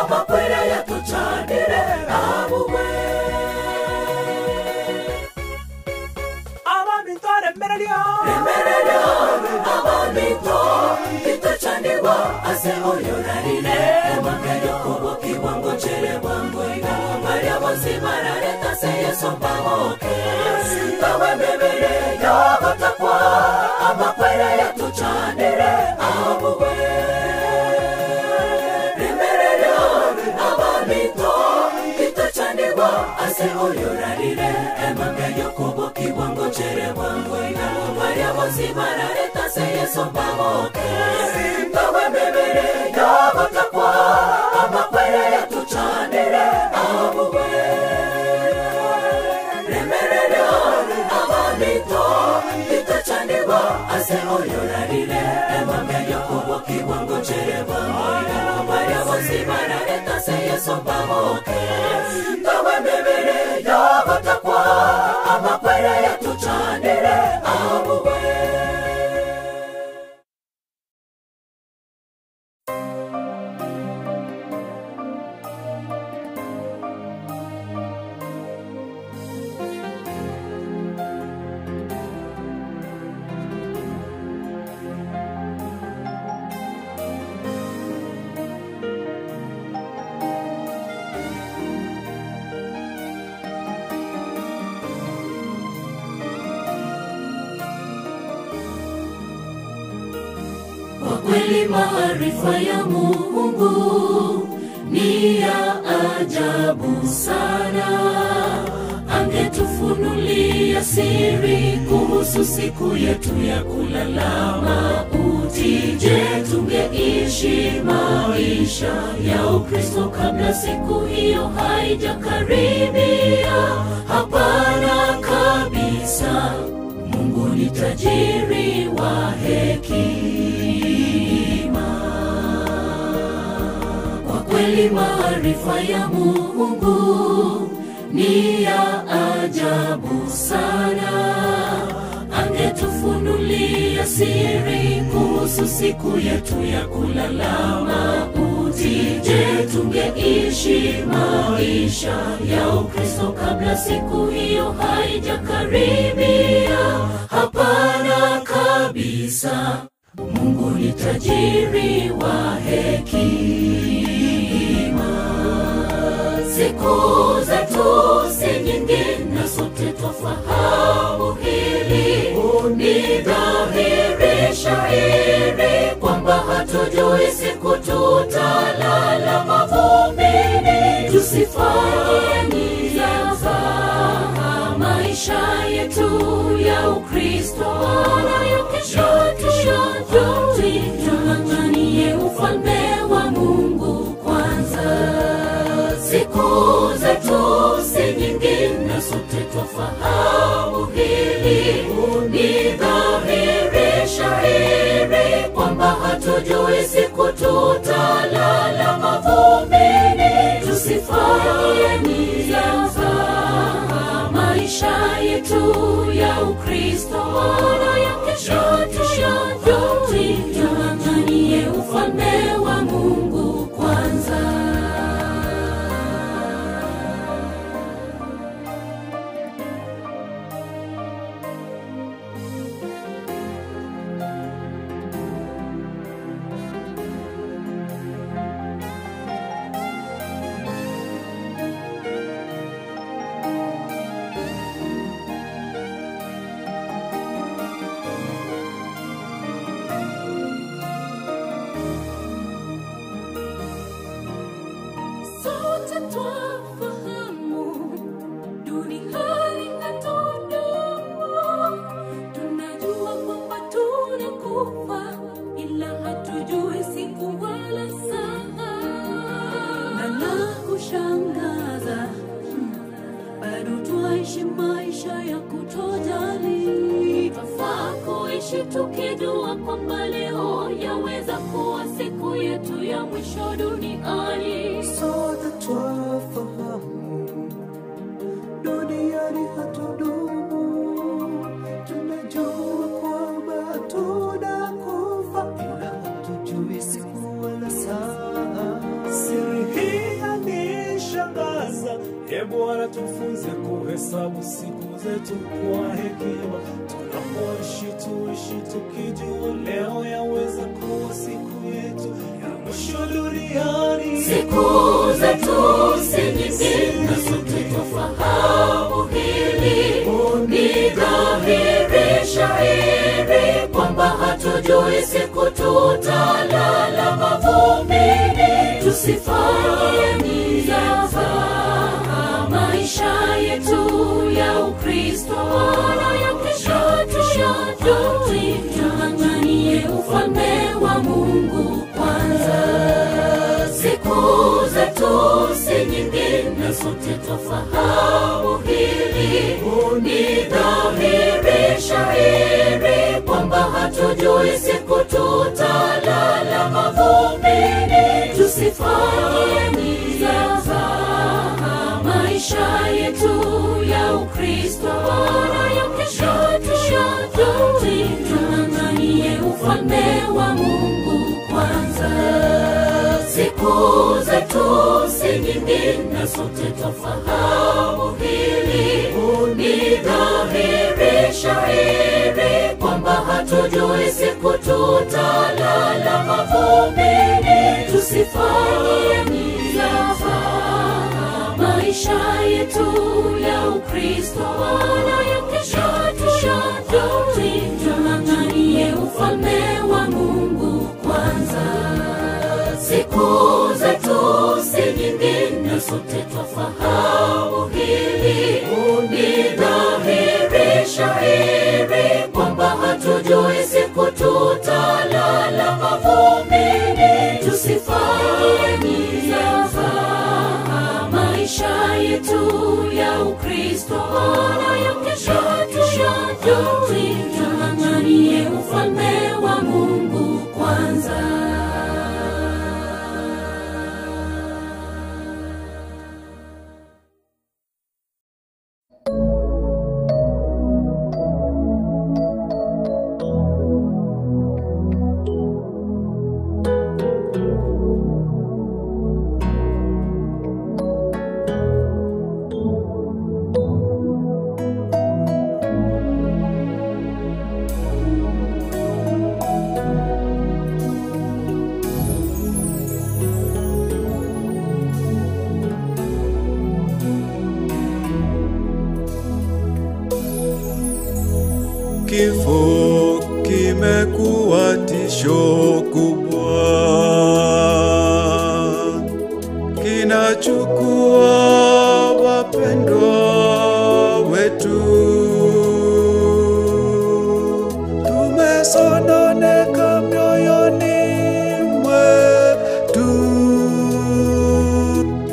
abakwera ya tuchanire abuwe abamito remereria abamito tito chaniwa ase oyorarire emambe yokoboke wango chere mangoida waria bosi barareta se yeso baboke tawe mebere yogo takwa abakwera ya tuchanire abuwe remereria abamito tito chaniwa ase oyorarire oyorarire emambeyo kubo kiwango chere wango igalo maria bozimarare tase yeso baboke simbawe bebere yabatakwa amakwere yatuchanire abuwe remerere abamito itachanirwa ase oyorarire emambeyo kubo kiwango chere wango igalo maria bozimarare tase yeso baboke simbawe bebere yabatakwa amakwere yatuchanire abuwe. Kweli maarifa ya Mungu ni ya ajabu sana. Angetufunulia siri kuhusu siku yetu ya kulala mauti. Je, tungeishi maisha ya Ukristo kabla siku hiyo haijakaribia? Hapana kabisa. Mungu ni tajiri wa hekima. Kweli maarifa ya Mungu ni ya ajabu sana. Angetufunulia siri kuhusu siku yetu ya kulala mauti. Je, tungeishi maisha ya Ukristo kabla siku hiyo haijakaribia? Hapana kabisa. Mungu ni tajiri wa hekima. Siku zetu si nyingi na sote twafahamu hili. Ni dhahiri shahiri kwamba hatujui siku tutalala mavumbini. Tusifanye yaza maisha yetu ya Ukristo nayo kesho tung'ang'anie ufalme wa Mungu kwanza. Siku zetu si nyingi na sote twafahamu hili. Ni dhahiri shahiri kwamba hatujui siku tutalala mavumbini. Tusifanye yaza maisha yetu ya Ukristo nayo kesho tung'ang'anie ufalme wa Mungu kwanza. Sote twafahamu duniani hatudumu. Tunajua kwamba tunakufa, ila hatujui siku wala saa. Na la kushangaza, bado twaishi maisha ya kutojali. Twafaa kuishi tukijua kwamba leo yaweza kuwa siku yetu ya mwisho duniani. Sote twafahamu duniani hatudumu. Tunajua kwamba tunakufa, ila hatujui siku wala saa. Siri hii yanishangaza. Bwana tufunze kuhesabu siku zetu kwa hekima. Tunapoishi tuishi tukijua leo yaweza kuwa siku yetu ya mwisho duniani. Siku zetu si nyingi na sote twafahamu hili. Ni dhahiri shahiri kwamba hatujui siku tutalala mavumbini. Tusifanye yaza maisha yetu sote twafahamu hili. Ni dhahiri shahiri kwamba hatujui siku tutalala mavumbini. Tusifanye nizaza maisha yetu ya Ukristo yanayokesha tushatuti. Tung'ang'anie ufalme wa Mungu kwanza. Siku zetu si nyingi na sote twafahamu hili. Ni dhahiri shahiri kwamba hatujui siku tutalala mavumbini. Tusifanye nizaza maisha yetu ya Ukristo yanayokesha tushatuti. Tung'ang'anie ufalme wa Mungu kwanza. Siku zetu si nyingi na sote twafahamu hili. Ni dhahiri shahiri kwamba hatujui siku tutalala mavumbini. Tusifanye nizaza maisha yetu ya Ukristo yanayokesha tushatuti. Tung'ang'anie ufalme wa Mungu kwanza. Kifo kimekuwa tisho kubwa, kinachukua wapendwa wetu. Tumesononeka mioyoni mwetu,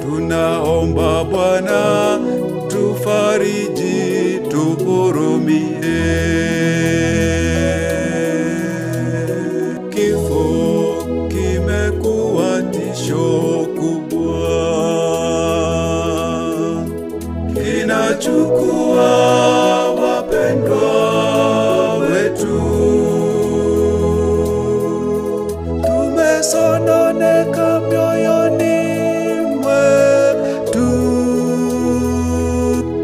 tunaomba Bwana tufariji, tuhurumie. Kinachukua wapendwa wetu, tumesononeka mioyoni mwetu,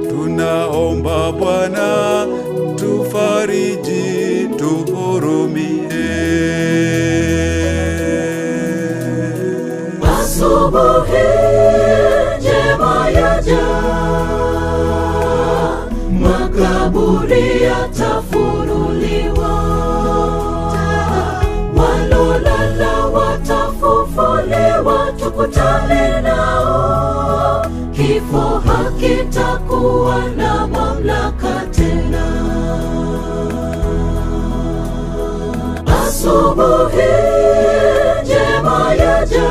tunaomba Bwana tufariji, tuhurumie. Asubuhi njema yaja, makaburi yatafunuliwa, walolala watafufuliwa, tukutane nao. Kifo hakitakuwa na mamlaka tena. Asubuhi njema yaja,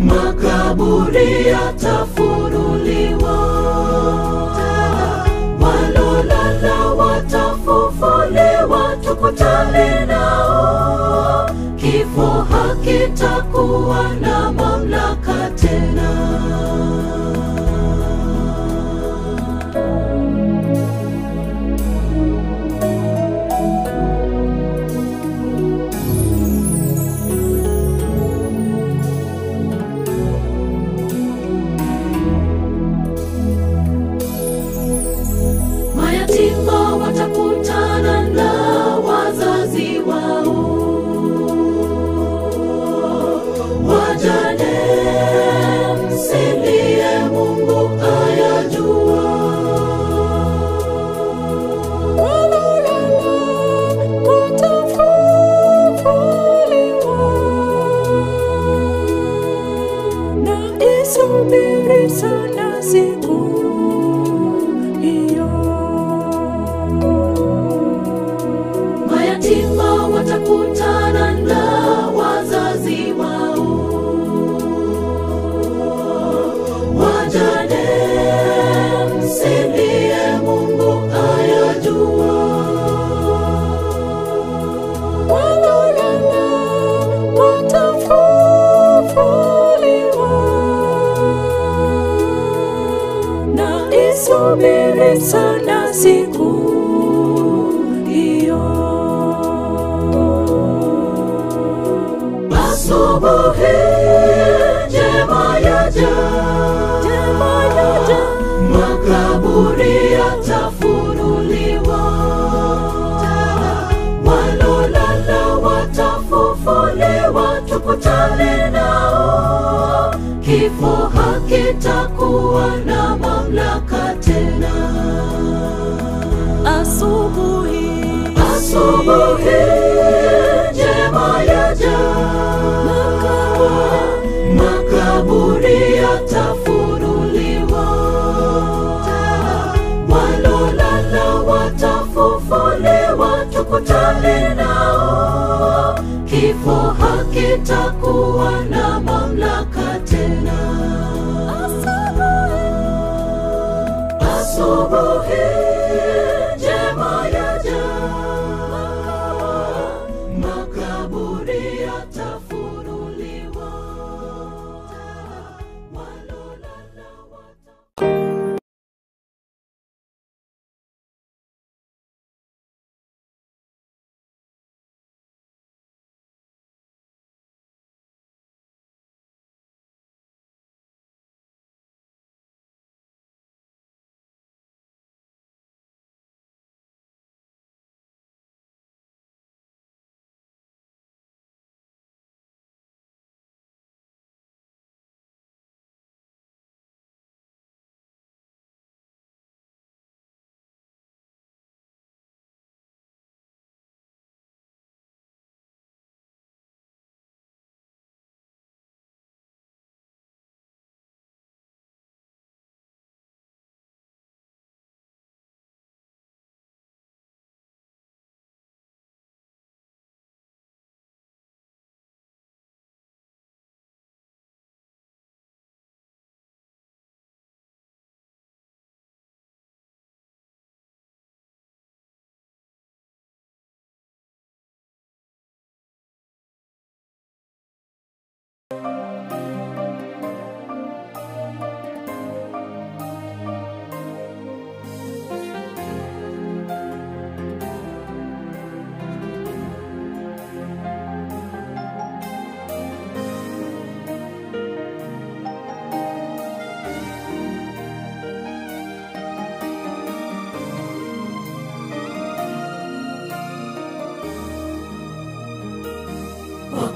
makaburi yatafunuliwa, walolala watafufuliwa, tukutane nao. Kifo hakitakuwa na mamlaka tena. nasubiri sana siku hiyo. Asubuhi njema yaja, makaburi yatafunuliwa, walolala watafufuliwa, tukutane nao, kifo hakitakuwa na mamlaka tena. Asubuhi njema yaja, makaburi yatafunuliwa, walolala watafufuliwa, tukutane nao, kifo hakitakuwa na mamlaka tena. Asubuhi njema yaja, makaburi yatafunuliwa.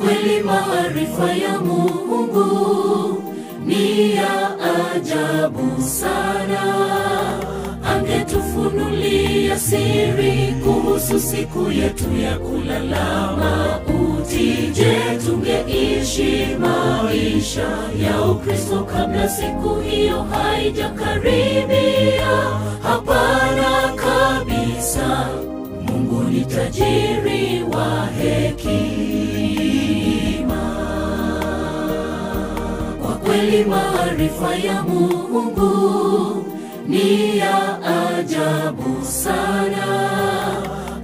Kweli maarifa ya Mungu ni ya ajabu sana. Angetufunulia siri kuhusu siku yetu ya kulala mauti, je, tungeishi maisha ya Ukristo kabla siku hiyo haijakaribia? Hapana kabisa. Mungu ni tajiri wa hekima. Kwa kweli maarifa ya Mungu ni ya ajabu sana.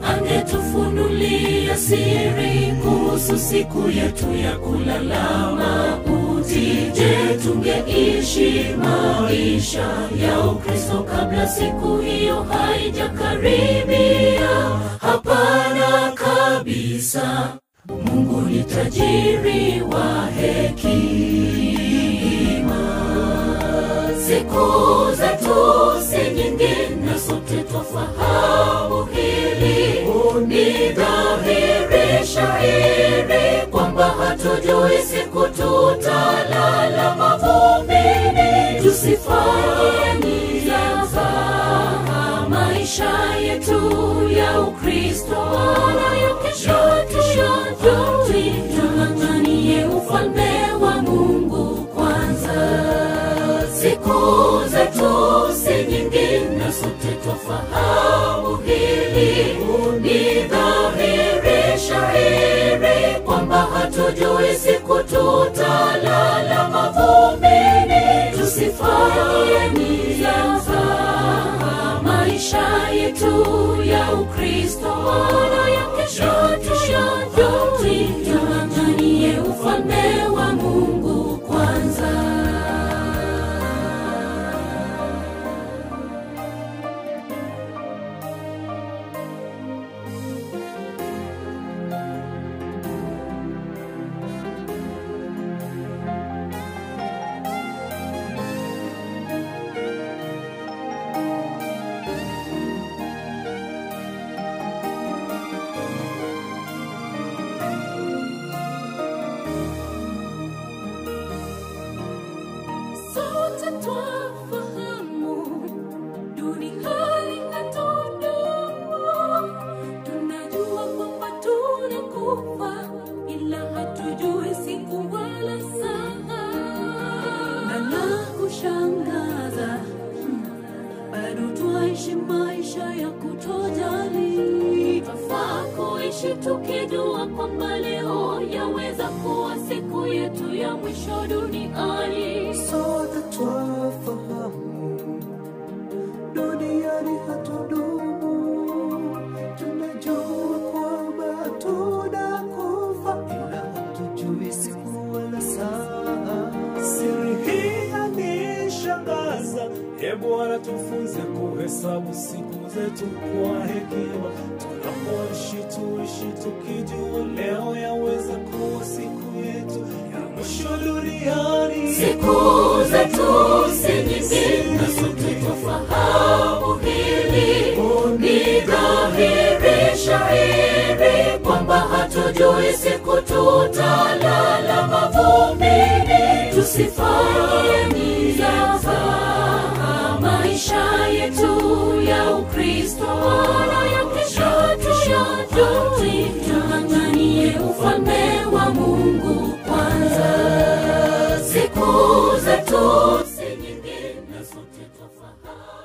Angetufunulia siri kuhusu siku yetu ya kulala mauti, je, tungeishi maisha ya Ukristo kabla siku hiyo haijakaribia? Hapana kabisa. Mungu ni tajiri wa hekima. Siku zetu si nyingi na sote twafahamu hili. Ni dhahiri shahiri kwamba hatujui siku tutalala mavumbini. Tusifanye nia za maisha yetu ya Ukristo wala kesho tung'ang'anie ufalme wa Mungu kwanza. Siku zetu si nyingi na sote twafahamu hili. Ni dhahiri shahiri kwamba hatujui siku tutalala mavumbini. Tusifanye nia za maisha yetu ya Ukristo wala kesho tung'ang'anie ufalme wa Mungu kwanza. tukijua kwamba leo yaweza kuwa siku yetu ya mwisho duniani. Sote twafahamu duniani hatudumu, tunajua kwamba tunakufa, ila hatujui siku wala saa. Siri hii yanishangaza, hebu Bwana tufunze kuhesabu siku zetu kwa hekima. Tunapoishi tuishi tukijua leo yaweza kuwa siku yetu ya mwisho duniani. Siku zetu si nyingi na sote tufahamu hili. Ni dhahiri shahiri kwamba hatujui siku tutalala mavumbini. Tusifanye mizaha maisha yetu ya Ukristo wala ya kesho tuyajui. Tung'ang'anie ufalme wa Mungu kwanza. Siku zetu si nyingi na sote tufahamu